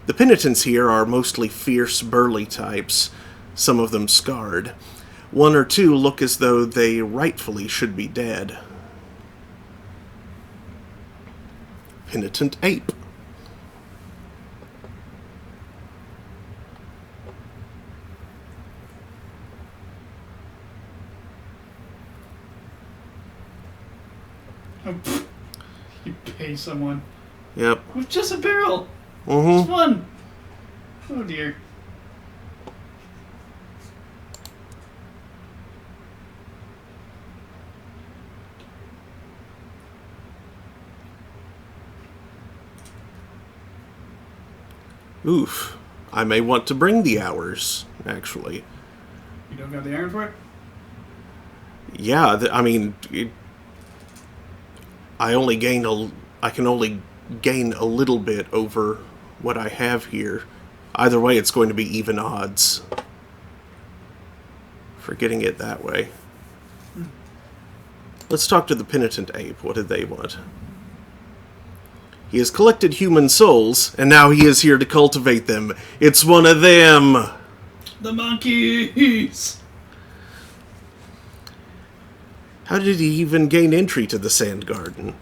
The penitents here are mostly fierce, burly types, some of them scarred. One or two look as though they rightfully should be dead. Penitent ape. Oh, you pay someone. Yep. With just a barrel. Mm-hmm. Just one. Oh dear. Oof. I may want to bring the hours, actually. You don't got the iron for it? Yeah, I can only gain a little bit over what I have here. Either way, it's going to be even odds for getting it that way. Let's talk to the penitent ape. What did they want? He has collected human souls, and now he is here to cultivate them. It's one of them! The monkeys! How did he even gain entry to the sand garden?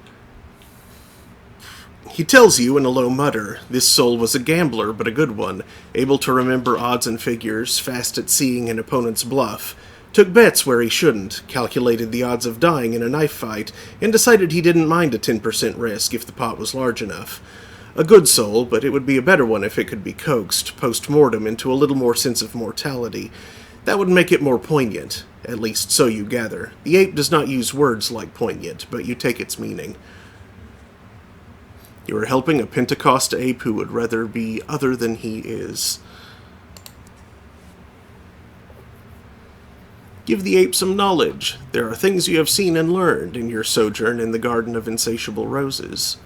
He tells you in a low mutter, this soul was a gambler, but a good one, able to remember odds and figures, fast at seeing an opponent's bluff, took bets where he shouldn't, calculated the odds of dying in a knife fight, and decided he didn't mind a 10% risk if the pot was large enough. A good soul, but it would be a better one if it could be coaxed, post-mortem, into a little more sense of mortality. That would make it more poignant, at least so you gather. The ape does not use words like poignant, but you take its meaning. You are helping a Pentecost ape who would rather be other than he is. Give the ape some knowledge. There are things you have seen and learned in your sojourn in the Garden of Insatiable Roses.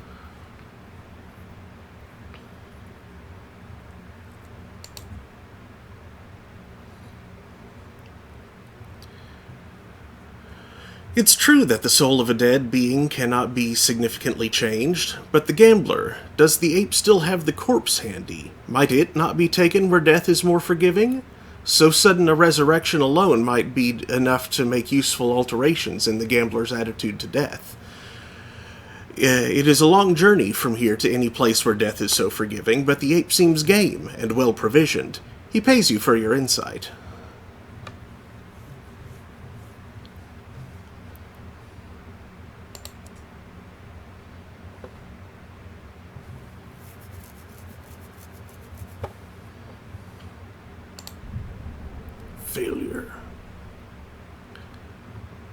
It's true that the soul of a dead being cannot be significantly changed, but the gambler, does the ape still have the corpse handy? Might it not be taken where death is more forgiving? So sudden a resurrection alone might be enough to make useful alterations in the gambler's attitude to death. It is a long journey from here to any place where death is so forgiving, but the ape seems game and well provisioned. He pays you for your insight. Failure.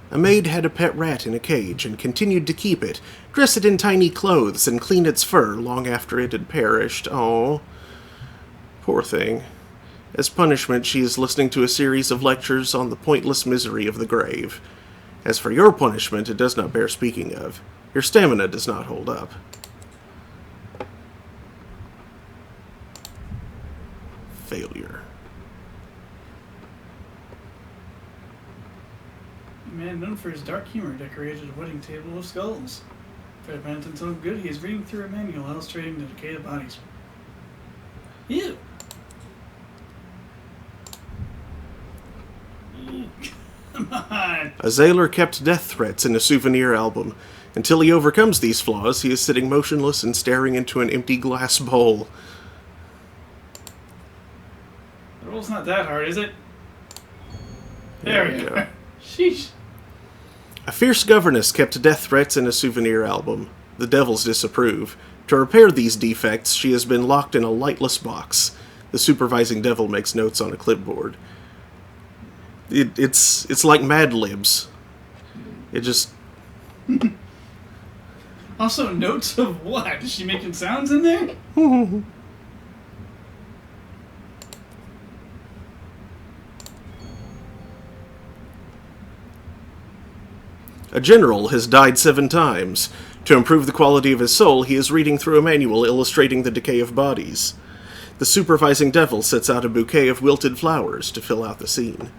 A maid had a pet rat in a cage and continued to keep it, dress it in tiny clothes, and clean its fur long after it had perished. Oh, poor thing. As punishment, she is listening to a series of lectures on the pointless misery of the grave. As for your punishment, it does not bear speaking of. Your stamina does not hold up. Failure. A man known for his dark humor decorated a wedding table of skulls. For the penitent's own good, he is reading through a manual illustrating the decay of bodies. Ew! Come on! A sailor kept death threats in a souvenir album. Until he overcomes these flaws, he is sitting motionless and staring into an empty glass bowl. The roll's not that hard, is it? There we go. Sheesh. A fierce governess kept death threats in a souvenir album. The devils disapprove. To repair these defects, she has been locked in a lightless box. The supervising devil makes notes on a clipboard. It's like Mad Libs. It just... Also, notes of what? Is she making sounds in there? A general has died 7 times. To improve the quality of his soul, he is reading through a manual illustrating the decay of bodies. The supervising devil sets out a bouquet of wilted flowers to fill out the scene.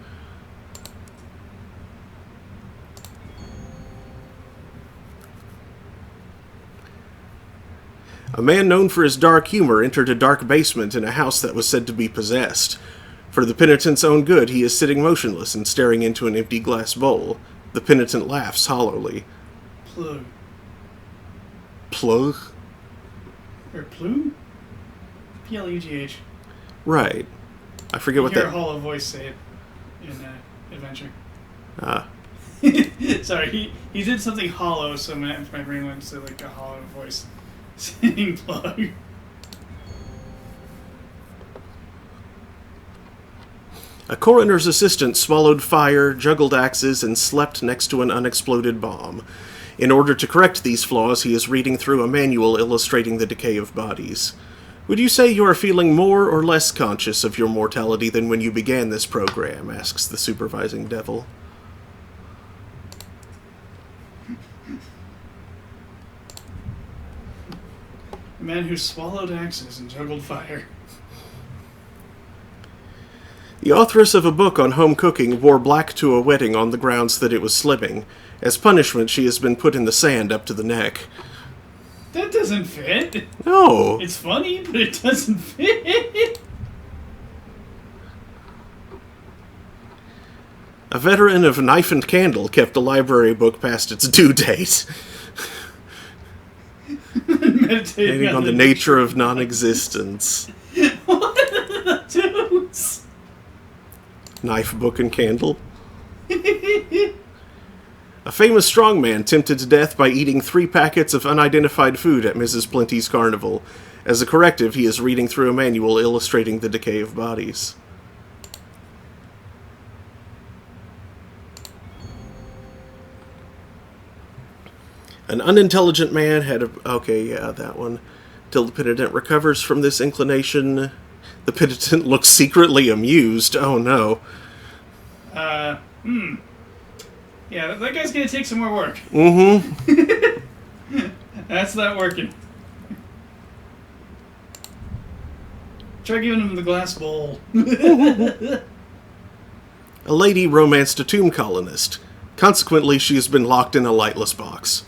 A man known for his dark humor entered a dark basement in a house that was said to be possessed. For the penitent's own good, he is sitting motionless and staring into an empty glass bowl. The penitent laughs hollowly. Plug. Plug? Or Plug? P-L-U-G-H. Right. I forget what You hear that... a hollow voice say it in Adventure. Ah. Sorry, he did something hollow, so my brain went to like a hollow voice saying plug. A coroner's assistant swallowed fire, juggled axes, and slept next to an unexploded bomb. In order to correct these flaws, he is reading through a manual illustrating the decay of bodies. Would you say you are feeling more or less conscious of your mortality than when you began this program? Asks the supervising devil. A man who swallowed axes and juggled fire. The authoress of a book on home cooking wore black to a wedding on the grounds that it was slimming. As punishment, she has been put in the sand up to the neck. That doesn't fit. No! It's funny, but it doesn't fit. A veteran of Knife and Candle kept a library book past its due date. Meditating On the nature of non-existence. What are the dudes? Knife, book, and candle. A famous strongman tempted to death by eating 3 packets of unidentified food at Mrs. Plenty's carnival. As a corrective, he is reading through a manual illustrating the decay of bodies. An unintelligent man had a... Okay, yeah, that one. Till the penitent recovers from this inclination, the penitent looks secretly amused. Oh, no. Yeah, that guy's gonna take some more work. Mm-hmm. That's not working. Try giving him the glass bowl. A lady romanced a tomb colonist. Consequently, she has been locked in a lightless box.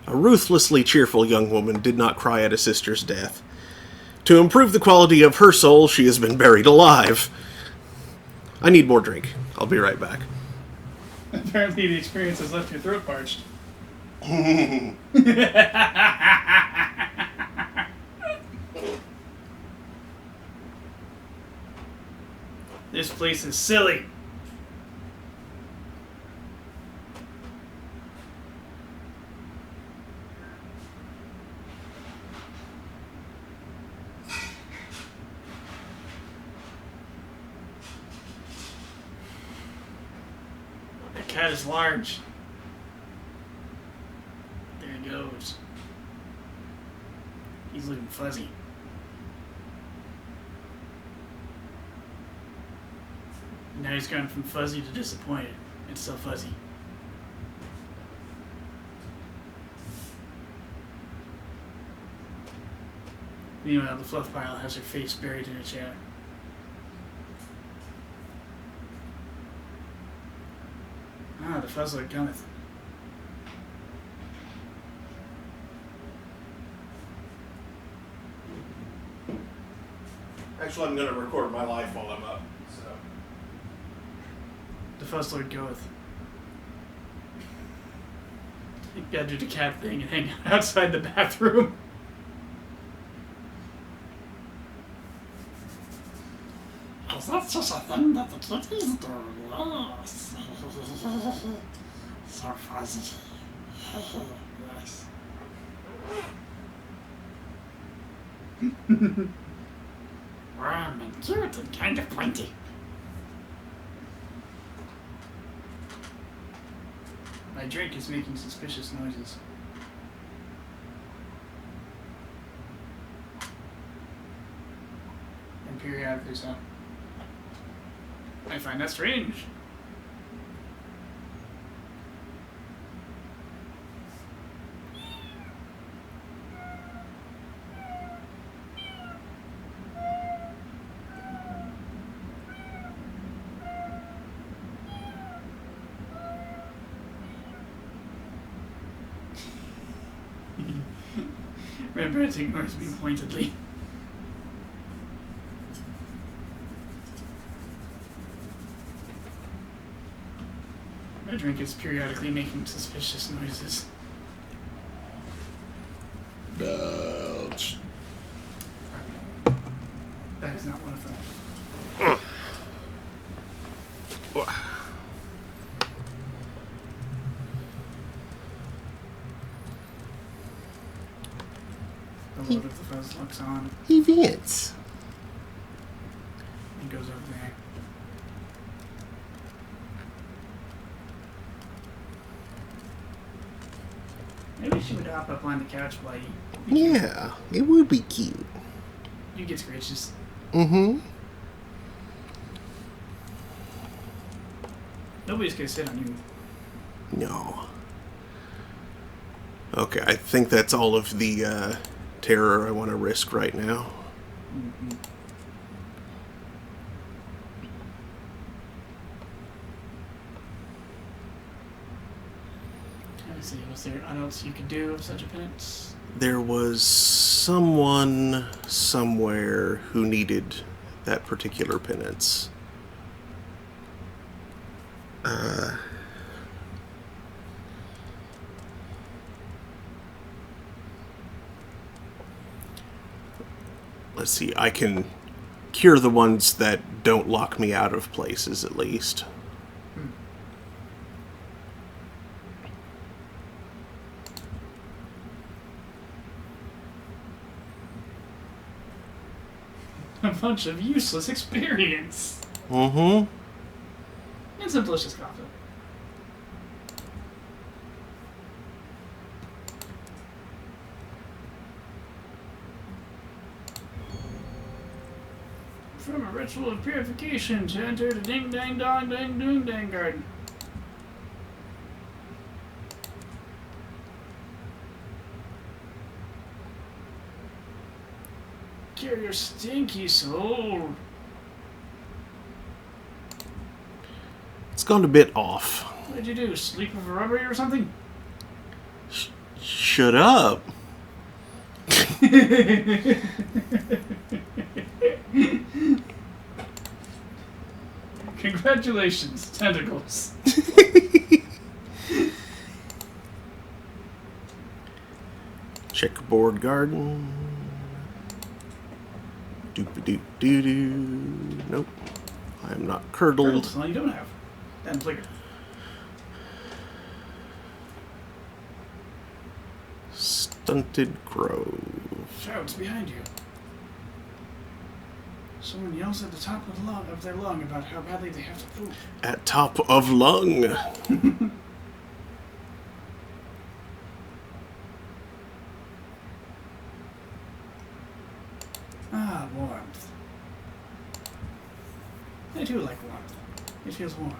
A ruthlessly cheerful young woman did not cry at a sister's death. To improve the quality of her soul, she has been buried alive. I need more drink. I'll be right back. Apparently the experience has left your throat parched. This place is silly. cat is large. There he goes. He's looking fuzzy. Now he's gone from fuzzy to disappointed. It's still fuzzy. Meanwhile, the fluff pile has her face buried in a chair. Ah, the fuzzler cometh. Actually, I'm going to record my life while I'm up. So. The fuzzler goeth. You gotta do the cat thing and hang out outside the bathroom. Is that such a thing that the kitties do? Yes. So fuzzy. Yes. Warm and cute and kind of pointy. My drink is making suspicious noises. And periodically so. I find that strange. Remember, it ignores me pointedly. My drink is periodically making suspicious noises. Belch. That is not one of them. The load of the fuzz looks on. Events. He goes over there. Maybe she would hop up on the couch while Yeah, it would be cute. you get gracious. Mm-hmm. Nobody's gonna sit on you. No. Okay, I think that's all of the terror I want to risk right now. Mm-hmm. Let's see, was there anything else you could do of such a penance? There was someone somewhere who needed that particular penance. Let's see, I can cure the ones that don't lock me out of places, at least. A bunch of useless experience. Mm-hmm. And some delicious coffee. From a ritual of purification to enter the ding dang dong dang doing dang garden. Cure your stinky soul. It's gone a bit off. What'd you do? Sleep with a rubber or something? Shut up. Congratulations, tentacles. Checkerboard garden. Doop-a-doop-doo-doo. Nope. I am not curdled. Turtles, well, you don't have. Then flicker. Stunted grove. Shouts behind you. Someone yells at the top of their lung about how badly they have to poop. At top of lung. Ah, warmth. I do like warmth. It feels warm.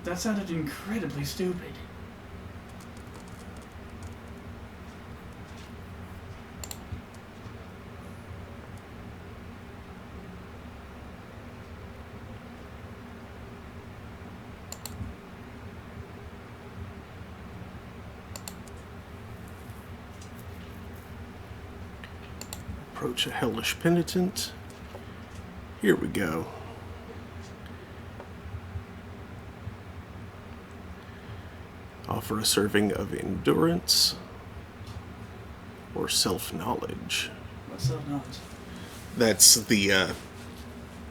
That sounded incredibly stupid. Approach a hellish penitent. Here we go. Offer a serving of endurance or self-knowledge. What's self-knowledge? That's the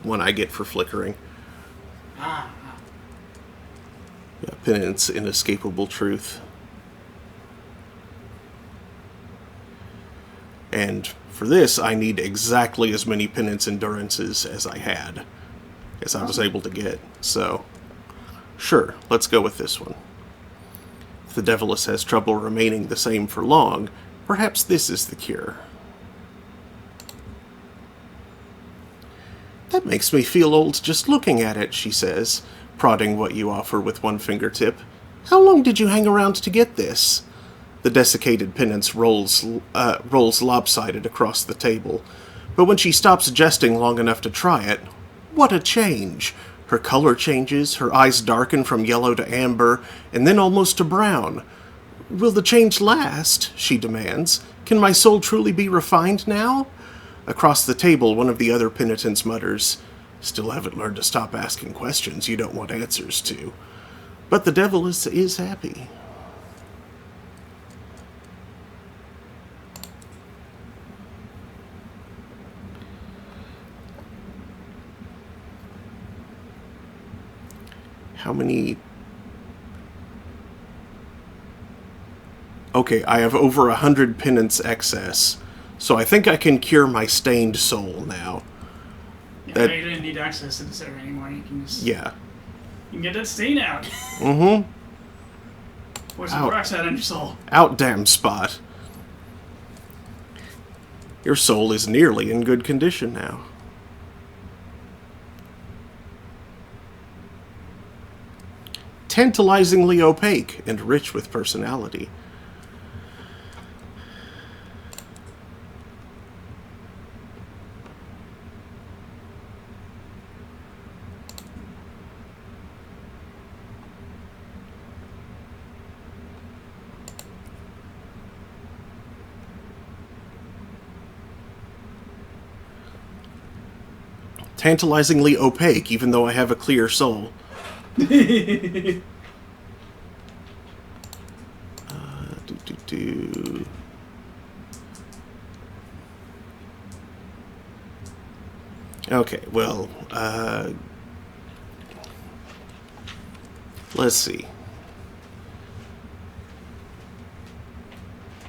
one I get for flickering. Ah. Yeah, penance, inescapable truth. And for this, I need exactly as many penance endurances as I had, as I was able to get. So, sure, let's go with this one. If the Devilus has trouble remaining the same for long, perhaps this is the cure. That makes me feel old just looking at it, she says, prodding what you offer with one fingertip. How long did you hang around to get this? The desiccated penance rolls lopsided across the table, but when she stops jesting long enough to try it, what a change! Her color changes, her eyes darken from yellow to amber, and then almost to brown. Will the change last? She demands. Can my soul truly be refined now? Across the table, one of the other penitents mutters, Still haven't learned to stop asking questions you don't want answers to. But the devil is happy. How many... Okay, I have over 100 penance excess, so I think I can cure my stained soul now. Yeah, you don't need access to this area anymore. You can just... Yeah. You can get that stain out. Mm-hmm. Pour some peroxide on your soul. Out, damn spot. Your soul is nearly in good condition now. Tantalizingly opaque and rich with personality. Tantalizingly opaque, even though I have a clear soul. Okay, well, let's see.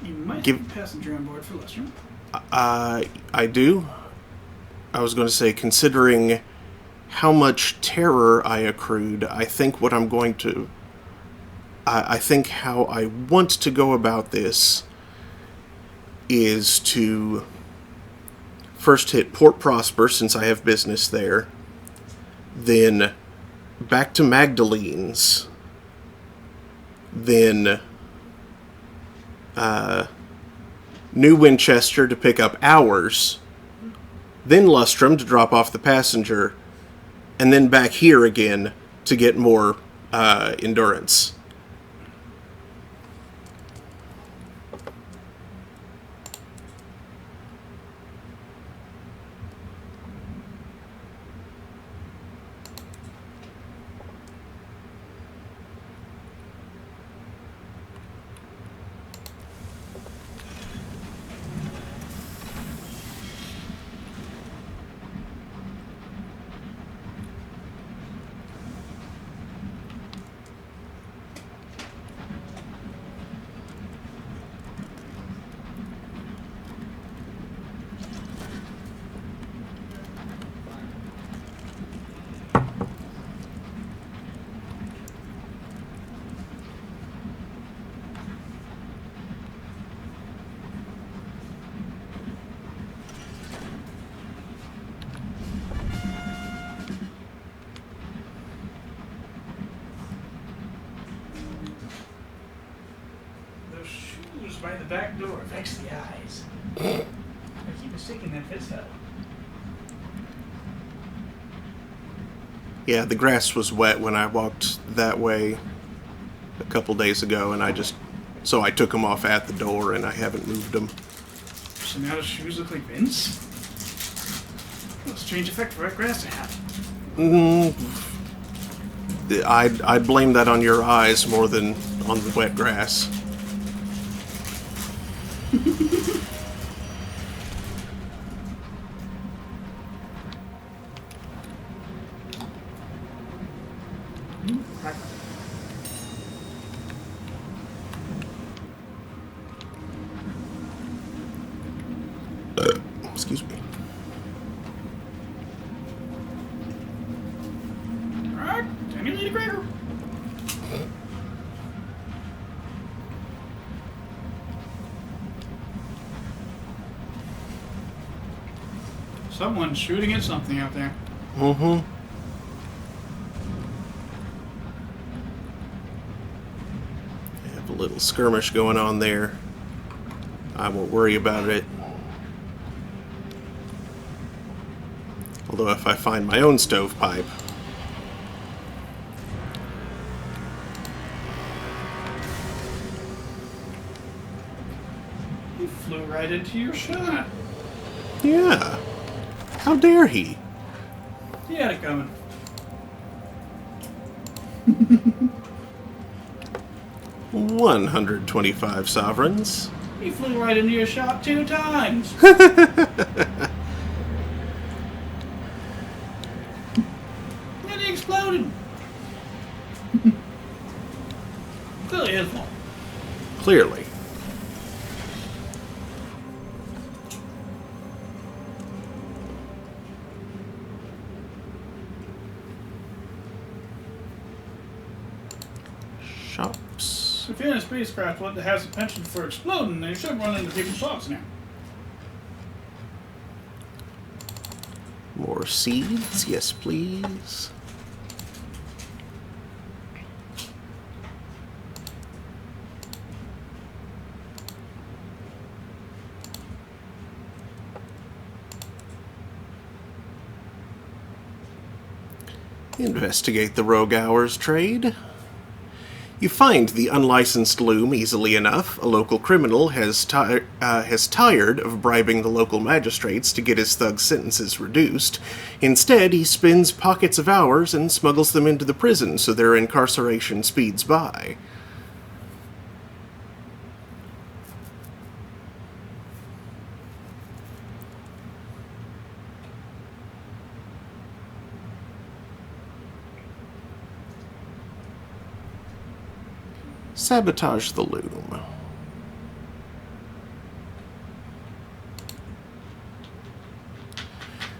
You might have a passenger on board for Lustrum. I do. I was going to say, considering how much terror I accrued, I think what I'm going to... I think how I want to go about this is to first hit Port Prosper, since I have business there, then back to Magdalene's, then New Winchester to pick up ours, then Lustrum to drop off the passenger, and then back here again to get more endurance. Who's by the back door? Affects the eyes. I keep mistaking that fits though. Yeah, the grass was wet when I walked that way a couple days ago, and so I took them off at the door, and I haven't moved them. So now the shoes look like Vince? What a strange effect for wet grass to have. I'd blame that on your eyes more than on the wet grass. Excuse me. Alright, time to eat a cracker. Someone's shooting at something out there. Mm-hmm. I have a little skirmish going on there. I won't worry about it. Although if I find my own stovepipe... He flew right into your shot. Yeah. How dare he? He had it coming. 125 sovereigns. He flew right into your shot 2 times. And he exploded. Clearly his fault. Clearly. Shops. If you're in a spacecraft that has a penchant for exploding, then you should run into people's shops now. More seeds, yes please. Investigate the rogue hours trade. You find the unlicensed loom easily enough. A local criminal has tired of bribing the local magistrates to get his thug sentences reduced. Instead, he spends pockets of hours and smuggles them into the prison so their incarceration speeds by. Sabotage the loom.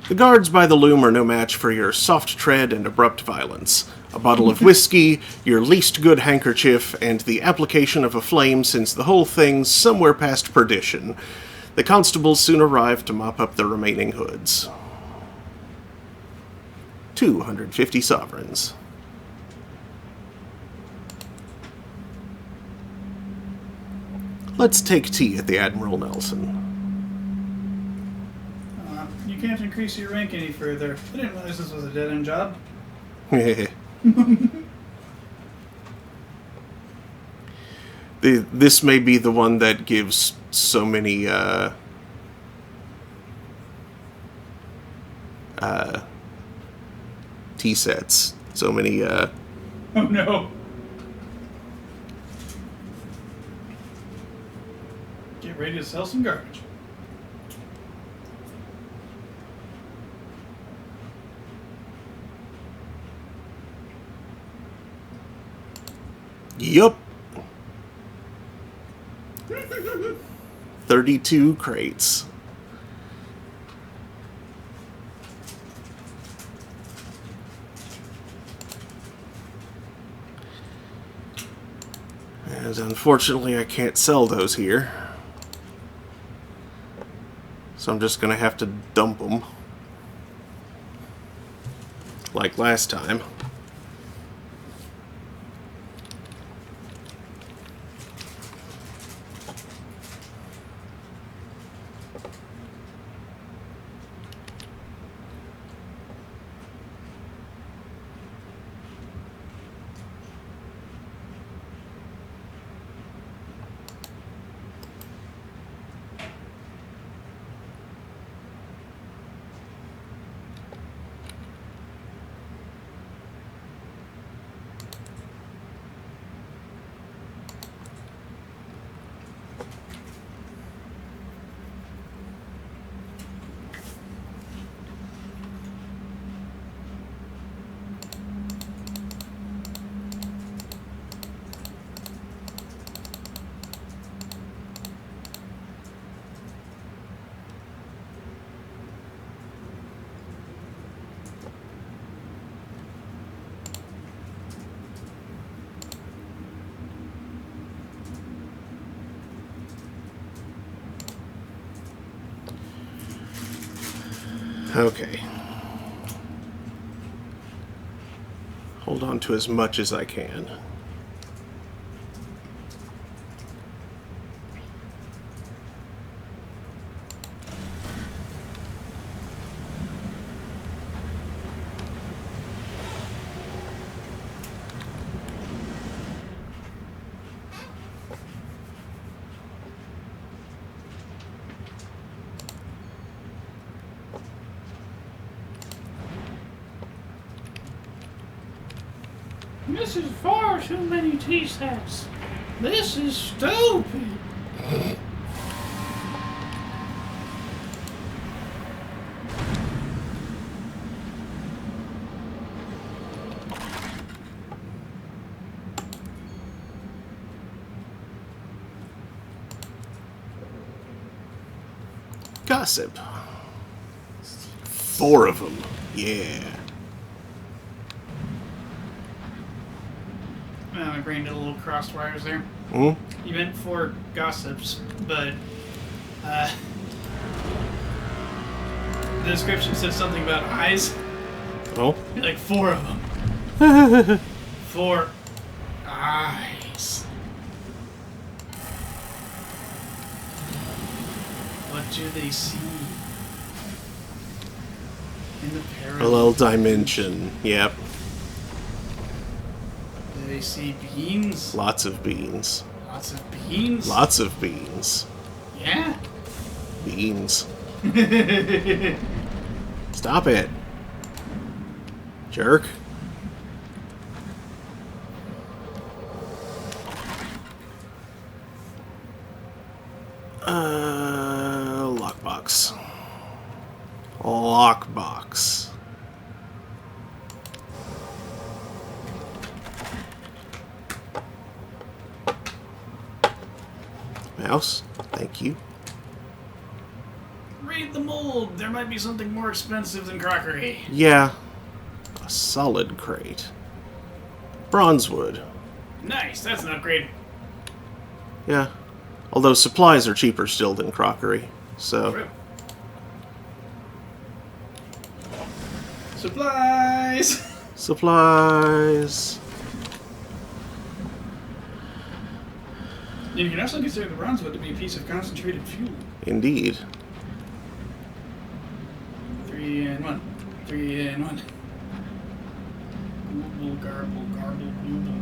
The guards by the loom are no match for your soft tread and abrupt violence. A bottle of whiskey, your least good handkerchief, and the application of a flame sends the whole thing somewhere past perdition. The constables soon arrive to mop up the remaining hoods. 250 sovereigns. Let's take tea at the Admiral Nelson. You can't increase your rank any further. I didn't realize this was a dead-end job. This may be the one that gives so many tea sets. So many Oh no. Get ready to sell some garbage. Yup. 32 crates. And unfortunately I can't sell those here. So I'm just gonna have to dump them. Like last time. Okay. Hold on to as much as I can. This is far too many T-sets. This is stupid. Gossip. 4 of them. Yeah. My brain did a little crossed wires there. Hmm? You meant 4 gossips, but the description said something about eyes. Oh? Like 4 of them. 4 eyes. What do they see? In the Parallel dimension. Yep. Do they see beans? Lots of beans. Lots of beans? Lots of beans. Yeah. Beans. Stop it. Jerk. Lockbox. Lockbox. Mouse, thank you. Read the mold. There might be something more expensive than crockery. Yeah. A solid crate. Bronzewood. Nice. That's an upgrade. Yeah. Although supplies are cheaper still than crockery, so... True. Supplies. Supplies. You can also consider the bronzewood to be a piece of concentrated fuel. Indeed. 3 in 1. 3 in 1. Google, garble, garble, google.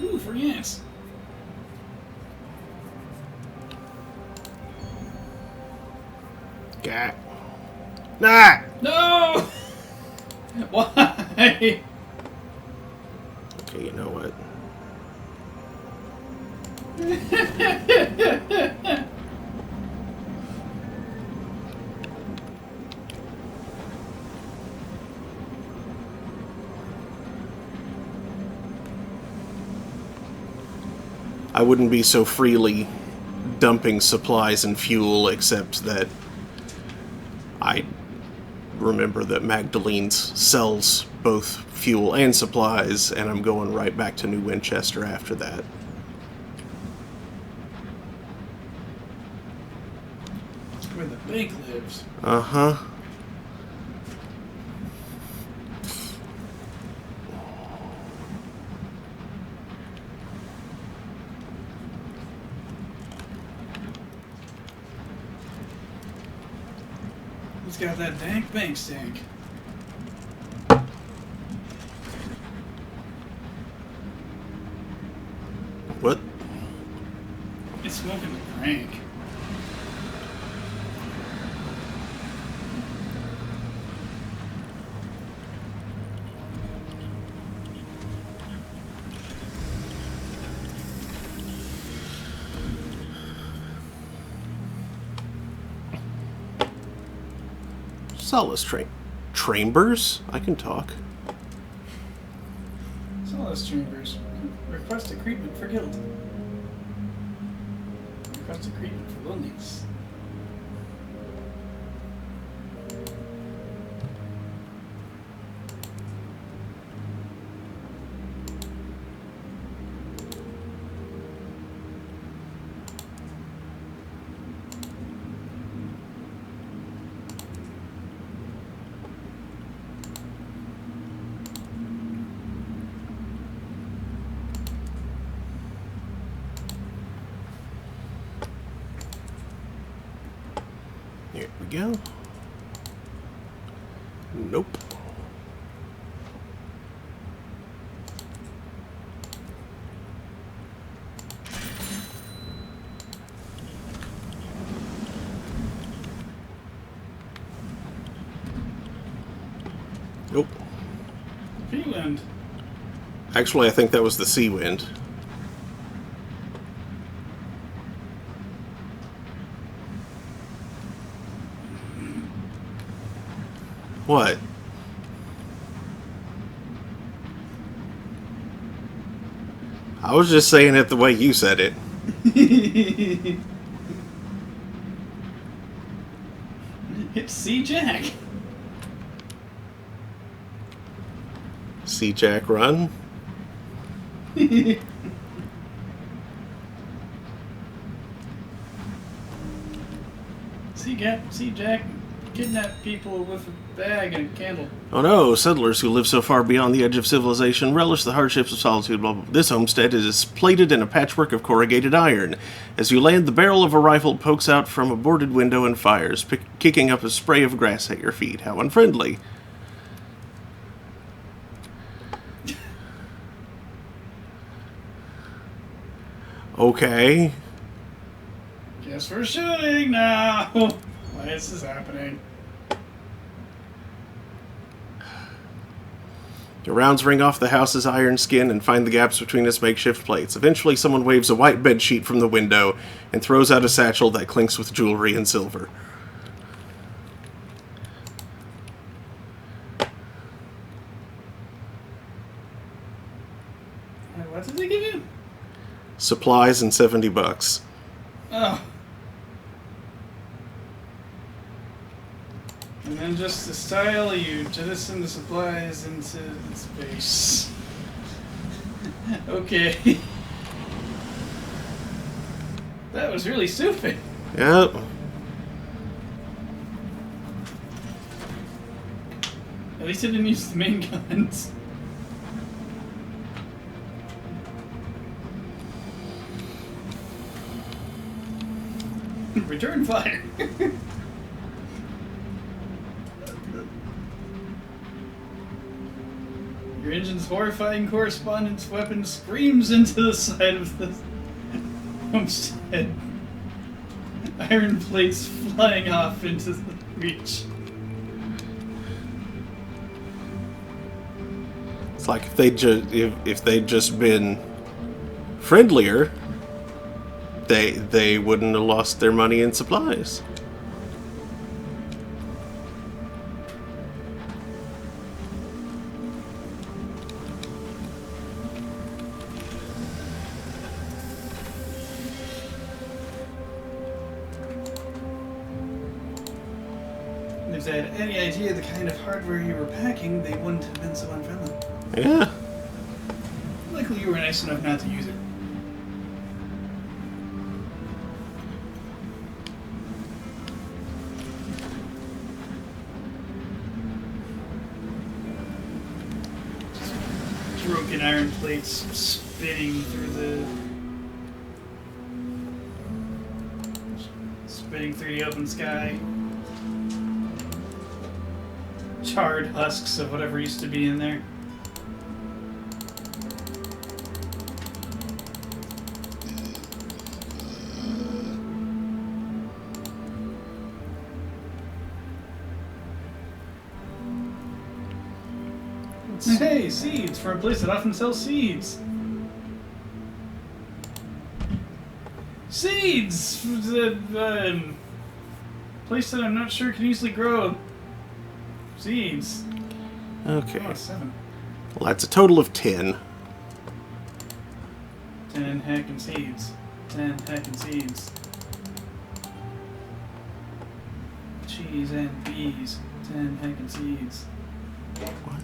Ooh, free ants. Gat. Nah! No! Why? Okay, you know what? I wouldn't be so freely dumping supplies and fuel, except that I remember that Magdalene's sells both fuel and supplies, and I'm going right back to New Winchester after that. Where the bank lives. Uh-huh. He's got that dank bank stank. What? It's smoking the crank. Sunless Chambers? I can talk. Sunless chambers. Request a treatment for guilt. Request a treatment for loneliness. go. Nope. Nope. Finland. Actually, I think that was the sea wind. What? I was just saying it the way you said it. It's Sea Jack. Sea Jack run. Sea Jack kidnap people with a bag and a candle. Oh no, settlers who live so far beyond the edge of civilization relish the hardships of solitude. Blah, blah, blah. This homestead is plated in a patchwork of corrugated iron. As you land, the barrel of a rifle pokes out from a boarded window and fires, kicking up a spray of grass at your feet. How unfriendly. Okay. Guess we're shooting now. Why is this happening? The rounds ring off the house's iron skin and find the gaps between its makeshift plates. Eventually, someone waves a white bed sheet from the window and throws out a satchel that clinks with jewelry and silver. What did they give you? Supplies and $70. Oh. And then just to style, you jettison the supplies into space. Okay. That was really stupid. Yep. At least I didn't use the main guns. Return fire. Your engine's horrifying correspondence weapon screams into the side of the homestead. Iron plates flying off into the reach. It's like if they'd just been friendlier, they wouldn't have lost their money in supplies. If they had any idea the kind of hardware you were packing, they wouldn't have been so unfriendly. Yeah. Luckily, you were nice enough not to use it. Broken iron plates spinning through the open sky. Charred husks of whatever used to be in there. Hey, seeds for a place that often sells seeds. Seeds! The place that I'm not sure can easily grow seeds. Okay. Oh, 7. Well, that's a total of 10. 10 heckin' seeds. 10 heckin' seeds. Cheese and bees. 10 heckin' seeds. What?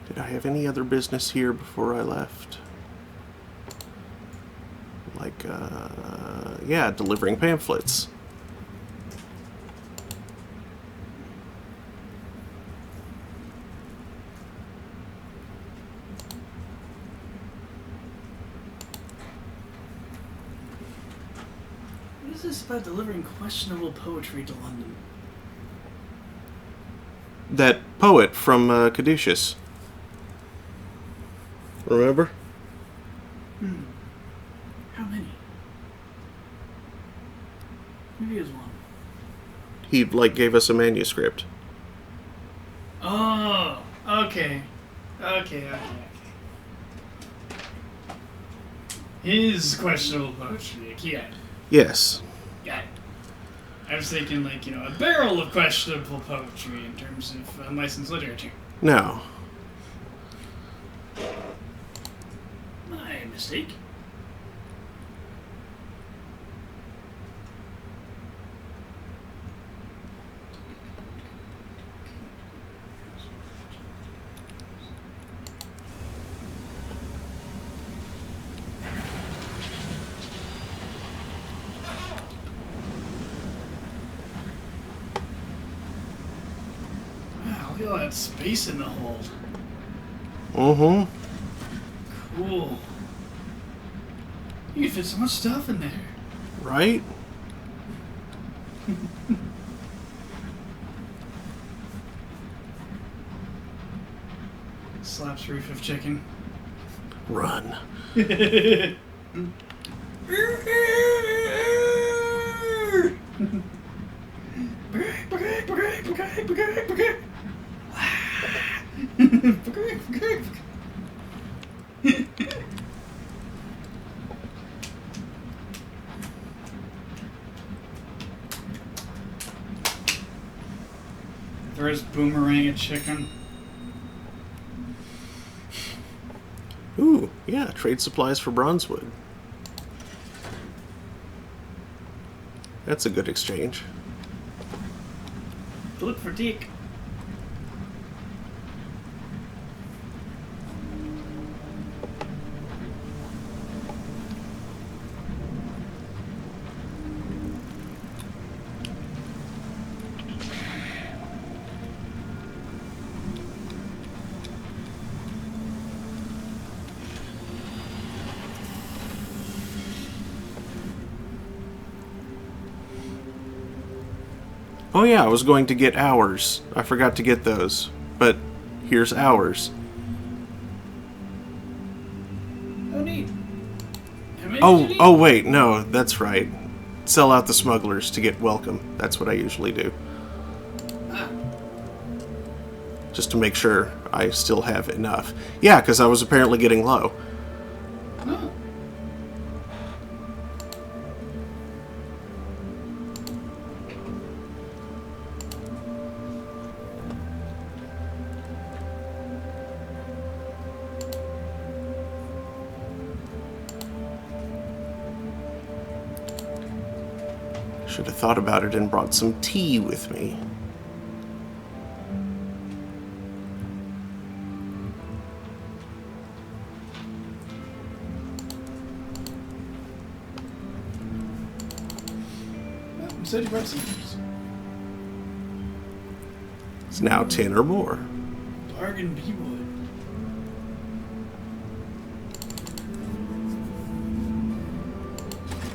Did I have any other business here before I left? Like, yeah, delivering pamphlets. is this about delivering questionable poetry to London? That poet from Caduceus. Remember? How many? Maybe it was one. He, gave us a manuscript. Oh, okay. Okay. His questionable poetry. Yeah. Yes. Got it. I was thinking, a barrel of questionable poetry in terms of unlicensed literature. No. My mistake. Wow, look at all that space in the hold. Mm-hmm. Cool. You can fit so much stuff in there. Right? Slaps roof of chicken. Run. Throws boomerang at chicken. Ooh, yeah, trade supplies for bronzewood. That's a good exchange. Look for teak. Oh yeah, I was going to get ours. I forgot to get those. But here's ours. Oh, neat. How many did you Oh, need? oh wait, no, that's right. Sell out the smugglers to get welcome. That's what I usually do. Ah, Just to make sure I still have enough. Yeah, because I was apparently getting low. oh. Should have thought about it and brought some tea with me. Well, instead you brought some juice. It's now 10 or more. Bargain B-boy.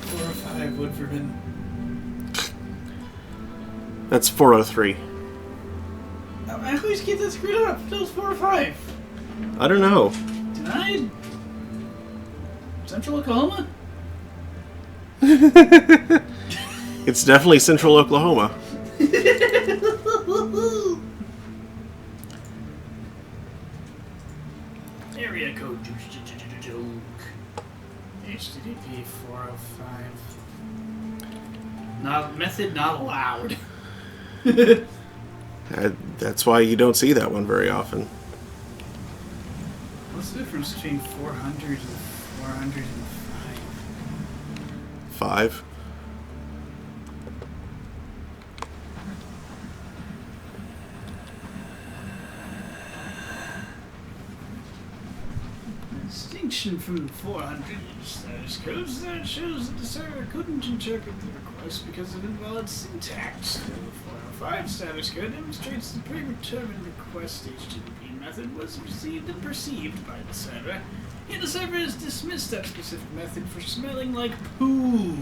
Four or five wood forbidden. That's 403. I always get that screwed up. It was 4 or 5. I don't know. Denied? Central Oklahoma? It's definitely central Oklahoma. Area code HTTP 405. Not method not allowed. That's why you don't see that one very often. What's the difference between 400 and 405? 5. Distinction from 400 status codes that shows that the server couldn't interpret the request because of invalid syntax. The 405 status code demonstrates the predetermined request HTTP method was received and perceived by the server, yet the server has dismissed that specific method for smelling like poo.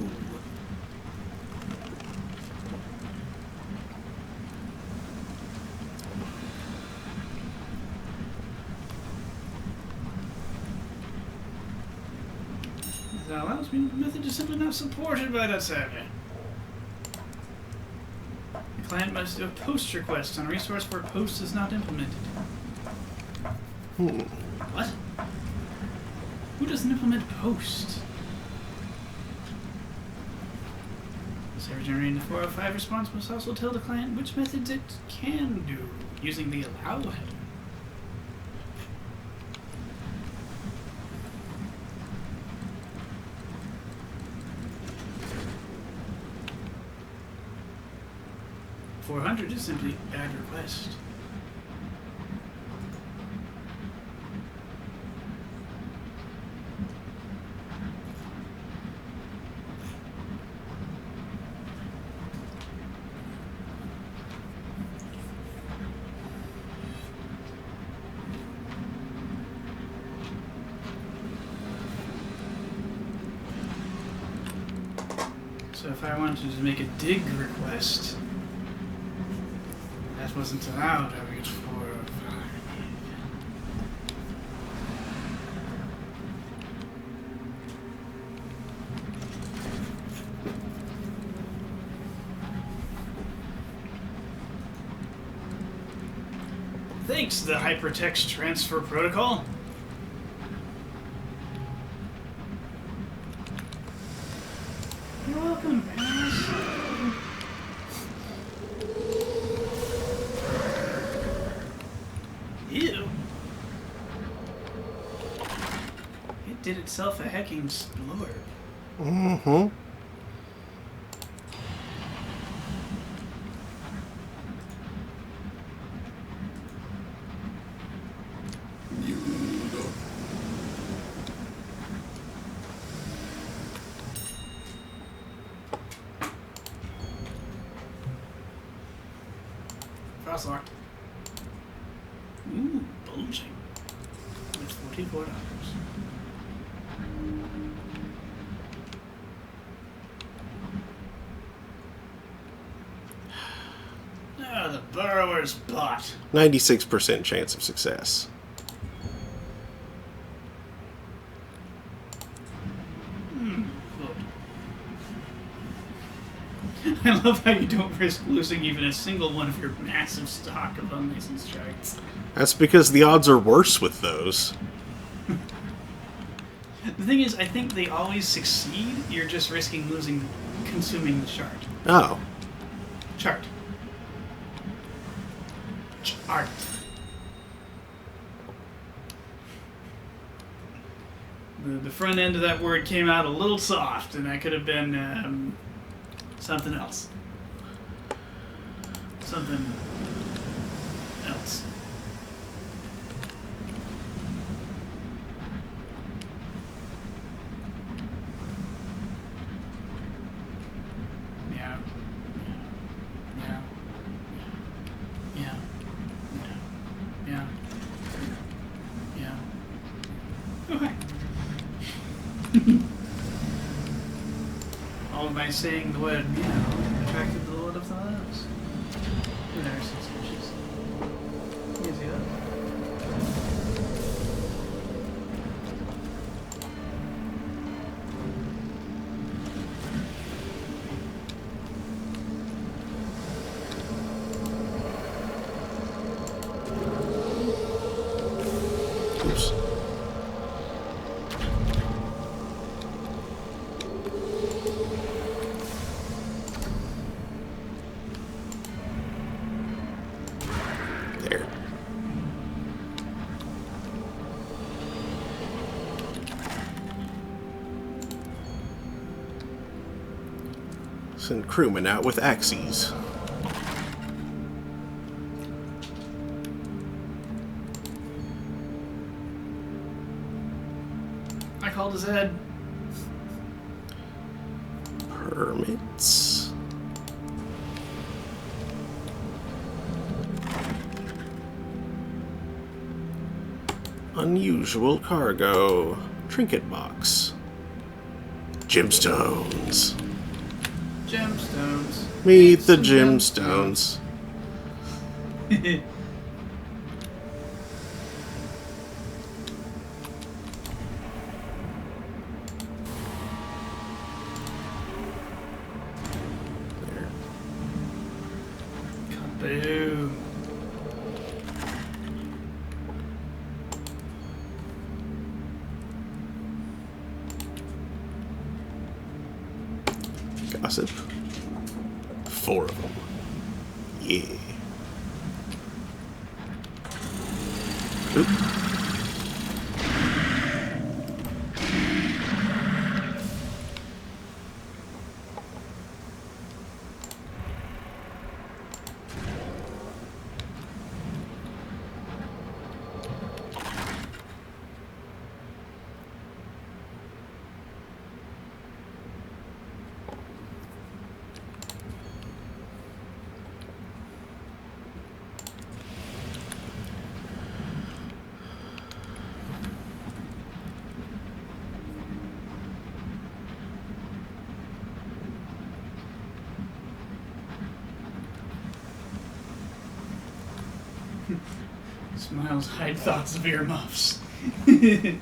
that allows me, the method is simply not supported by that server. The client must do a post request on a resource where post is not implemented. What? Who doesn't implement post? The server generating the 405 response must also tell the client which methods it can do using the allow header. $400 is simply add request. So if I wanted to make a dig request, that wasn't allowed. I would get 405. Thanks, the hypertext transfer protocol. You're welcome, guys. Ew. It did itself a hecking splurb. Mm-hmm. Frost locked. Ooh, bulging. It's $44. Ah, the borrower's bot. 96% chance of success. I love how you don't risk losing even a single one of your massive stock of unlicensed charts. That's because the odds are worse with those. The thing is, I think they always succeed. You're just risking losing, consuming the chart. Oh. Chart. Chart. The front end of that word came out a little soft, and that could have been something else. Something else. Yeah. Yeah. Yeah. Yeah. Yeah. Okay. All by saying the word meow attracted the Lord of the Loves. Who never sees fishes? You see that? Oops. There. Send crewmen out with axes. I called his head. Permits. Unusual cargo. Trinket box. Gemstones. Gemstones. Meet the Some gemstones. Boo. Gossip. 4 of them. Yeah. Oop. Smiles hide thoughts of earmuffs. I'm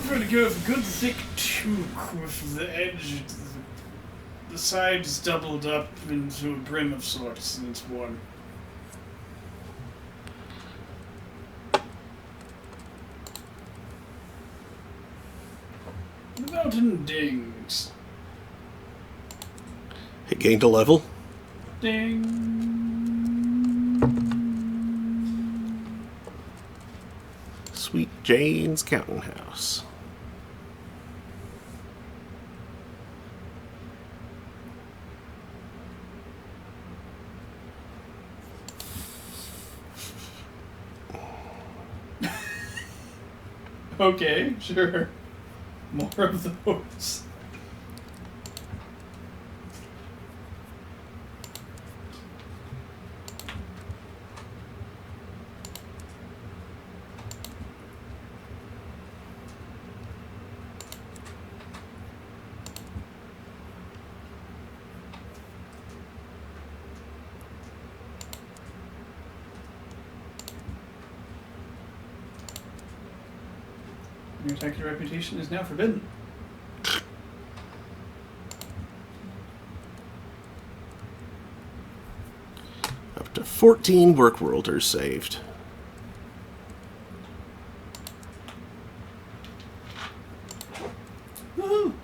going to go with a good thick toque with the edge, the sides doubled up into a brim of sorts, and it's worn. The mountain dings. It gained a level. Ding. Sweet Jane's Counting House. Okay, sure. More of those. Your attacker reputation is now forbidden. Up to 14 work worlders saved. Woohoo!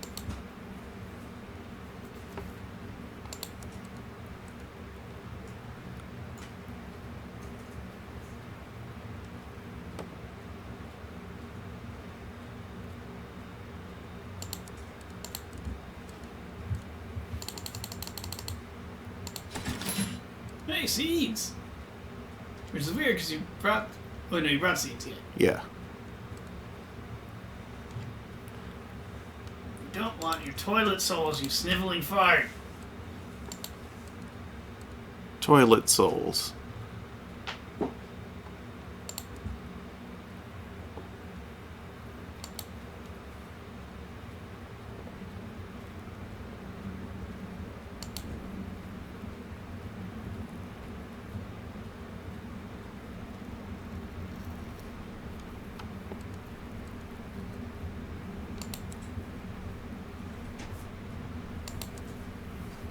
Hey, seeds! Which is weird because you brought. Oh no, you brought seeds here. Yeah. You don't want your toilet souls, you sniveling fart. Toilet souls.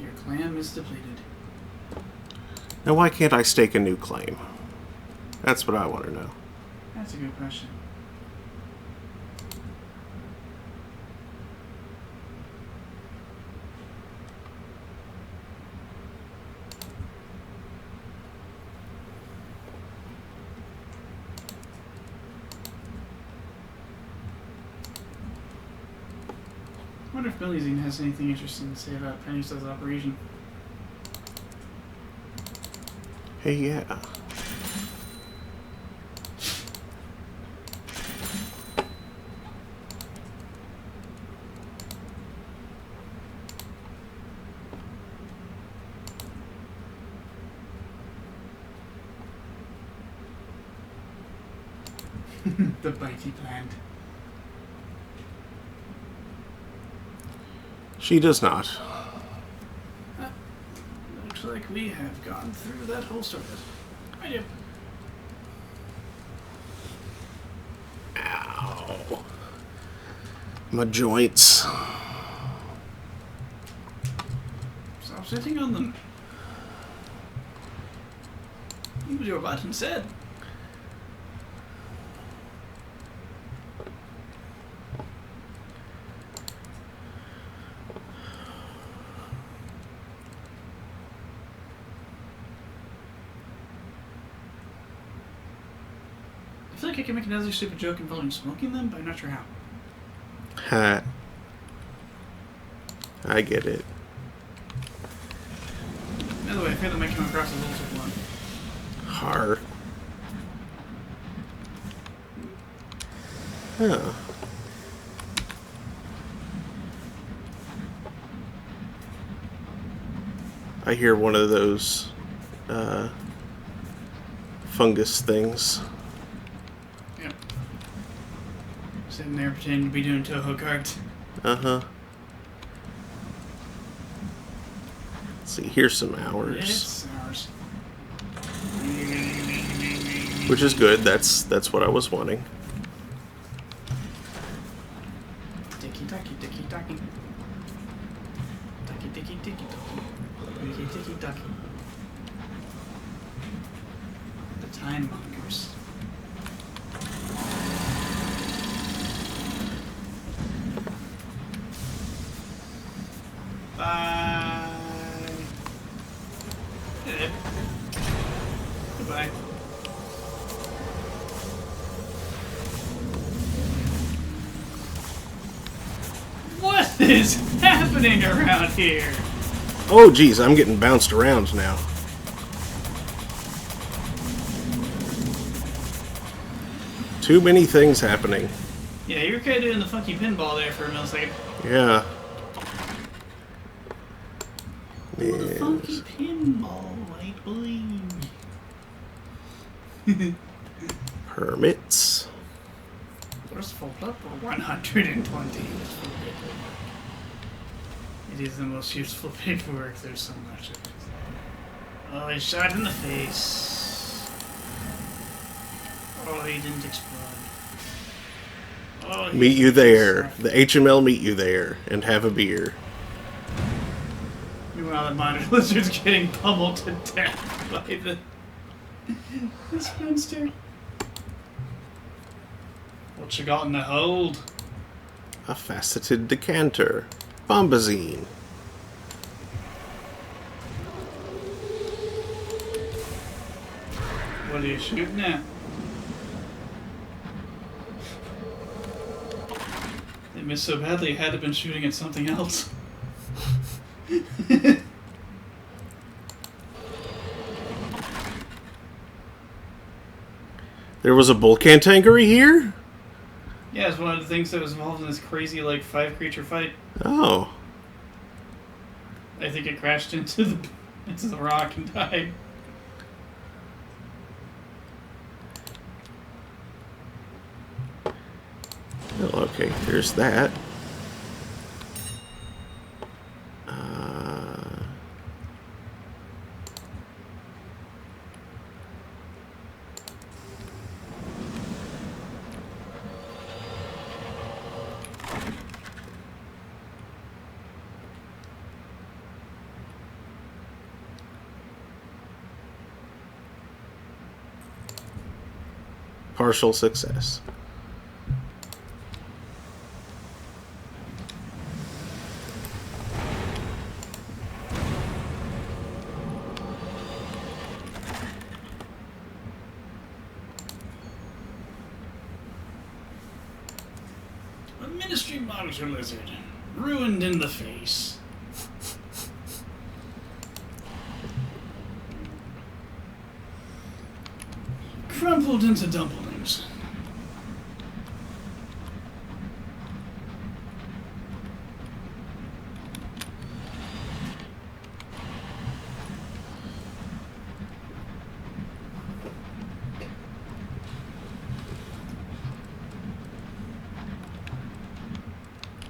Your clam is depleted. Now why can't I stake a new claim? That's what I want to know. That's a good question. I wonder if Billyzine has anything interesting to say about Penny's operation. Hey, yeah. The bitey plant. She does not. Looks like we have gone through that whole story. I do. Ow. My joints. So sitting on them. Use your button said. I feel like I can make another stupid joke involving smoking them, but I'm not sure how. Ha. I get it. By the way, I feel like I come across as a little too blunt. Har. Huh. I hear one of those fungus things. Yep. Sitting there pretending to be doing Toho cards. Uh-huh. Let's see, here's some hours. It's ours. Which is good, that's what I was wanting. Ticky tacky ticky tacky. Tacky ticky ticky tacky. Ticky ticky tacky. The time mongers. Bye. Goodbye. What is happening around here? Oh geez, I'm getting bounced around now. Too many things happening. Yeah, you were kind of doing the funky pinball there for a millisecond. Yeah. The funky Yes. pinball, I believe. Hermits. First full up for 120. It is the most useful paperwork. There's so much of it. Oh, he shot in the face. Oh, he didn't explode. Oh, he Meet you there. sucked. The HML meet you there and have a beer. Meanwhile, the monitor lizard's getting pummeled to death by this monster. What you got in the hold? A faceted decanter. Bombazine. What are you shooting at? They missed so badly, it had to have been shooting at something else. There was a bull cantankery here? Yeah, it's one of the things that was involved in this crazy, like, 5-creature fight. Oh. I think it crashed into the rock and died. Oh, okay, there's that. Partial success. A ministry monitor lizard. Ruined in the face. Crumpled into dumplings.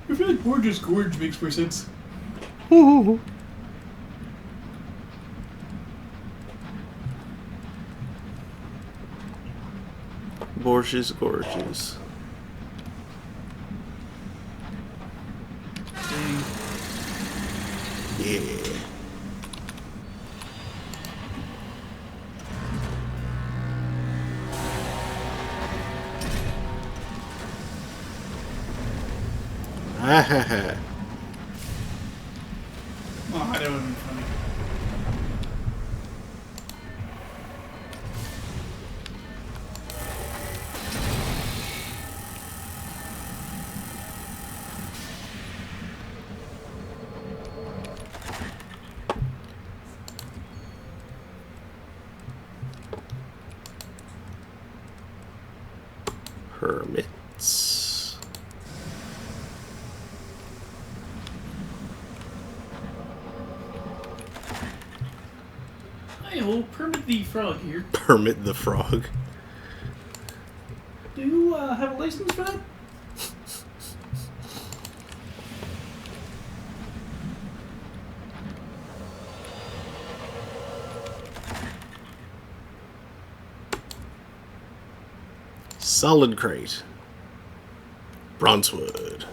I feel like Borges Gorge makes more sense. Borges Gorges. Dang. Yeah. Ah ha ha. Oh, that would have been funny. Hermits. Hi, old Permit the Frog here. Permit the Frog. Do you have a license for that? Solid crate. Bronzewood.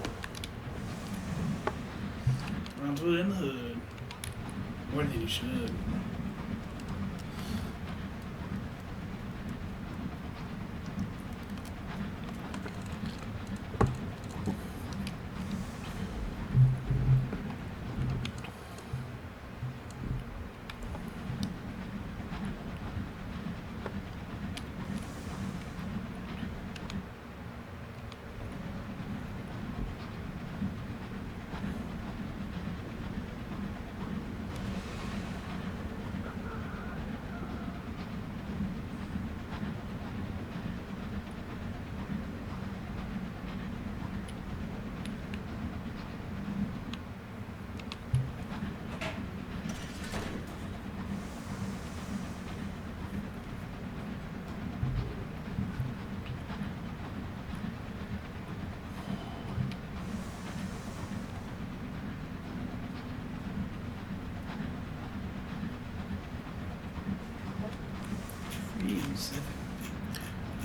Bronzewood in the hood. More than you should.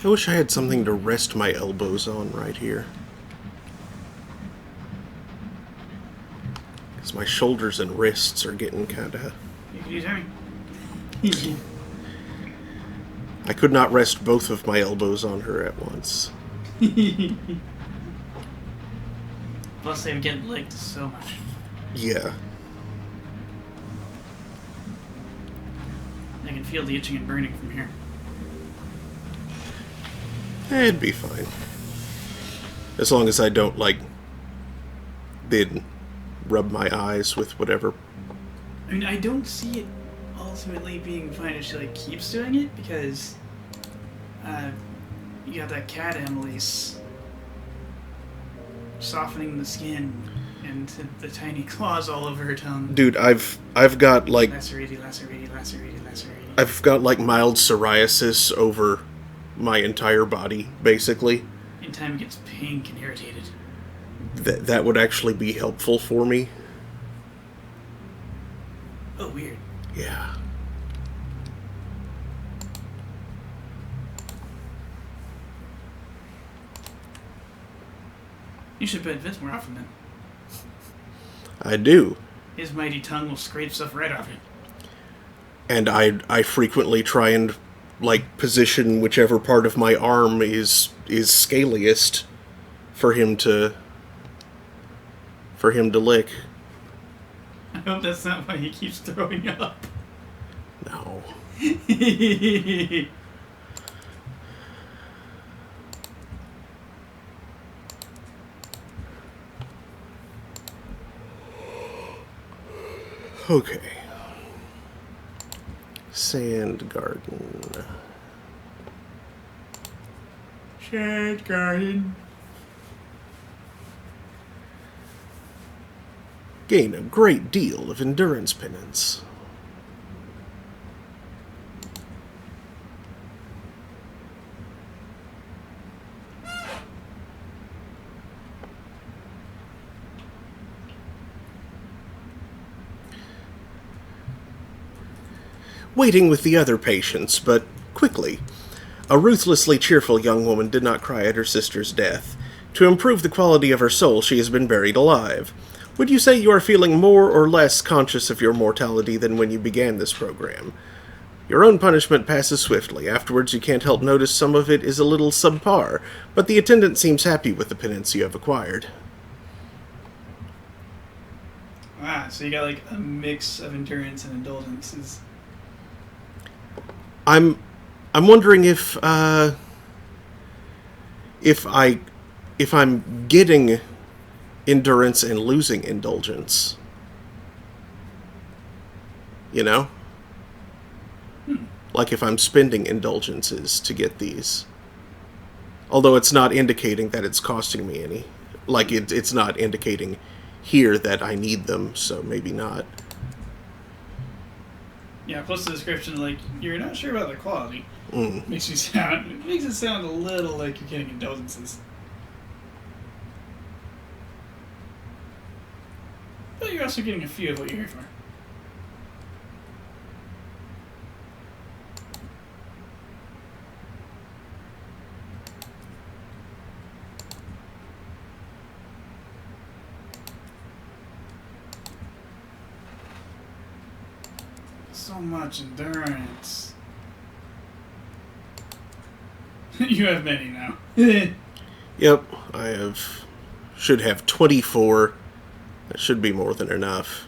I wish I had something to rest my elbows on right here. Because my shoulders and wrists are getting kinda... You can use any. I could not rest both of my elbows on her at once. Plus, they've getting licked so much. Yeah. I can feel the itching and burning from here. It'd be fine. As long as I don't, like, then rub my eyes with whatever. I mean, I don't see it ultimately being fine if she, like, keeps doing it, because, you got that cat Annalise softening the skin and the tiny claws all over her tongue. Dude, I've got, like... Lacerated. I've got, like, mild psoriasis over my entire body, basically. Anytime it gets pink and irritated. That would actually be helpful for me. Oh, weird. Yeah. You should pet Vince more often then. I do. His mighty tongue will scrape stuff right off it. And I frequently try and, like, position whichever part of my arm is scaliest for him to lick. I hope that's not why he keeps throwing up. No. Okay. Sand garden. Shed garden. Gain a great deal of endurance penance. Waiting with the other patients, but quickly. A ruthlessly cheerful young woman did not cry at her sister's death. To improve the quality of her soul, she has been buried alive. Would you say you are feeling more or less conscious of your mortality than when you began this program? Your own punishment passes swiftly. Afterwards, you can't help notice some of it is a little subpar, but the attendant seems happy with the penance you have acquired. So you got like a mix of endurance and indulgences. I'm wondering if I'm getting endurance and losing indulgence. You know? Like if I'm spending indulgences to get these. Although it's not indicating that it's costing me any. Like it's not indicating here that I need them, so maybe not. Yeah, plus the description, like, you're not sure about the quality. Mm. Makes it sound a little like you're getting indulgences. But you're also getting a few of what you're here for. So much endurance. You have many now. Yep, should have 24. That should be more than enough.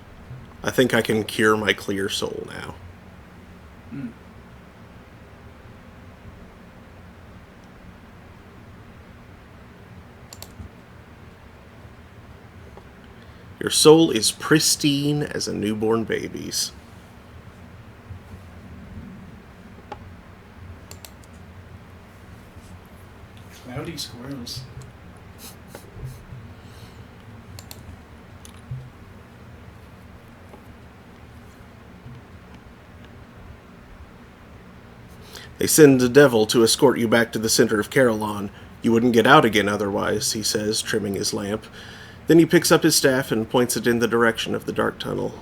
I think I can cure my clear soul now. Mm. Your soul is pristine as a newborn baby's. Cloudy squirrels. They send a devil to escort you back to the center of Carillon. You wouldn't get out again otherwise, he says, trimming his lamp. Then he picks up his staff and points it in the direction of the dark tunnel.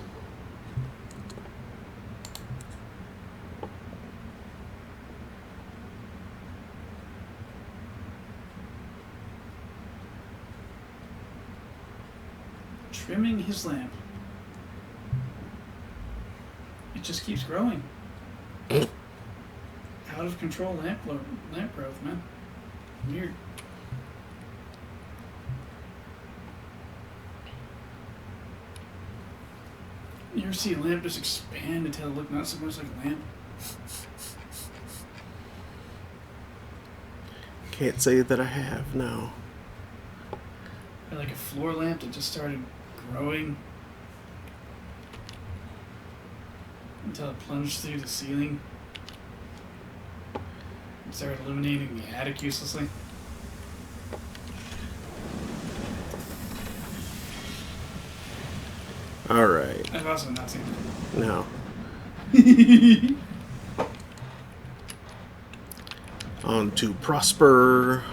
Trimming his lamp. It just keeps growing. Out of control lamp growth, man. Weird. You ever see a lamp just expand until it look not so much like a lamp? Can't say that I have, no. Or like a floor lamp that just started growing until it plunged through the ceiling and started illuminating the attic uselessly. Alright. I've also not seen that. No. On to Prosper.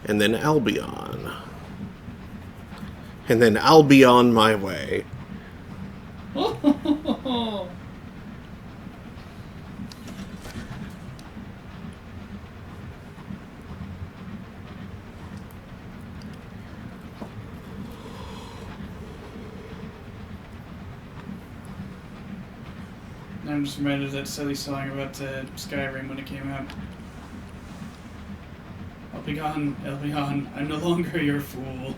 And then Albion. And then I'll be on my way. I'm just reminded of that silly song about Skyrim when it came out. I'll be gone, I'm no longer your fool.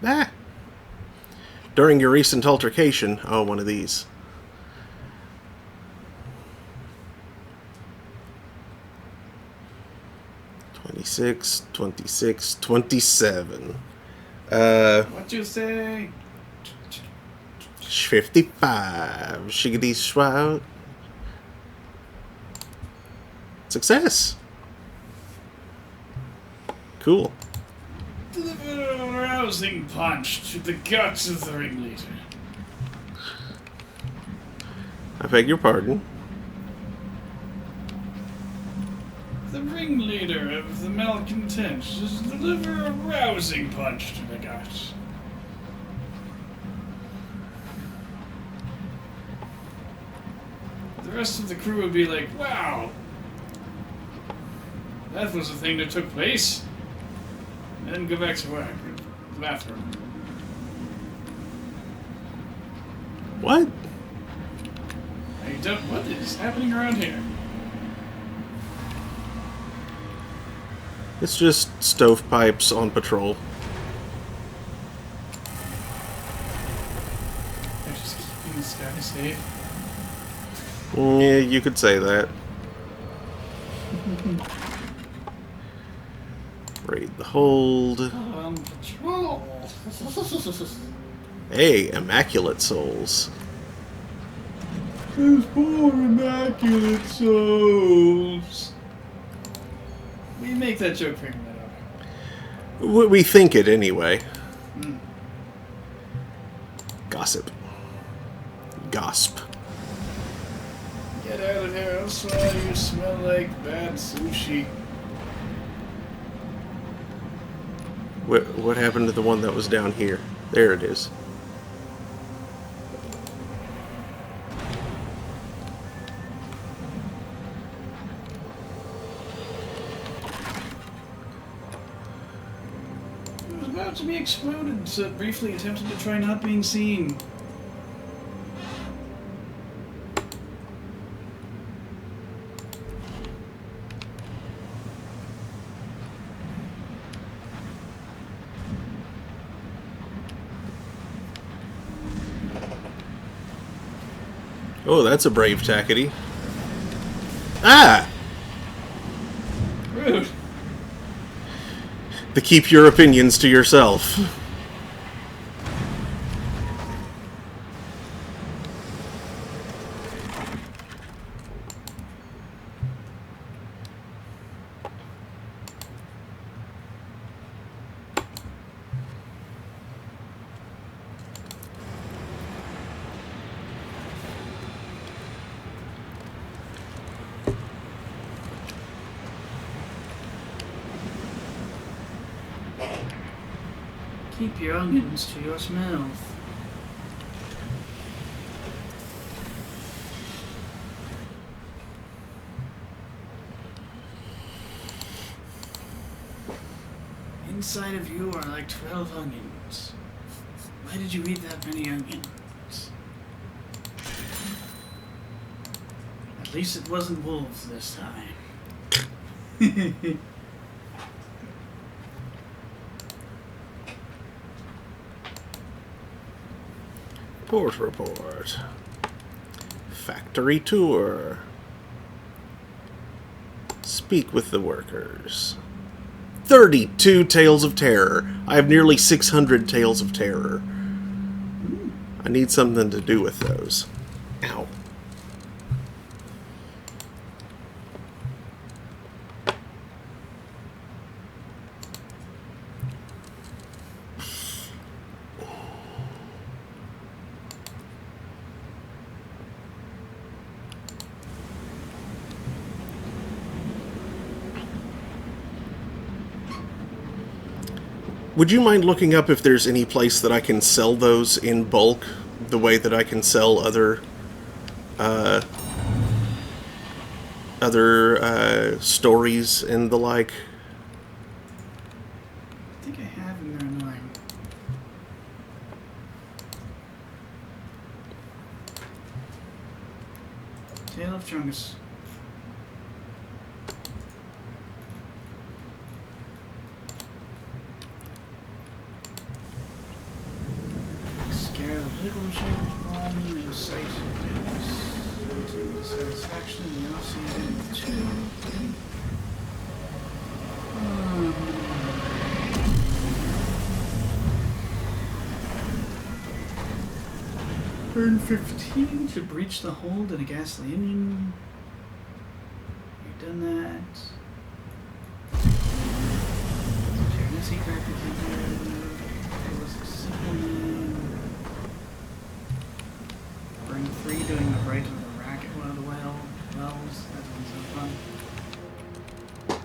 Ah. During your recent altercation, oh, one of these. "26, 26, 27. What you say? 55. Shiggity shroud. Success. Cool. Deliver a rousing punch to the guts of the ringleader. I beg your pardon. The ringleader of the malcontents just deliver a rousing punch to the guts. The rest of the crew would be like, wow, that was a thing that took place. And then go back to work, the bathroom. What? What is happening around here? It's just stovepipes on patrol. They're just keeping the sky safe. Yeah, you could say that. Raid the hold. Patrol. Hey, immaculate souls. There's more immaculate souls. We make that joke bringing that up. We think it anyway. Gossip. Gasp. Get out of here, else you smell like bad sushi. What happened to the one that was down here? There it is. It was about to be exploded, so it briefly attempted to try not being seen. Oh, that's a brave tackety. Ah! Rude. To keep your opinions to yourself. Keep your onions to your mouth. Inside of you are like 12 onions. Why did you eat that many onions? At least it wasn't wolves this time. Report. Factory tour. Speak with the workers. 32 tales of terror. I have nearly 600 tales of terror. I need something to do with those. Ow. Would you mind looking up if there's any place that I can sell those in bulk, the way that I can sell other stories and the like? I think I have and they're annoying. Tale of Chungus. Scare the little shaped one in sight to the satisfaction of the ocean two. Burn 15 to breach the hold in a ghastly engine. You've done that. Share a secret it was a simple name. Burn 3 doing the right of the rack at one of the wells. That doesn't sound fun.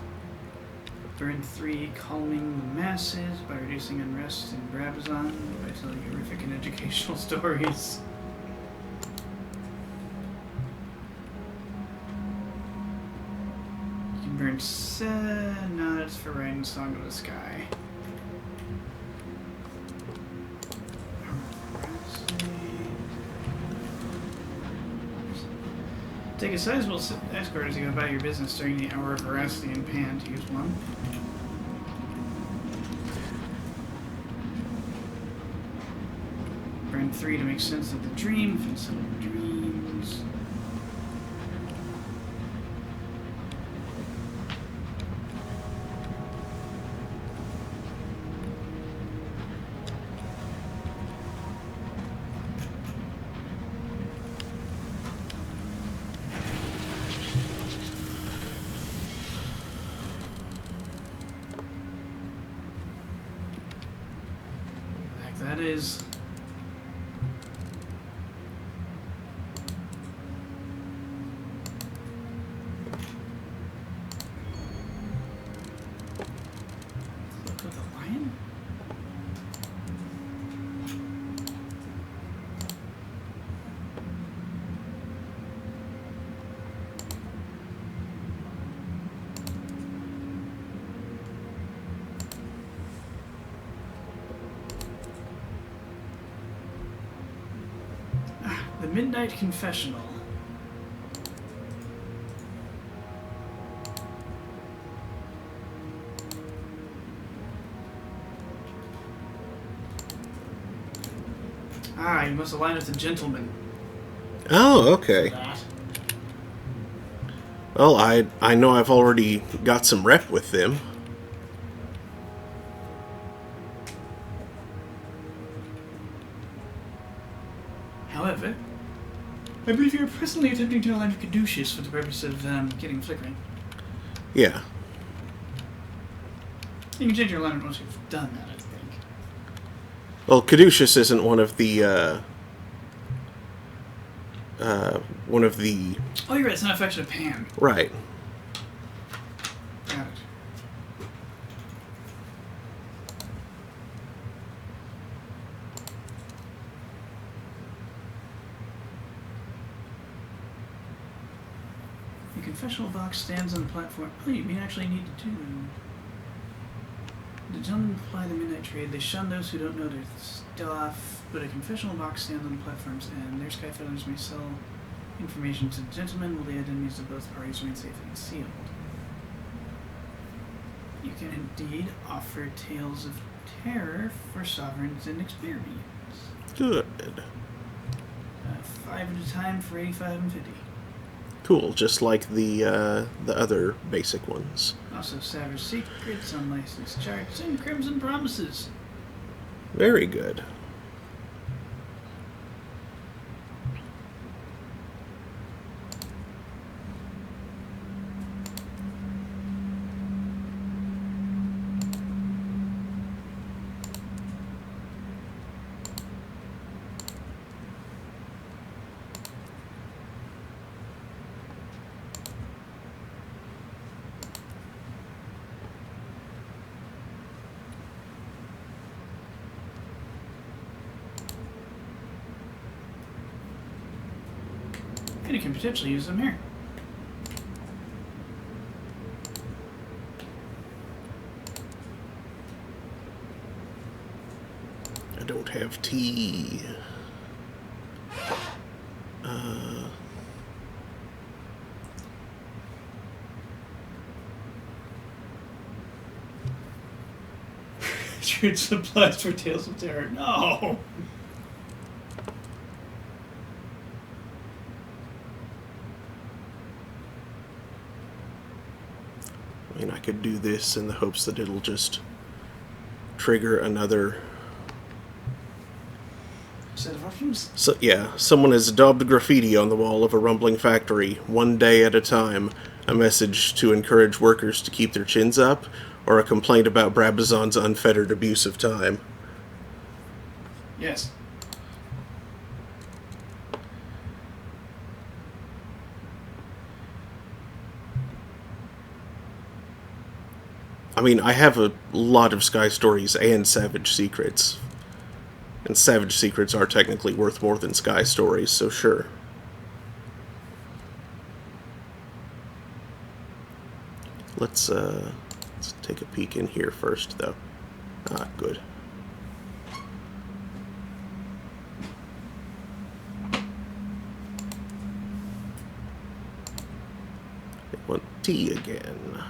Burn 3 calming the masses by reducing unrest in Brabazon by telling horrific and educational stories. Burn 7. No, that's for writing Song of the Sky. Take a sizable escort as you go about your business during the hour of veracity and pan to use one. Grind 3 to make sense of the dream. If it's dreams. That is. Look at the lion. The Midnight Confessional. Ah, you must align with the gentleman. Oh, okay. That. Well, I know I've already got some rep with them. However, I believe you're presently attempting to align with Caduceus for the purpose of getting flickering. Yeah. You can change your alignment once you've done that, I think. Well, Caduceus isn't one of the, Oh, you're right, it's not affection of Pan. Right. Got it. The confessional box stands on the platform. Oh, you mean actually need to do. The gentlemen apply the midnight trade. They shun those who don't know their stuff, but a confessional box stands on the platforms, and their skyfellers may sell information to the gentlemen while the identities of both parties remain safe and sealed. You can indeed offer tales of terror for sovereigns and experience. Good. 5 at a time for 85 and 50. Cool, just like the other basic ones. Also, Savage Secrets, Unlicensed Charts, and Crimson Promises. Very good. And you can potentially use them here. I don't have tea. Trade supplies for Tales of Terror. No! I mean, I could do this in the hopes that it'll just trigger another. Set of options? So yeah, someone has daubed graffiti on the wall of a rumbling factory, 1 day at a time. A message to encourage workers to keep their chins up, or a complaint about Brabazon's unfettered abuse of time. Yes. I mean, I have a lot of Sky Stories and Savage Secrets. And Savage Secrets are technically worth more than Sky Stories, so sure. Let's take a peek in here first, though. Ah, good. I want tea again.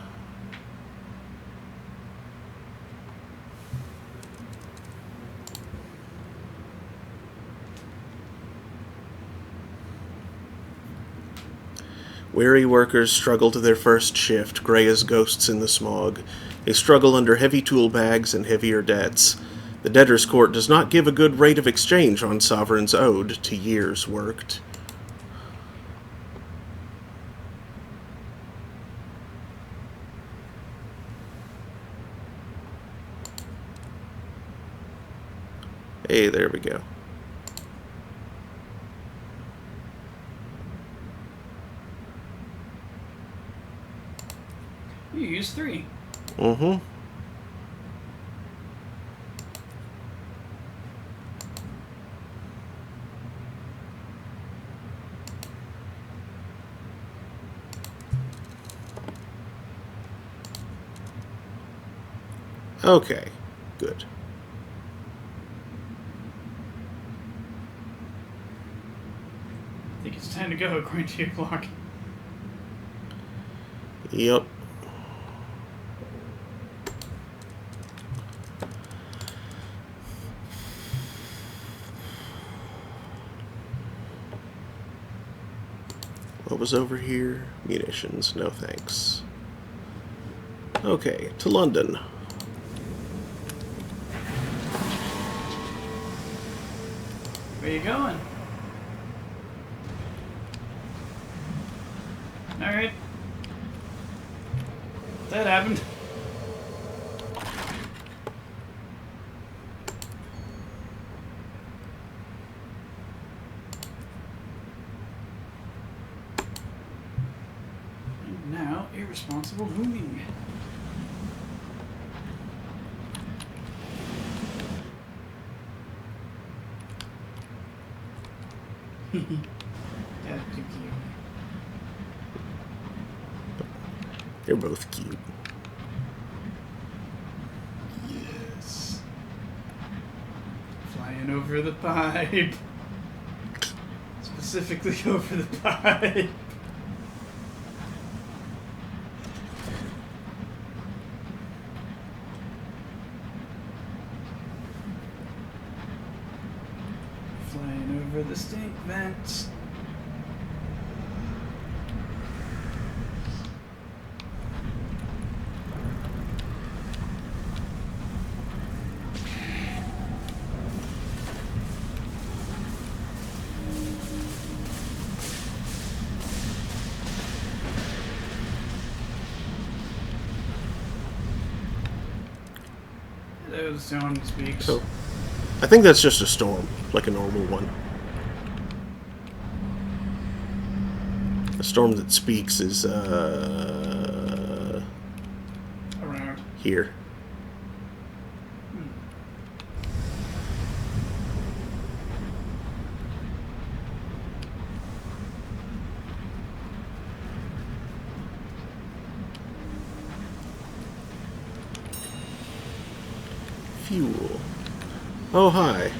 Weary workers struggle to their first shift, gray as ghosts in the smog. They struggle under heavy tool bags and heavier debts. The debtor's court does not give a good rate of exchange on sovereigns owed to years worked. Hey, there we go. You use 3. Mm-hmm. Okay, good. I think it's time to go according to your clock. Yep. What was over here? Munitions, no thanks. Okay, to London. Where you going? Alright. That happened. And now, irresponsible booming. That's too cute. They're both cute. Yes. Flying over the pipe. Specifically over the pipe. Flying over the stink vents. The stone speaks. So, I think that's just a storm, like a normal one. A storm that speaks is, Around. here. Fuel. Oh, hi.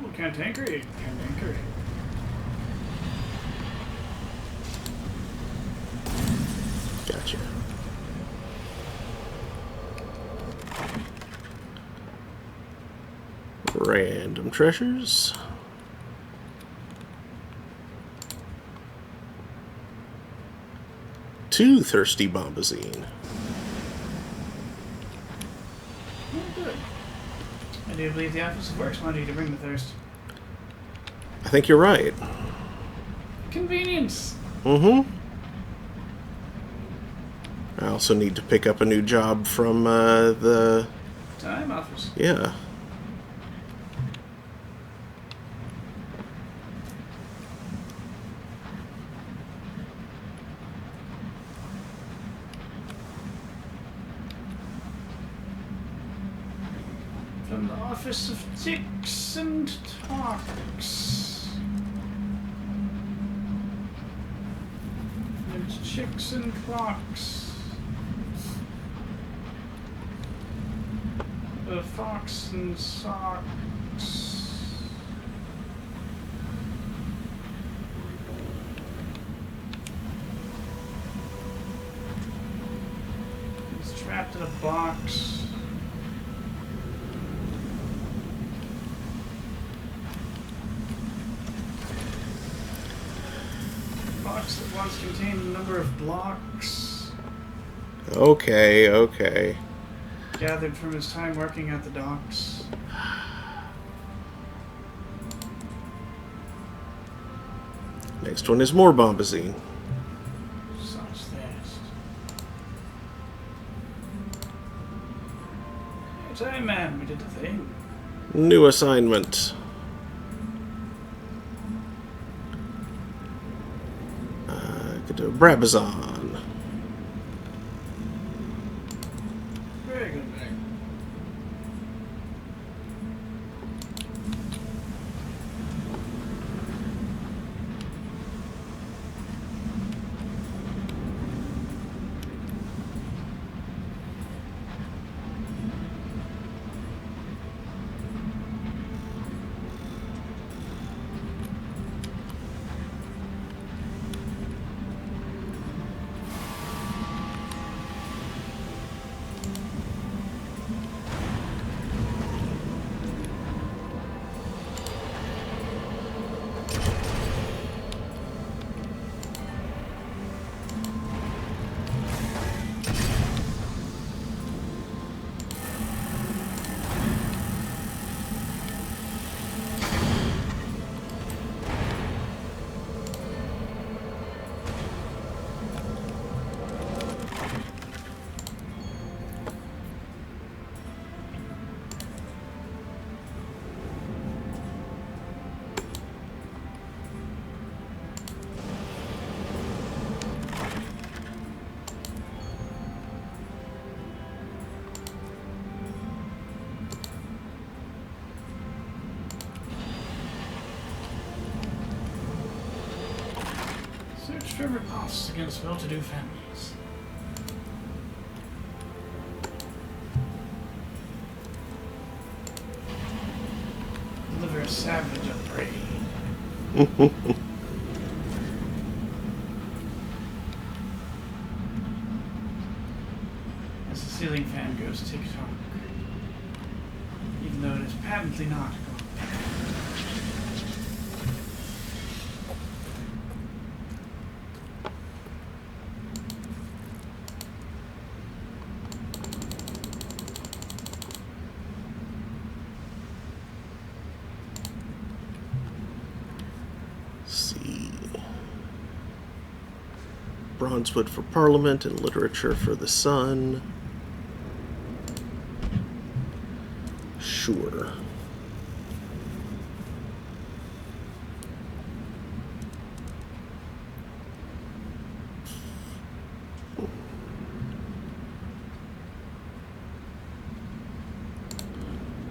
Ooh, cantankerous. Cantankerous. Gotcha. Random treasures. Two thirsty bombazine. Oh, good. I do believe the Office of Works wanted you to bring the thirst. I think you're right. Convenience. Mm-hmm. I also need to pick up a new job from the... Time office. Yeah. From the Office of Ticks and Talks. And chicks and clocks. a fox in socks. He's trapped in a box. Box that once contained a number of blocks. Okay, okay. Gathered from his time working at the docks. Next one is more bombazine. Such fast. Hey, time man, we did the thing. New assignment. Get to Brabazon. Very good, Meg. Search for reposts against well-to-do families. Deliver a savage a brain. As the ceiling fan goes tick-tock, even though it is patently not going. Bronzewood for Parliament and Literature for the Sun. Sure.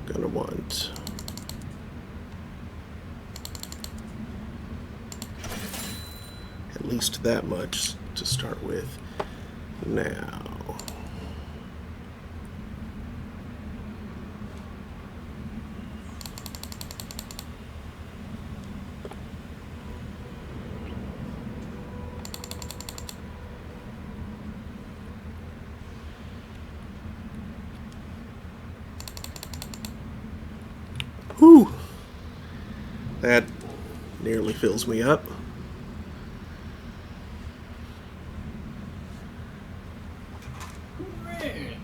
Gonna want at least that much to start with. Now, whew, that nearly fills me up. Hooray!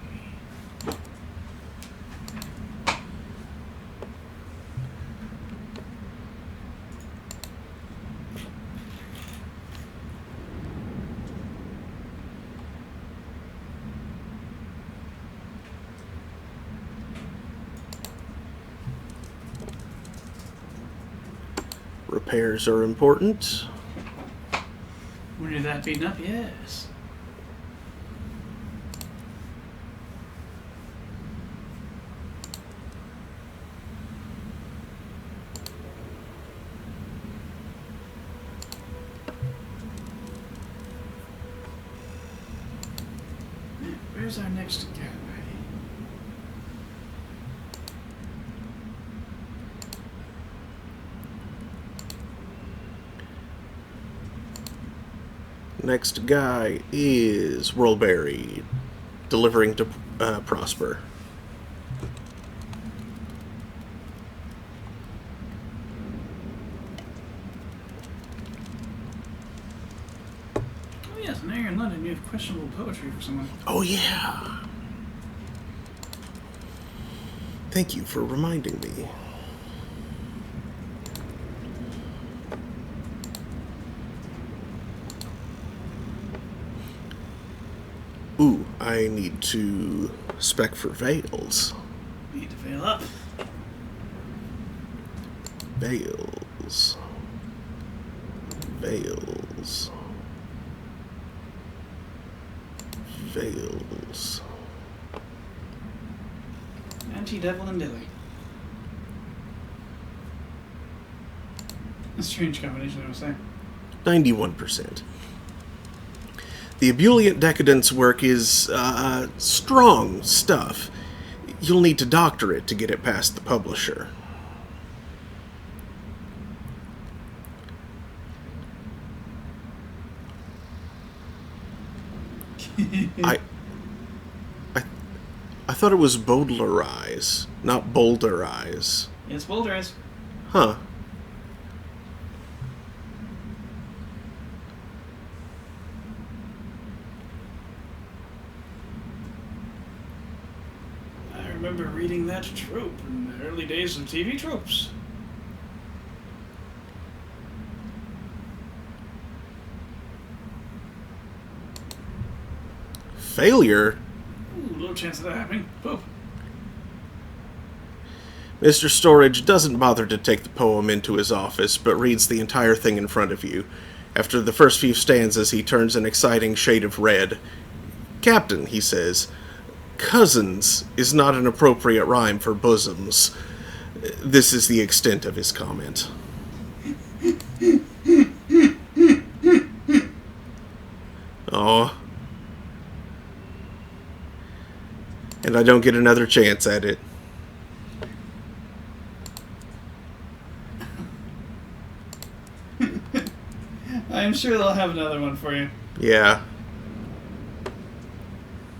Repairs are important. When you're that beaten up, yes. Where's our next guy? Next guy is Whirlberry, delivering to Prosper. Oh yes, now you're in London. You have questionable poetry for someone. Oh yeah. Thank you for reminding me. Ooh, I need to spec for veils. Need to veil up. Veils. Veils. Veils. Anti-devil and dilly. A strange combination, I would say. 91%. The ebullient decadence work is strong stuff. You'll need to doctor it to get it past the publisher. I thought it was Bowdlerize, not Boulderize. It's Boulderize. Huh. I remember reading that trope in the early days of TV tropes. Failure? Ooh, low chance of that happening. Poop. Mr. Storage doesn't bother to take the poem into his office, but reads the entire thing in front of you. After the first few stanzas, he turns an exciting shade of red. Captain, he says, cousins is not an appropriate rhyme for bosoms. This is the extent of his comment. Oh. And I don't get another chance at it. I'm sure they'll have another one for you. Yeah.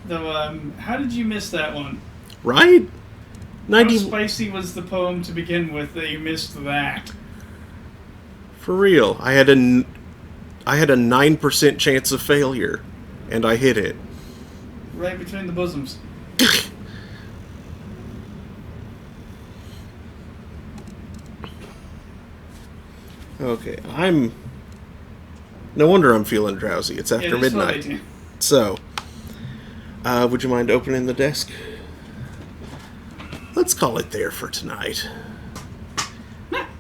Though, how did you miss that one? Right? How spicy was the poem to begin with that you missed that? For real. I had a 9% chance of failure, and I hit it. Right between the bosoms. Okay, no wonder I'm feeling drowsy. It's after midnight. Slowly, So, would you mind opening the desk? Let's call it there for tonight.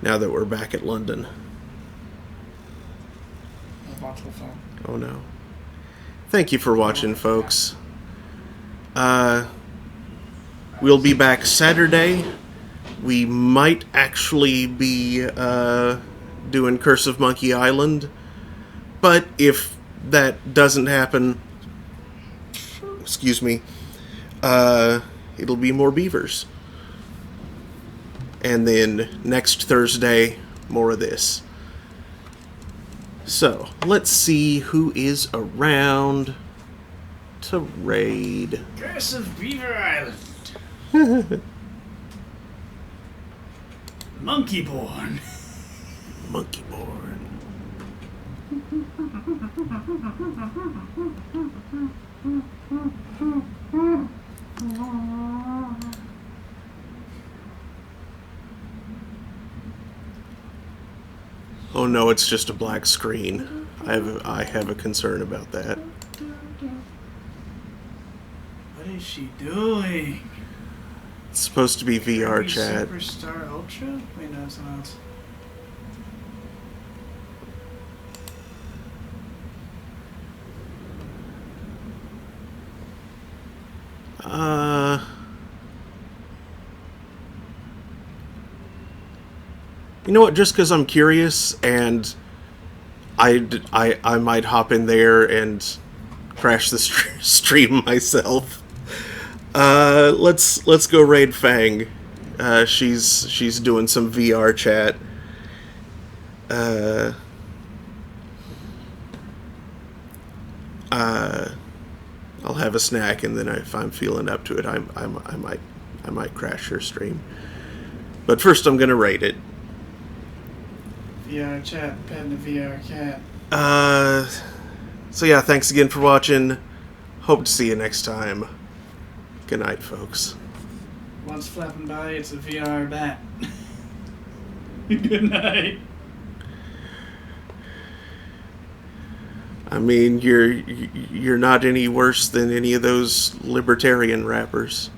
Now that we're back at London. Oh no. Thank you for watching, folks. We'll be back Saturday. We might actually be doing Curse of Monkey Island. But if that doesn't happen, excuse me, it'll be more beavers. And then next Thursday, more of this. So, let's see who is around to raid. Curse of Beaver Island. Monkeyborn. Monkeyborn. Oh no, it's just a black screen. I have a concern about that. What is she doing? It's supposed to be VR chat. Superstar Ultra? Wait, no, it's not. You know what? Just because I'm curious, and I might hop in there and crash the stream myself. Let's go raid Fang. She's doing some VR chat. have a snack, and then if I'm feeling up to it, I might crash your stream. But first, I'm gonna rate it. VR chat, petting a VR cat. So yeah, thanks again for watching. Hope to see you next time. Good night, folks. Once flapping by, it's a VR bat. Good night. I mean, you're not any worse than any of those libertarian rappers.